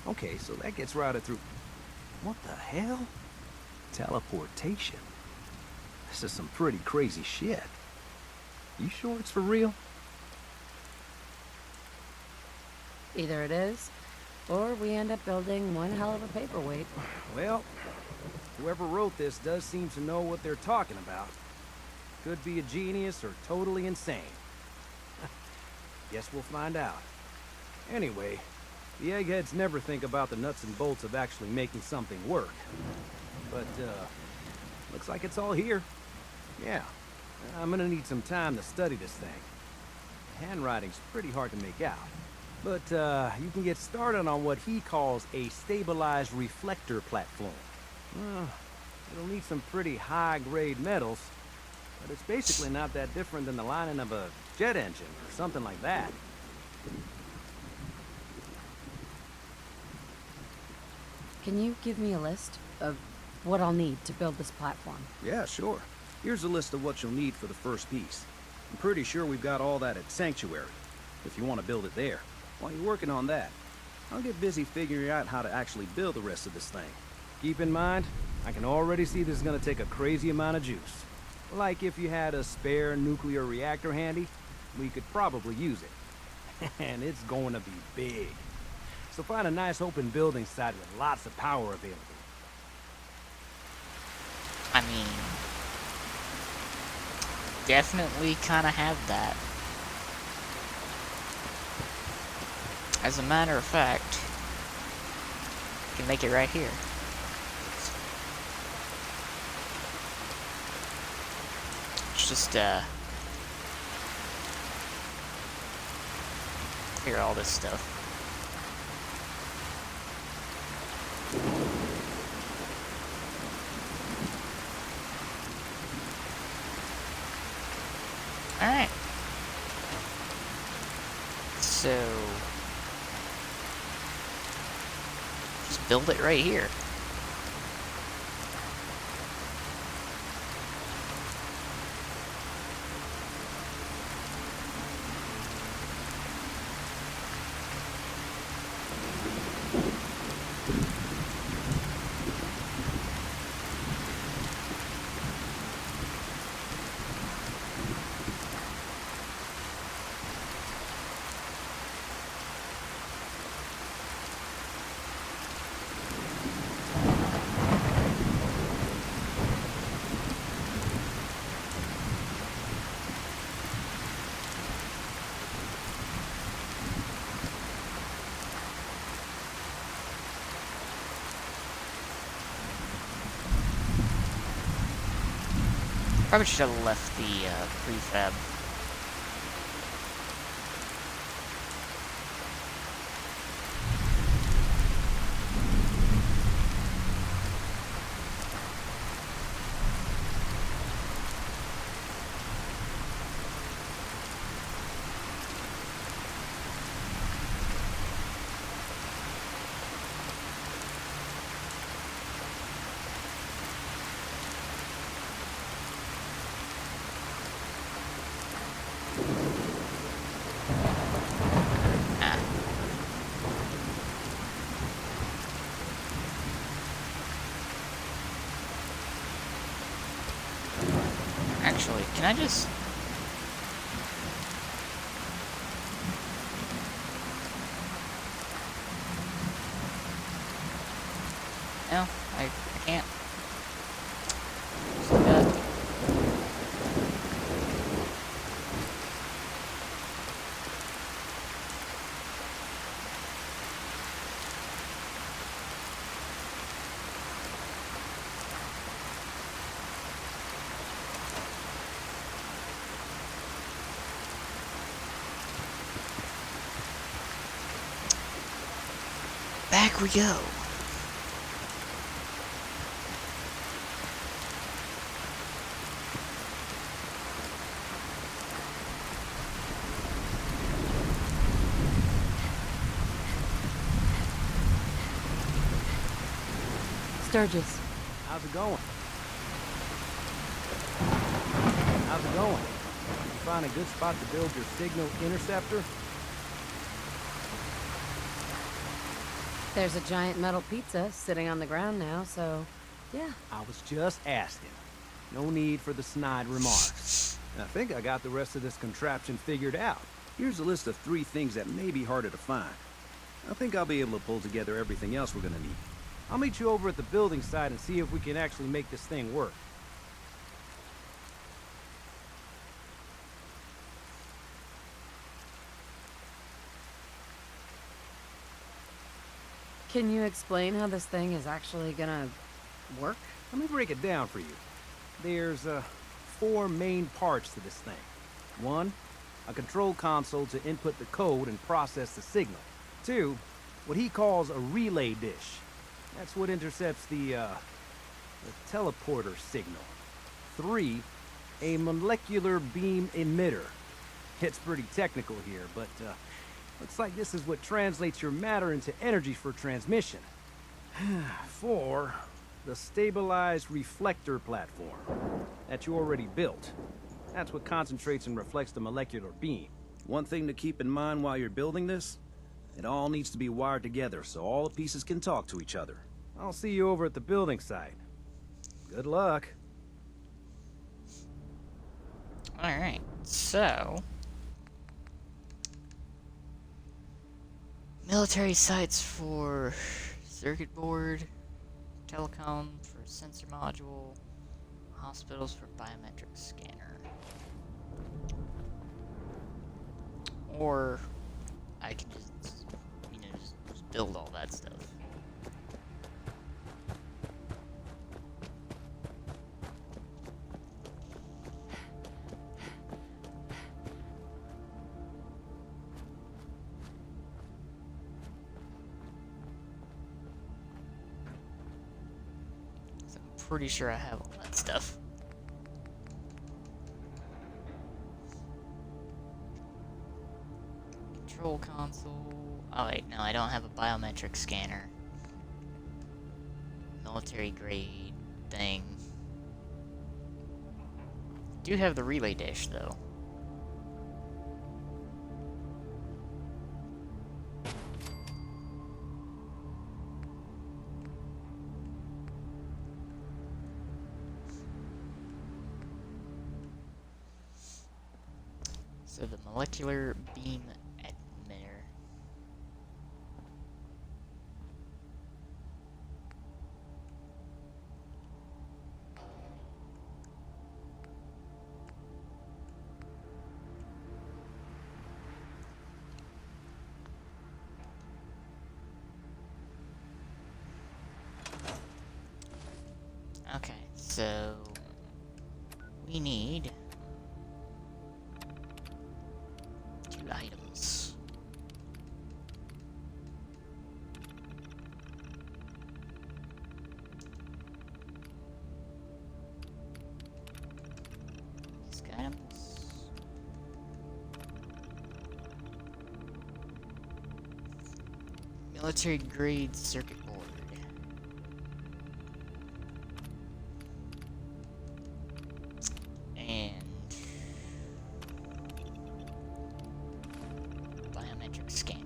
[SPEAKER 16] Okay, so that gets routed through... What the hell? Teleportation. This is some pretty crazy shit. You sure it's for real?
[SPEAKER 6] Either it is, or we end up building one hell of a paperweight.
[SPEAKER 16] Well, whoever wrote this does seem to know what they're talking about. Could be a genius or totally insane. Guess we'll find out. Anyway, the eggheads never think about the nuts and bolts of actually making something work. But, looks like it's all here. Yeah, I'm gonna need some time to study this thing. The handwriting's pretty hard to make out. But, you can get started on what he calls a stabilized reflector platform. It'll need some pretty high-grade metals, but it's basically not that different than the lining of a jet engine or something like that.
[SPEAKER 6] Can you give me a list of what I'll need to build this platform?
[SPEAKER 16] Yeah, sure. Here's a list of what you'll need for the first piece. I'm pretty sure we've got all that at Sanctuary, if you want to build it there. While you're working on that, I'll get busy figuring out how to actually build the rest of this thing. Keep in mind, I can already see this is gonna take a crazy amount of juice. Like if you had a spare nuclear reactor handy, we could probably use it. And it's going to be big. So find a nice open building site with lots of power available.
[SPEAKER 1] I mean, definitely kind of have that. As a matter of fact, you can make it right here. It's just, clear all this stuff. Alright. So, just build it right here. Probably should have left the prefab. Actually, can I just... No, I can't. Just like that. Back we go.
[SPEAKER 6] Sturgis.
[SPEAKER 16] How's it going? How's it going? You find a good spot to build your signal interceptor?
[SPEAKER 6] There's a giant metal pizza sitting on the ground now, so yeah.
[SPEAKER 16] I was just asking. No need for the snide remarks. I think I got the rest of this contraption figured out. Here's a list of 3 things that may be harder to find. I think I'll be able to pull together everything else we're gonna need. I'll meet you over at the building site and see if we can actually make this thing work.
[SPEAKER 6] Can you explain how this thing is actually gonna work?
[SPEAKER 16] Let me break it down for you. There's 4 main parts to this thing. 1, a control console to input the code and process the signal. 2, what he calls a relay dish. That's what intercepts the teleporter signal. 3, a molecular beam emitter. It's pretty technical here, but looks like this is what translates your matter into energy for transmission. 4, the stabilized reflector platform that you already built. That's what concentrates and reflects the molecular beam. One thing to keep in mind while you're building this, it all needs to be wired together so all the pieces can talk to each other. I'll see you over at the building site. Good luck.
[SPEAKER 1] Alright, so... military sites for circuit board, telecom for sensor module, hospitals for biometric scanner. Or I can just, just build all that stuff. Pretty sure I have all that stuff. Control console. Oh wait, no, I don't have a biometric scanner. Military grade thing. Do have the relay dish though. So the molecular beam emitter. Okay, so we need items. These items. Military grade circuit board. And biometric scanner.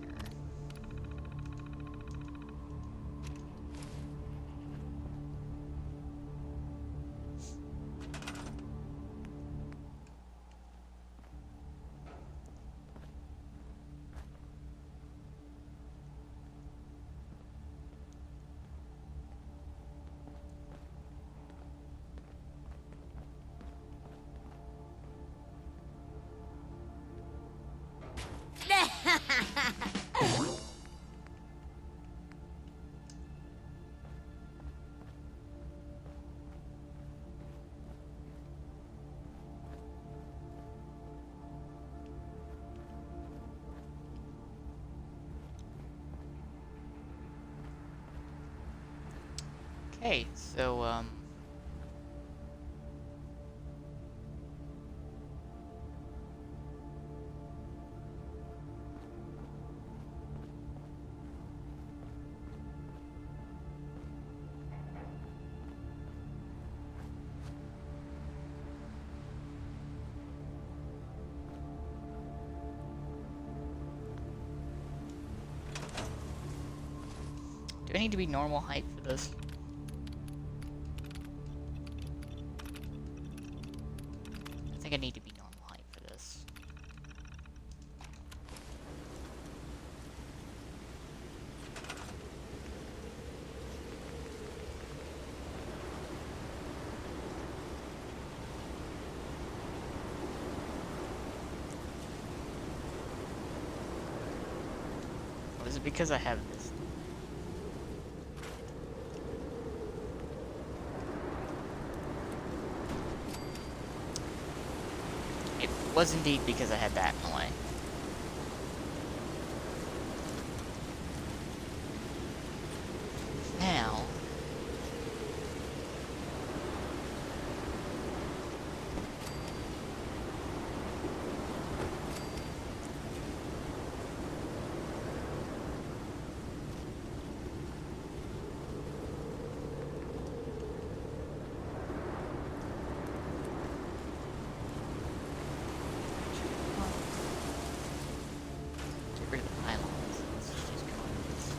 [SPEAKER 1] Okay, so, do I need to be normal height for this? I think I need to be normal height for this. Or is it because I have this? was indeed because I had that in the way. Now... Get rid of the pylons. Let's just use coordinates.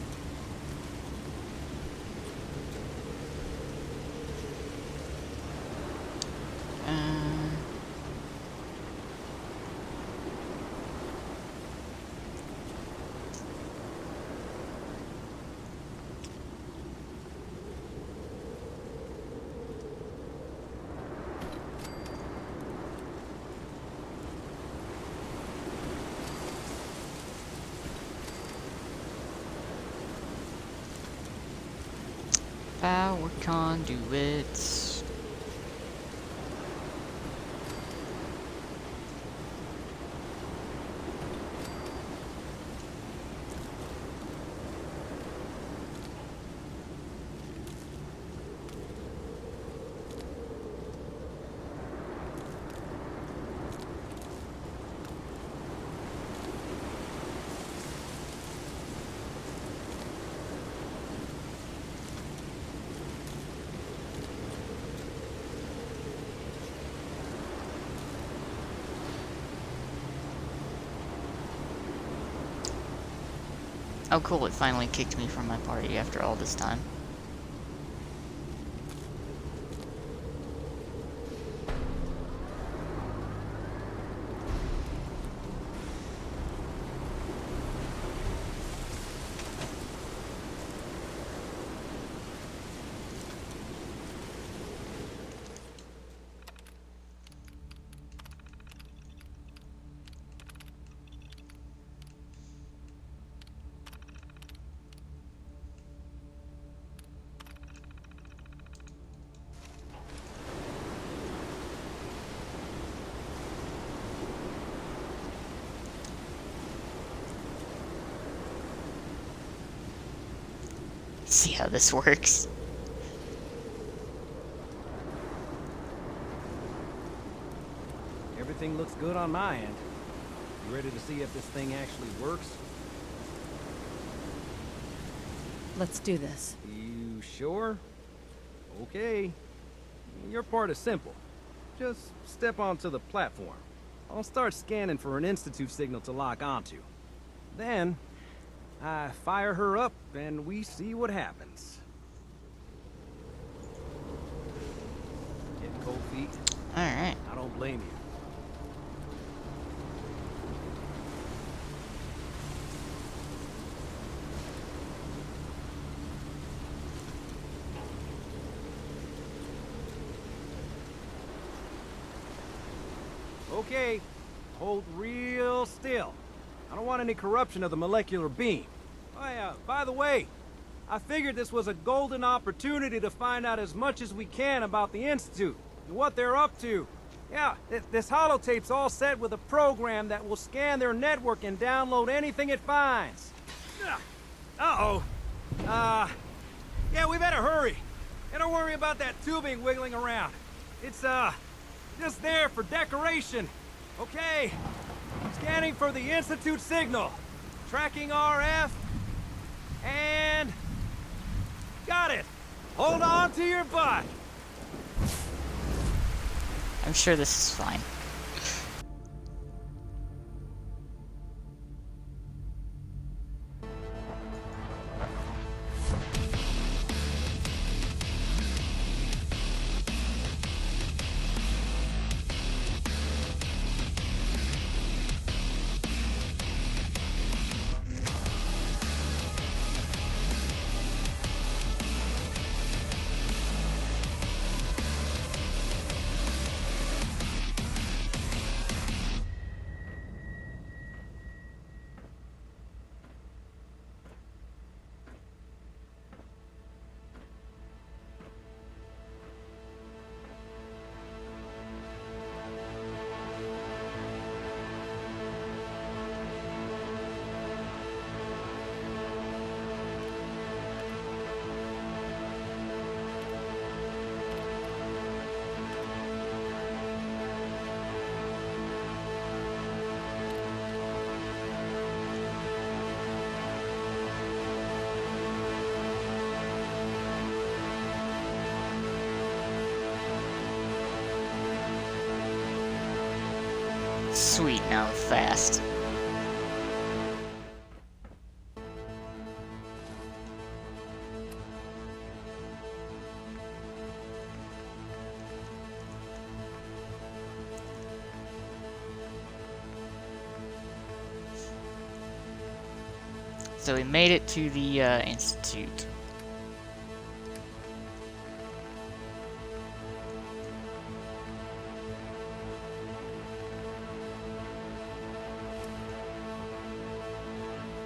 [SPEAKER 1] Power conduits. Oh cool, it finally kicked me from my party after all this time. See how this works.
[SPEAKER 16] Everything looks good on my end. You ready to see if this thing actually works?
[SPEAKER 6] Let's do this.
[SPEAKER 16] You sure? Okay. Your part is simple. Just step onto the platform. I'll start scanning for an Institute signal to lock onto. Then, I fire her up and we see what happens. Get cold feet?
[SPEAKER 1] Alright.
[SPEAKER 16] I don't blame you. Okay, hold real still. I don't want any corruption of the molecular beam. Oh, by the way, I figured this was a golden opportunity to find out as much as we can about the Institute and what they're up to. Yeah, this holotape's all set with a program that will scan their network and download anything it finds. Uh-oh. Yeah, we better hurry. And don't worry about that tubing wiggling around. It's, just there for decoration. Okay. Scanning for the Institute signal. Tracking RF. And... got it. Hold on to your butt.
[SPEAKER 1] I'm sure this is fine. Sweet, now I'm fast. So we made it to the Institute.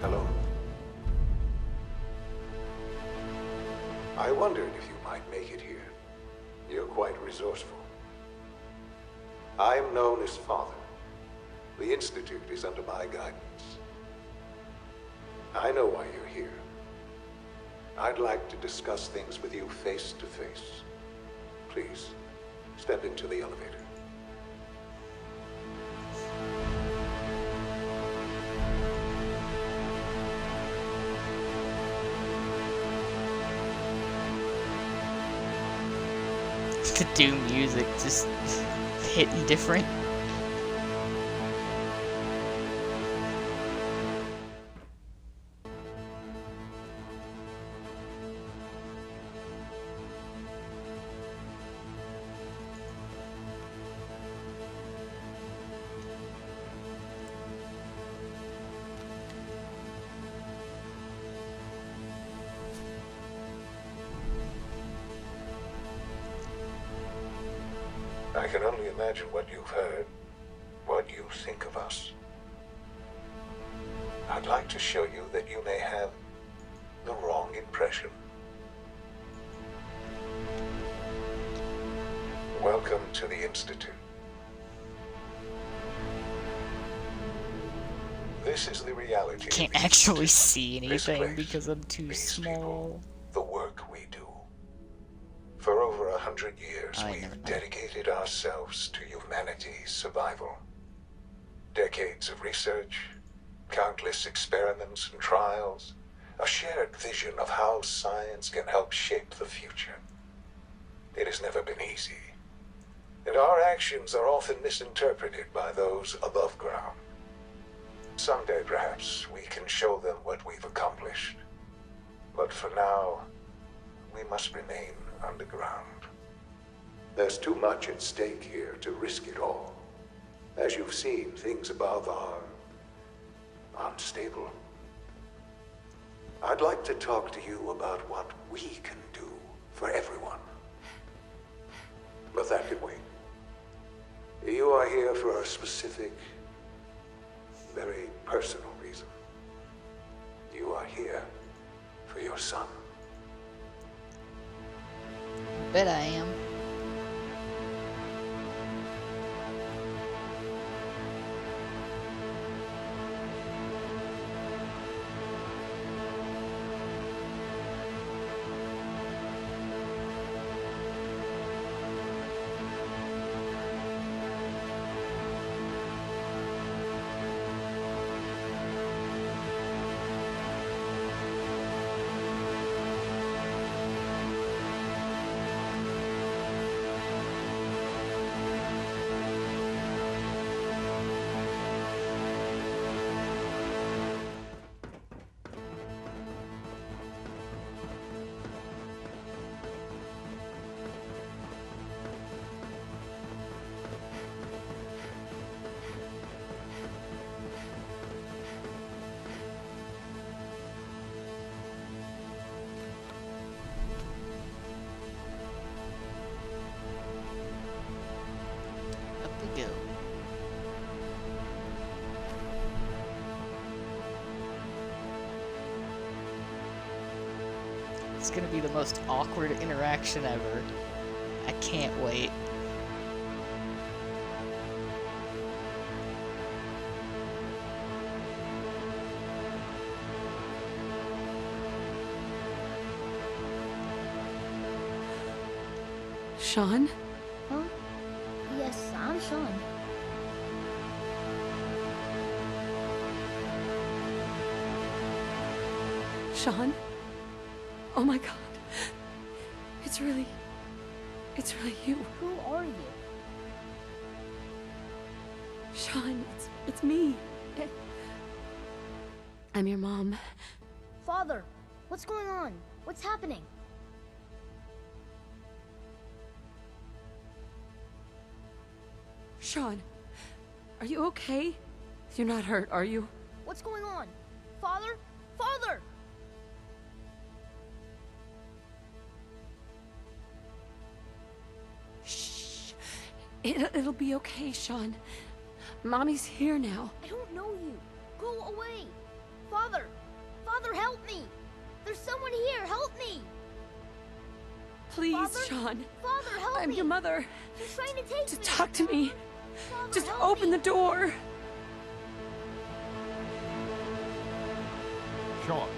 [SPEAKER 18] Hello. I wondered if you might make it here. You're quite resourceful. I am known as Father. The Institute is under my guidance. I know why you're here. I'd like to discuss things with you face to face. Please, step into the elevator.
[SPEAKER 1] The Doom music just hitting different.
[SPEAKER 18] I can only imagine what you've heard, what you think of us. I'd like to show you that you may have the wrong impression. Welcome to the Institute. This is the reality.
[SPEAKER 1] Can't actually see anything because I'm too small.
[SPEAKER 18] The work we do. For over 100 years, we've dedicated ourselves to humanity's survival. Decades of research, countless experiments and trials, a shared vision of how science can help shape the future. It has never been easy, and our actions are often misinterpreted by those above ground. Someday, perhaps, we can show them what we've accomplished. But for now, we must remain underground. There's too much at stake here to risk it all. As you've seen, things above are unstable. I'd like to talk to you about what we can do for everyone. But that can wait. You are here for a specific, very personal reason. You are here for your son.
[SPEAKER 1] Bet I am. Go. It's gonna be the most awkward interaction ever. I can't wait.
[SPEAKER 6] Sean?
[SPEAKER 19] Huh? Yes, I'm Sean.
[SPEAKER 6] Sean? Oh my god. It's really you.
[SPEAKER 19] Who are you?
[SPEAKER 6] Sean, it's me. I'm your mom.
[SPEAKER 19] Father, what's going on? What's happening?
[SPEAKER 6] Sean, are you okay? You're not hurt, are you?
[SPEAKER 19] What's going on? Father? Father!
[SPEAKER 6] Shh. It'll be okay, Sean. Mommy's here now.
[SPEAKER 19] I don't know you. Go away. Father! Father, help me! There's someone here. Help me!
[SPEAKER 6] Please,
[SPEAKER 19] Father?
[SPEAKER 6] Sean.
[SPEAKER 19] Father, help me!
[SPEAKER 6] I'm your mother.
[SPEAKER 19] He's trying to take
[SPEAKER 6] Just
[SPEAKER 19] me.
[SPEAKER 6] talk to me.
[SPEAKER 19] Father,
[SPEAKER 6] Just
[SPEAKER 19] help
[SPEAKER 6] open
[SPEAKER 19] me.
[SPEAKER 6] the door.
[SPEAKER 20] Sean.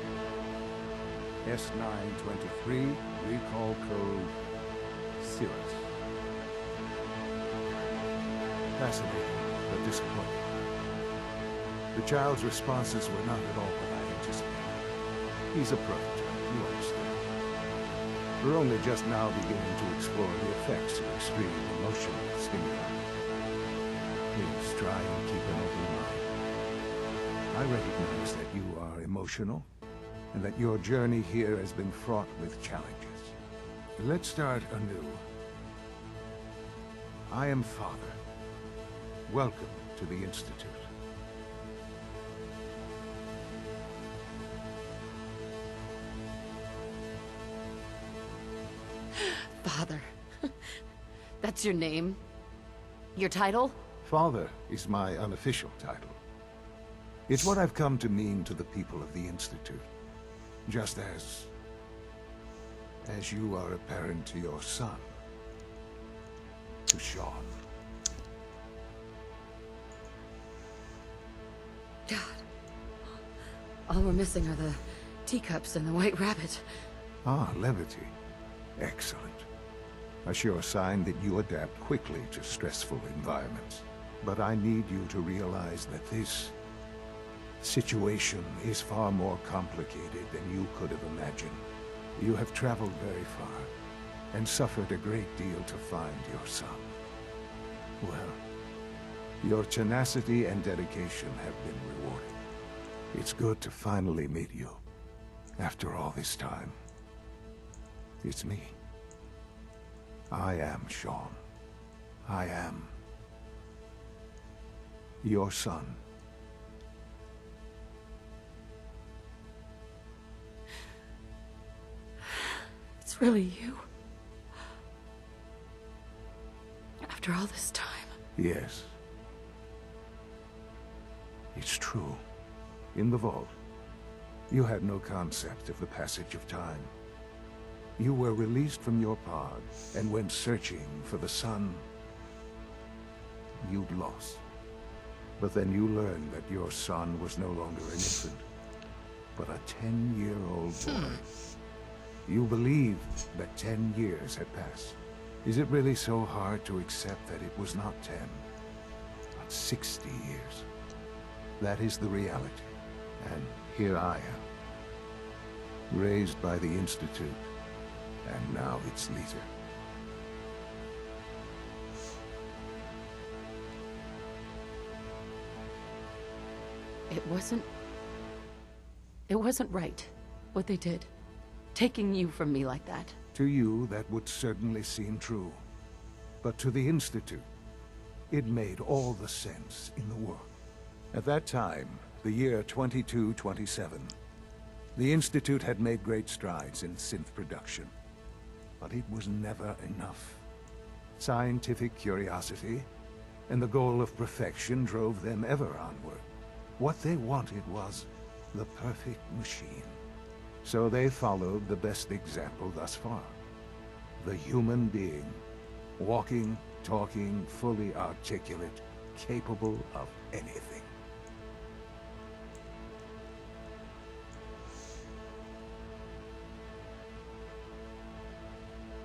[SPEAKER 20] S923, recall code Cirrus.
[SPEAKER 13] Fascinating, but disappointing. The child's responses were not at all what I anticipated. He's a prototype, you understand. We're only just now beginning to explore the effects of extreme emotional stimuli. Please try and keep an open mind. I recognize that you are emotional, and that your journey here has been fraught with challenges. Let's start anew. I am Father. Welcome to the Institute.
[SPEAKER 6] Father. That's your name? Your title?
[SPEAKER 13] Father is my unofficial title. It's what I've come to mean to the people of the Institute. Just as you are a parent to your son, to Sean.
[SPEAKER 6] God. All we're missing are the teacups and the white rabbit.
[SPEAKER 13] Ah, levity. Excellent. A sure sign that you adapt quickly to stressful environments. But I need you to realize that this situation is far more complicated than you could have imagined. You have traveled very far, and suffered a great deal to find your son. Well, your tenacity and dedication have been rewarded. It's good to finally meet you, after all this time. It's me. I am Sean. I am your son.
[SPEAKER 6] It's really you. After all this time.
[SPEAKER 13] Yes. It's true. In the vault, you had no concept of the passage of time. You were released from your pod and went searching for the son you'd lost. But then you learned that your son was no longer an infant, but a 10-year-old boy. You believed that 10 years had passed. Is it really so hard to accept that it was not 10, but 60 years? That is the reality. And here I am, raised by the Institute, and now its leader.
[SPEAKER 6] It wasn't right, what they did. Taking you from me like that.
[SPEAKER 13] To you, that would certainly seem true. But to the Institute, it made all the sense in the world. At that time, the year 2227, the Institute had made great strides in synth production. But it was never enough. Scientific curiosity and the goal of perfection drove them ever onward. What they wanted was the perfect machine. So they followed the best example thus far. The human being. Walking, talking, fully articulate, capable of anything.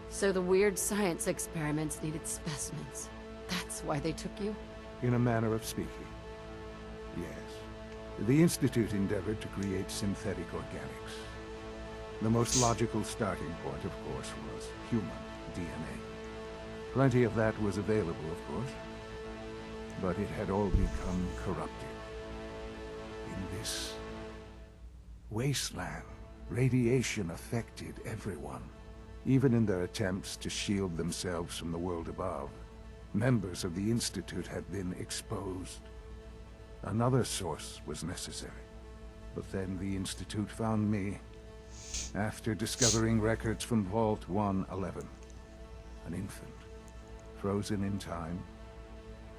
[SPEAKER 6] So the weird science experiments needed specimens. That's why they took you?
[SPEAKER 13] In a manner of speaking. Yes. The Institute endeavored to create synthetic organics. The most logical starting point, of course, was human DNA. Plenty of that was available, of course. but it had all become corrupted. In this wasteland, radiation affected everyone. Even in their attempts to shield themselves from the world above, members of the Institute had been exposed. Another source was necessary. But then the Institute found me after discovering records from Vault 111. An infant, frozen in time,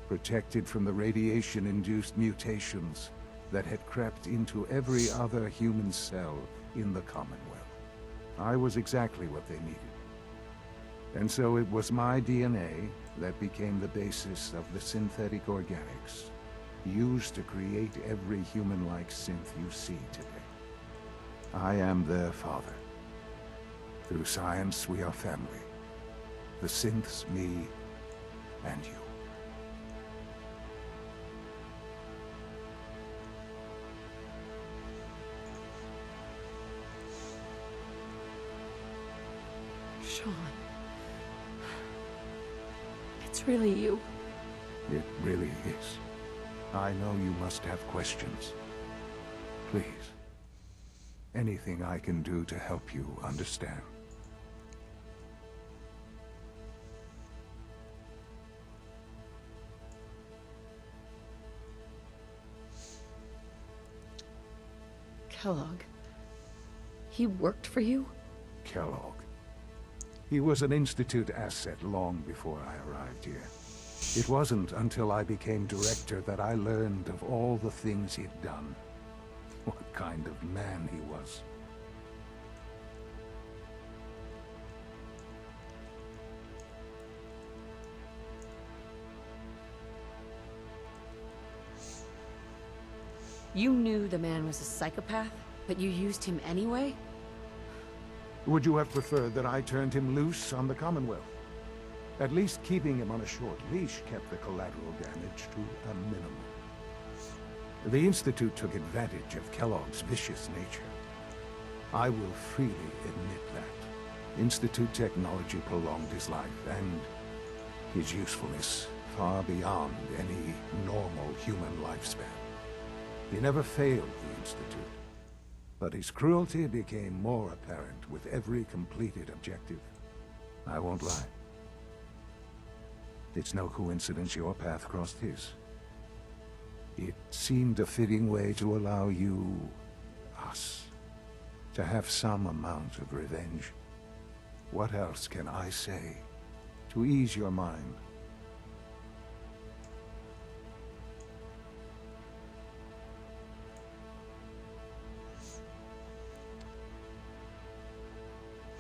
[SPEAKER 13] protected from the radiation-induced mutations that had crept into every other human cell in the Commonwealth. I was exactly what they needed. And so it was my DNA that became the basis of the synthetic organics used to create every human-like synth you see today. I am their father. Through science, we are family. The synths, me, and you.
[SPEAKER 6] Sean. It's really you.
[SPEAKER 13] It really is. I know you must have questions. Please. Anything I can do to help you understand.
[SPEAKER 6] Kellogg. He worked for you?
[SPEAKER 13] Kellogg. He was an Institute asset long before I arrived here. It wasn't until I became director that I learned of all the things he'd done. What kind of man he was.
[SPEAKER 6] You knew the man was a psychopath, but you used him anyway?
[SPEAKER 13] Would you have preferred that I turned him loose on the Commonwealth? At least keeping him on a short leash kept the collateral damage to a minimum. The Institute took advantage of Kellogg's vicious nature. I will freely admit that. Institute technology prolonged his life, and his usefulness far beyond any normal human lifespan. He never failed the Institute, but his cruelty became more apparent with every completed objective. I won't lie. It's no coincidence your path crossed his. It seemed a fitting way to allow you, us, to have some amount of revenge. What else can I say to ease your mind?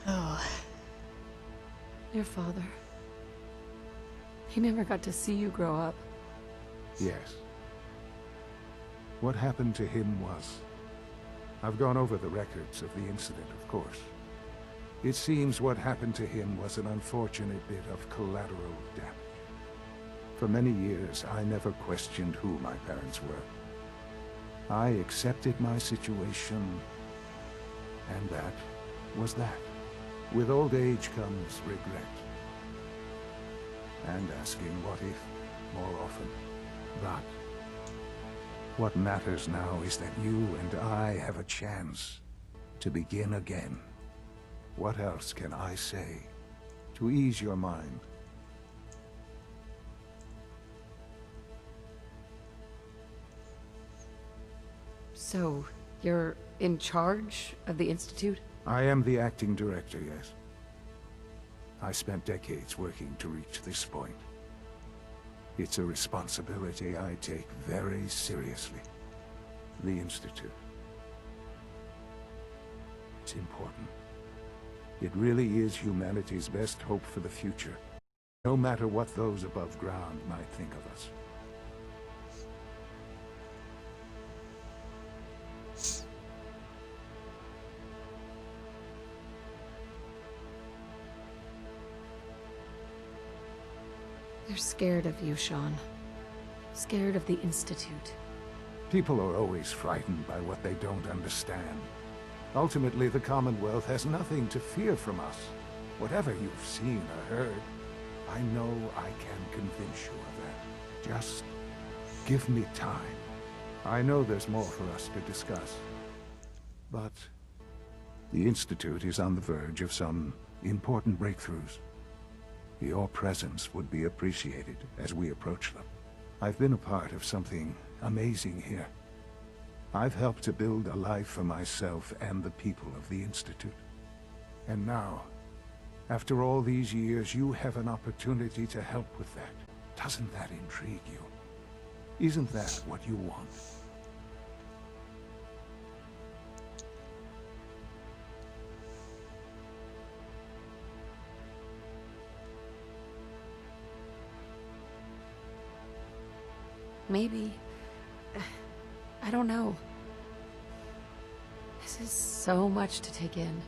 [SPEAKER 6] Oh. Your father. He never got to see you grow up.
[SPEAKER 13] Yes. What happened to him was... I've gone over the records of the incident, of course. It seems what happened to him was an unfortunate bit of collateral damage. For many years, I never questioned who my parents were. I accepted my situation, and that was that. With old age comes regret. And asking what if more often. But what matters now is that you and I have a chance to begin again. What else can I say to ease your mind?
[SPEAKER 6] So, you're in charge of the Institute?
[SPEAKER 13] I am the acting director, yes. I spent decades working to reach this point. It's a responsibility I take very seriously. The Institute. It's important. It really is humanity's best hope for the future, no matter what those above ground might think of us.
[SPEAKER 6] They're scared of you, Sean. Scared of the Institute.
[SPEAKER 13] People are always frightened by what they don't understand. Ultimately, the Commonwealth has nothing to fear from us. Whatever you've seen or heard, I know I can convince you of that. Just
[SPEAKER 21] give me time. I know there's more for us to discuss. But the Institute is on the verge of some important breakthroughs. Your presence would be appreciated as we approach them. I've been a part of something amazing here. I've helped to build a life for myself and the people of the Institute. And now, after all these years, you have an opportunity to help with that. Doesn't that intrigue you? Isn't that what you want?
[SPEAKER 6] Maybe. I don't know. This is so much to take in.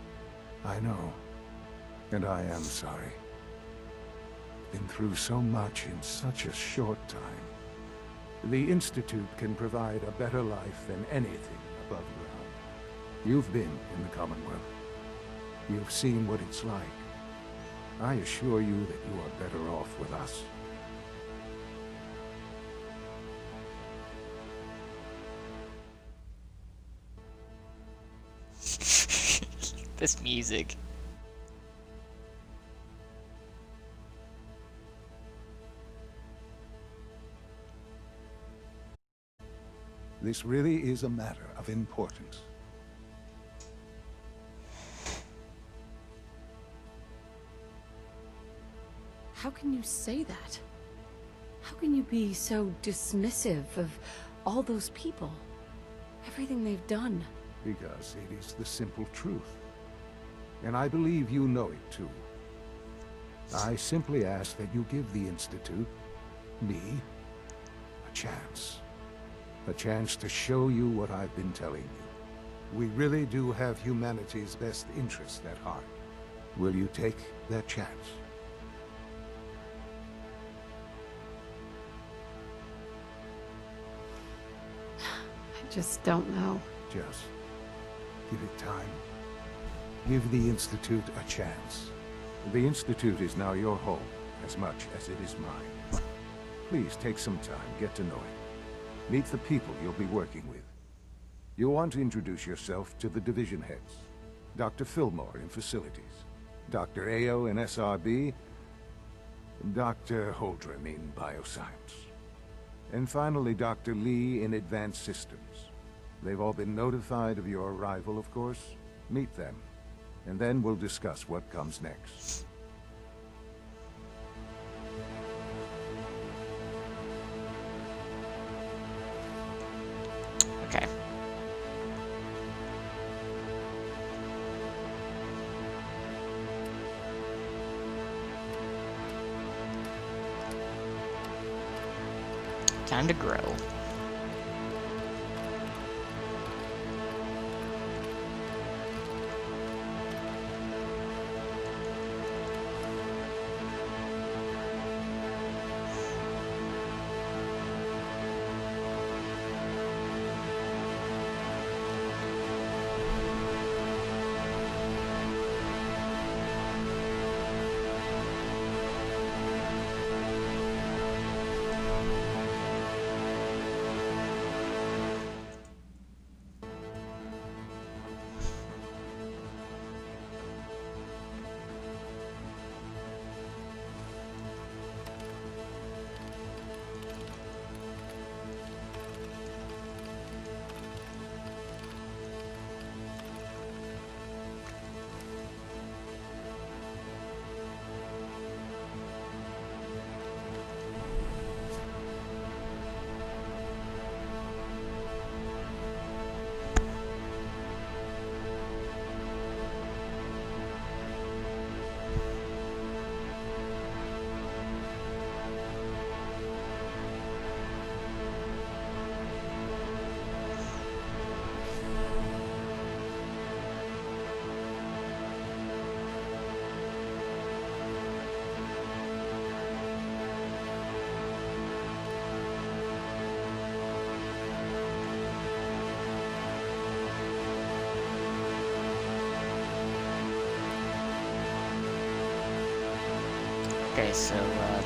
[SPEAKER 21] I know. And I am sorry. Been through so much in such a short time. The Institute can provide a better life than anything above ground. You've been in the Commonwealth. You've seen what it's like. I assure you that you are better off with us.
[SPEAKER 1] This music.
[SPEAKER 21] This really is a matter of importance.
[SPEAKER 6] How can you say that? How can you be so dismissive of all those people? Everything they've done?
[SPEAKER 21] Because it is the simple truth. And I believe you know it too. I simply ask that you give the Institute, me, a chance. A chance to show you what I've been telling you. We really do have humanity's best interest at heart. Will you take that chance?
[SPEAKER 6] I just don't know.
[SPEAKER 21] Just give it time. Give the Institute a chance. The Institute is now your home, as much as it is mine. Please take some time, get to know it. Meet the people you'll be working with. You'll want to introduce yourself to the division heads. Dr. Fillmore in Facilities, Dr. Ayo in SRB, Dr. Holdren in Bioscience. And finally, Dr. Lee in Advanced Systems. They've all been notified of your arrival, of course. Meet them. And then we'll discuss what comes next.
[SPEAKER 1] Okay. Time to grow. Okay, so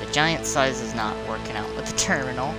[SPEAKER 1] the giant size is not working out with the terminal.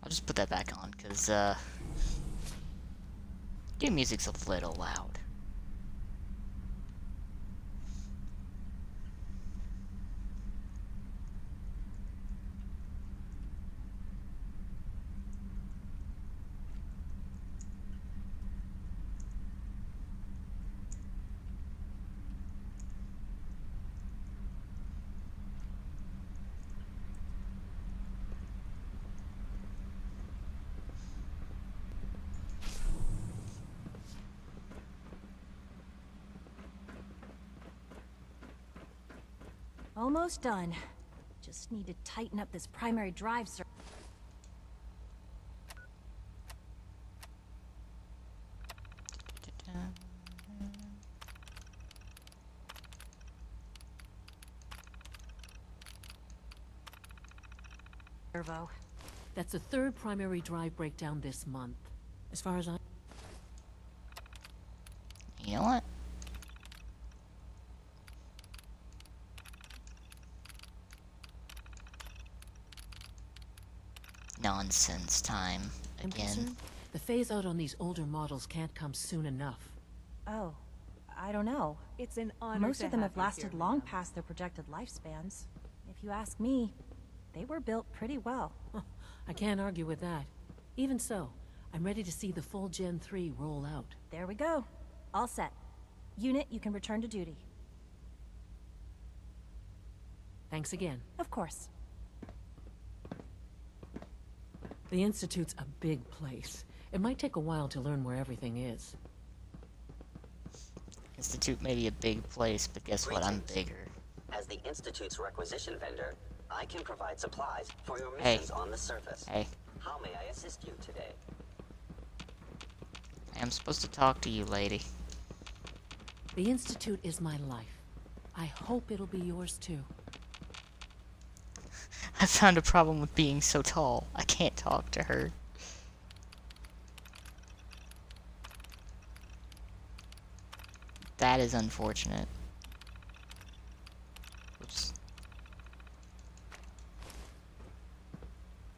[SPEAKER 1] I'll just put that back on, because, game music's a little loud.
[SPEAKER 2] Almost done. Just need to tighten up this primary drive
[SPEAKER 9] servo. That's the third primary drive breakdown this month. As far as I...
[SPEAKER 1] You know what? Nonsense time again.
[SPEAKER 9] The phase out on these older models can't come soon enough.
[SPEAKER 22] Oh, I don't know.
[SPEAKER 23] It's an honor.
[SPEAKER 22] Most of them have lasted long past their projected lifespans. If you ask me, they were built pretty well.
[SPEAKER 9] I can't argue with that. Even so, I'm ready to see the full Gen 3 roll out.
[SPEAKER 22] There we go. All set. Unit, you can return to duty.
[SPEAKER 9] Thanks again.
[SPEAKER 22] Of course.
[SPEAKER 9] The Institute's a big place. It might take a while to learn where everything is.
[SPEAKER 1] Institute may be a big place, but guess what? I'm bigger.
[SPEAKER 24] As the Institute's requisition vendor, I can provide supplies for your missions on the surface.
[SPEAKER 1] Hey.
[SPEAKER 24] How may I assist you today?
[SPEAKER 1] I'm supposed to talk to you, lady.
[SPEAKER 9] The Institute is my life. I hope it'll be yours too.
[SPEAKER 1] I found a problem with being so tall. I can't talk to her. That is unfortunate. Oops.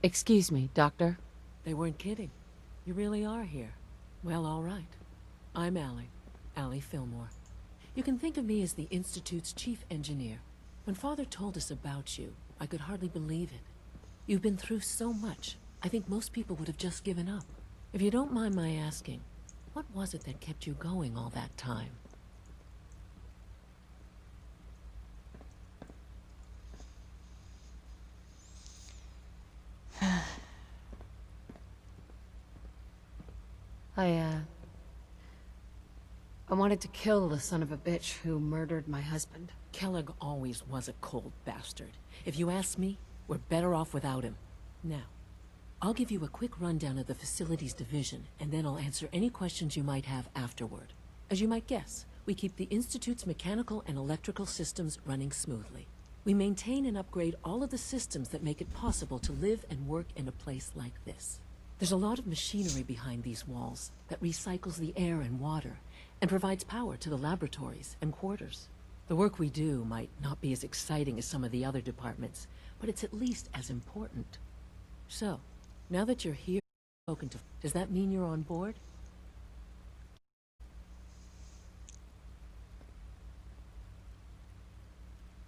[SPEAKER 6] Excuse me, Doctor.
[SPEAKER 9] They weren't kidding. You really are here. Well, all right. I'm Allie Fillmore. You can think of me as the Institute's chief engineer. When Father told us about you, I could hardly believe it. You've been through so much, I think most people would have just given up. If you don't mind my asking, what was it that kept you going all that time?
[SPEAKER 6] I wanted to kill the son of a bitch who murdered my husband.
[SPEAKER 9] Kellogg always was a cold bastard. If you ask me, we're better off without him. Now, I'll give you a quick rundown of the Facilities Division, and then I'll answer any questions you might have afterward. As you might guess, we keep the Institute's mechanical and electrical systems running smoothly. We maintain and upgrade all of the systems that make it possible to live and work in a place like this. There's a lot of machinery behind these walls that recycles the air and water and provides power to the laboratories and quarters. The work we do might not be as exciting as some of the other departments, but it's at least as important. So, now that you're here, does that mean you're on board?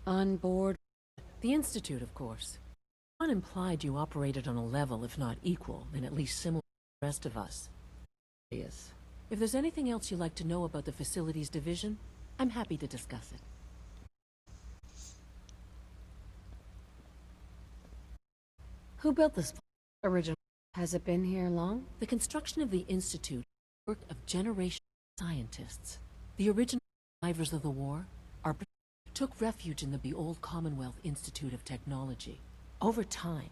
[SPEAKER 6] On board?
[SPEAKER 9] The Institute, of course. One implied you operated on a level, if not equal, then at least similar to the rest of us. Yes. If there's anything else you'd like to know about the Facilities Division, I'm happy to discuss it.
[SPEAKER 6] Who built this original? Has it been here long?
[SPEAKER 9] The construction of the Institute is the work of generations of scientists. The original survivors of the war took refuge in the old Commonwealth Institute of Technology. Over time,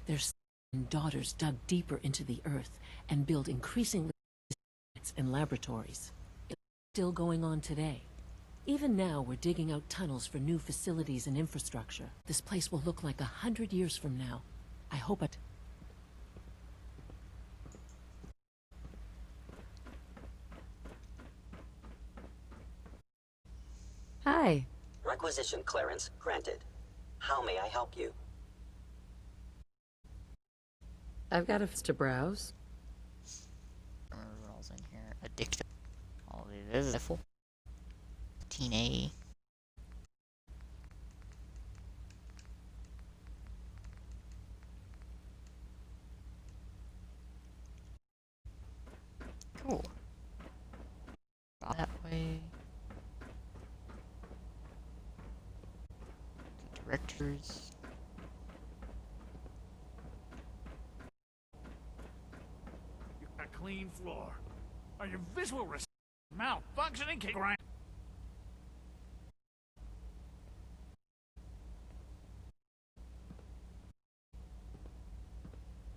[SPEAKER 9] their sons and daughters dug deeper into the earth and built increasingly and laboratories. It's still going on today. Even now, we're digging out tunnels for new facilities and infrastructure. This place will look like 100 years from now. I hope it...
[SPEAKER 6] Hi.
[SPEAKER 24] Requisition clearance granted. How may I help you?
[SPEAKER 6] I've got to browse.
[SPEAKER 1] Remember what else in here? Addictive. All of these is full. Teen A. Cool. That way. The directors.
[SPEAKER 14] A clean floor. Are your visual malfunctioning? Grind.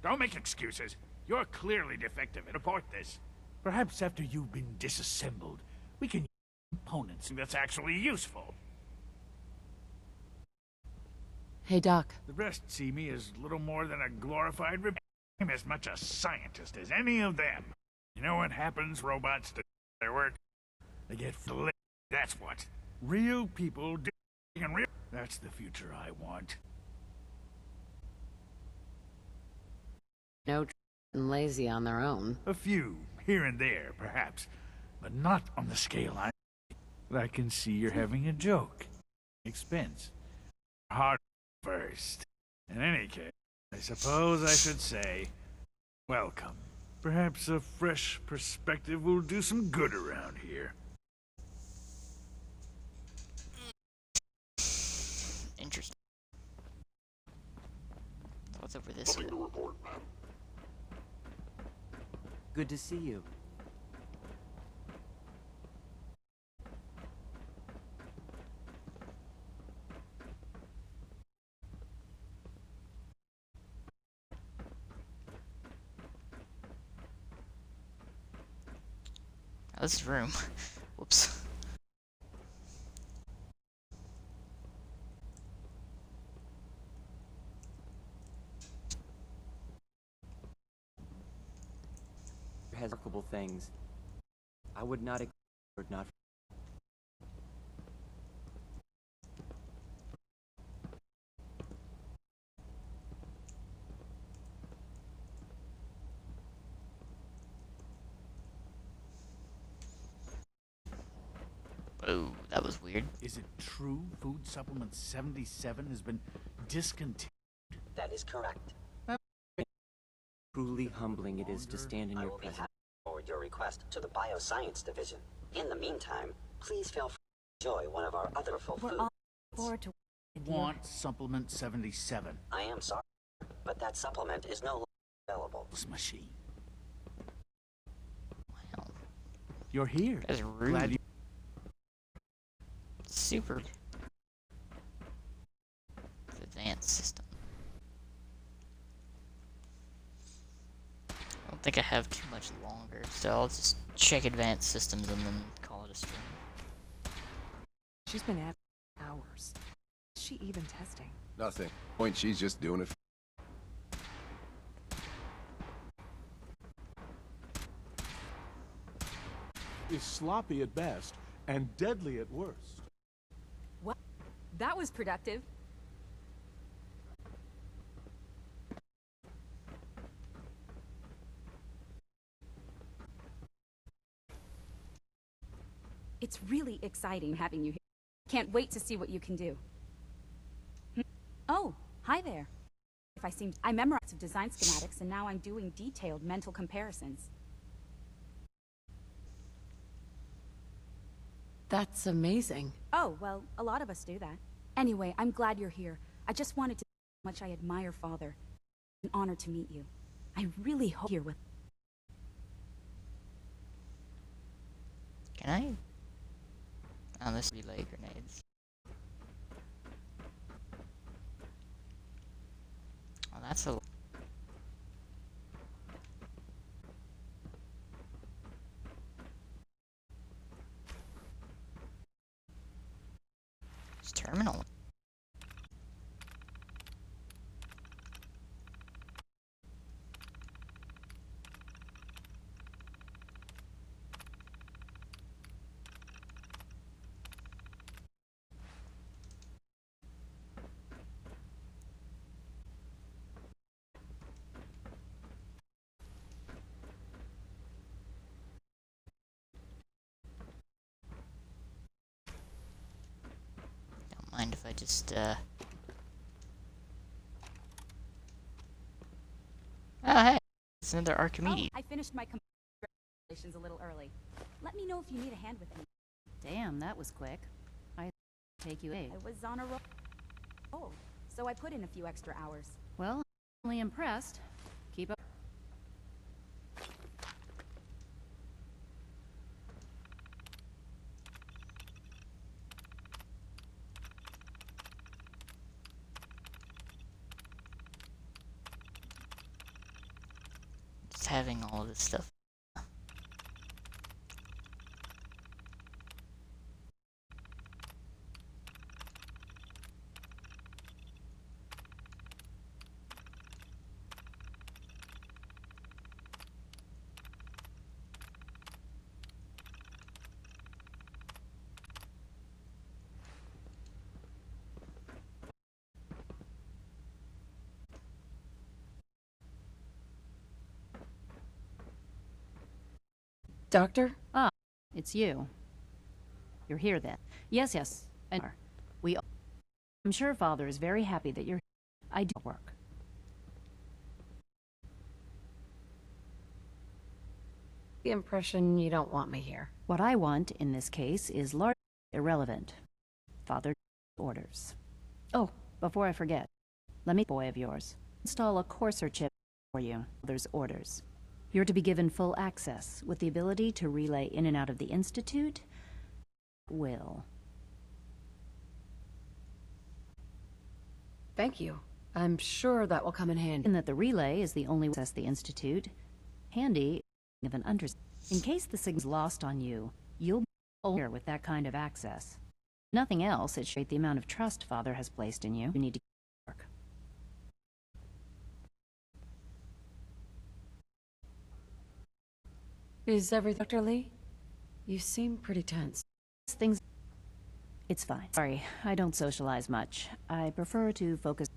[SPEAKER 14] Don't make excuses. You're clearly defective and report this. Perhaps after you've been disassembled, we can use components that's actually useful.
[SPEAKER 6] Hey, Doc.
[SPEAKER 14] The rest see me as little more than a glorified repair. I'm as much a scientist as any of them. You know what happens, robots do their work? They get flipped. That's what. Real people do and real. That's the future I want.
[SPEAKER 6] No and lazy on their own.
[SPEAKER 14] A few, here and there, perhaps. But not on the scale I... But I can see you're having a joke. Expense. Hard first. In any case, I suppose I should say, welcome. Perhaps a fresh perspective will do some good around here.
[SPEAKER 1] Interesting. What's over this way?
[SPEAKER 16] Good to see you.
[SPEAKER 1] Oh, this is room. Whoops.
[SPEAKER 16] Has remarkable things. I would not expect not.
[SPEAKER 1] Oh, that was weird.
[SPEAKER 14] Is it true Food Supplement 77 has been discontinued?
[SPEAKER 24] That is correct.
[SPEAKER 16] Truly humbling it is to stand in
[SPEAKER 24] I
[SPEAKER 16] your
[SPEAKER 24] will be
[SPEAKER 16] presence.
[SPEAKER 24] happy to forward your request to the Bioscience Division. In the meantime, please feel free to enjoy one of our other full
[SPEAKER 22] We're
[SPEAKER 24] foods.
[SPEAKER 22] all forward to
[SPEAKER 14] Want Supplement 77.
[SPEAKER 24] I am sorry, but that supplement is no longer available.
[SPEAKER 14] This machine.
[SPEAKER 1] Wow.
[SPEAKER 14] You're here.
[SPEAKER 1] That's rude.
[SPEAKER 14] Glad you...
[SPEAKER 1] Super. Advanced system. I don't think I have too much longer, so I'll just check advanced systems and then call it a stream.
[SPEAKER 4] She's been at it for hours. Is she even testing?
[SPEAKER 5] Nothing. Point, she's just doing it.
[SPEAKER 7] Is sloppy at best and deadly at worst.
[SPEAKER 4] Well, that was productive.
[SPEAKER 23] It's really exciting having you here. Can't wait to see what you can do. Oh, hi there. I memorized design schematics and now I'm doing detailed mental comparisons.
[SPEAKER 6] That's amazing.
[SPEAKER 23] Oh, well, a lot of us do that. Anyway, I'm glad you're here. I just wanted to say how much I admire Father. It's an honor to meet you. I really hope you're with...
[SPEAKER 1] Can I? Oh, this relay grenades. Oh, that's a... It's terminal. Don't mind if I just, Oh, hey! It's another Archimedes.
[SPEAKER 23] I finished my congratulations a little early. Let me know if you need a hand with anything.
[SPEAKER 11] Damn, that was quick. I take you
[SPEAKER 23] I was on a roll. Oh, so I put in a few extra hours.
[SPEAKER 11] Well, I'm only impressed. Keep up.
[SPEAKER 1] Just having all of this stuff.
[SPEAKER 6] Doctor?
[SPEAKER 11] Ah, it's you. You're here then. Yes. And I'm sure Father is very happy that you're here. I do work.
[SPEAKER 6] The impression you don't want me here.
[SPEAKER 11] What I want in this case is largely irrelevant. Father orders. Oh, before I forget, let me, boy of yours, install a courser chip for you. Father's orders. You're to be given full access, with the ability to relay in and out of the Institute. Will.
[SPEAKER 6] Thank you. I'm sure that will come in handy.
[SPEAKER 11] And that the relay is the only way to access the Institute. Handy of an in case the signal's lost on you, you'll be aware with that kind of access. Nothing else, it shows the amount of trust Father has placed in you. You need to work.
[SPEAKER 6] Is everything, Dr. Lee? You seem pretty tense.
[SPEAKER 11] It's fine. Sorry, I don't socialize much. I prefer to focus.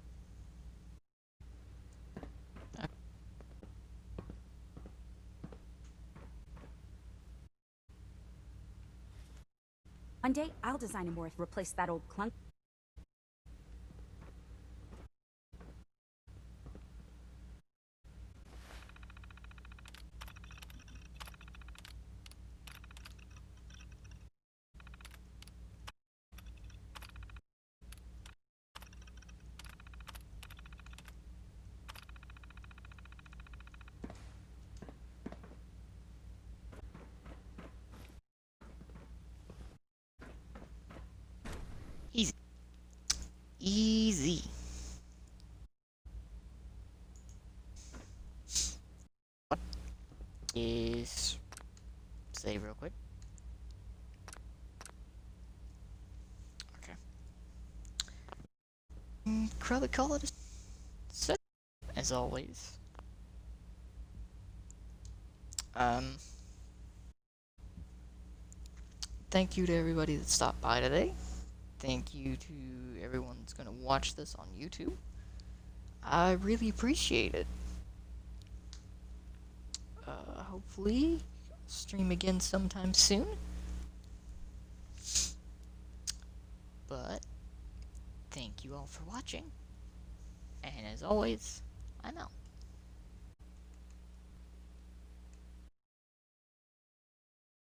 [SPEAKER 23] One day, I'll design a morph to replace that old clunk.
[SPEAKER 1] Easy. Easy. What is... Save real quick. Okay. Probably call it a set, as always. Thank you to everybody that stopped by today. Thank you to everyone that's going to watch this on YouTube. I really appreciate it. Hopefully, stream again sometime soon. But, thank you all for watching. And as always, I'm out.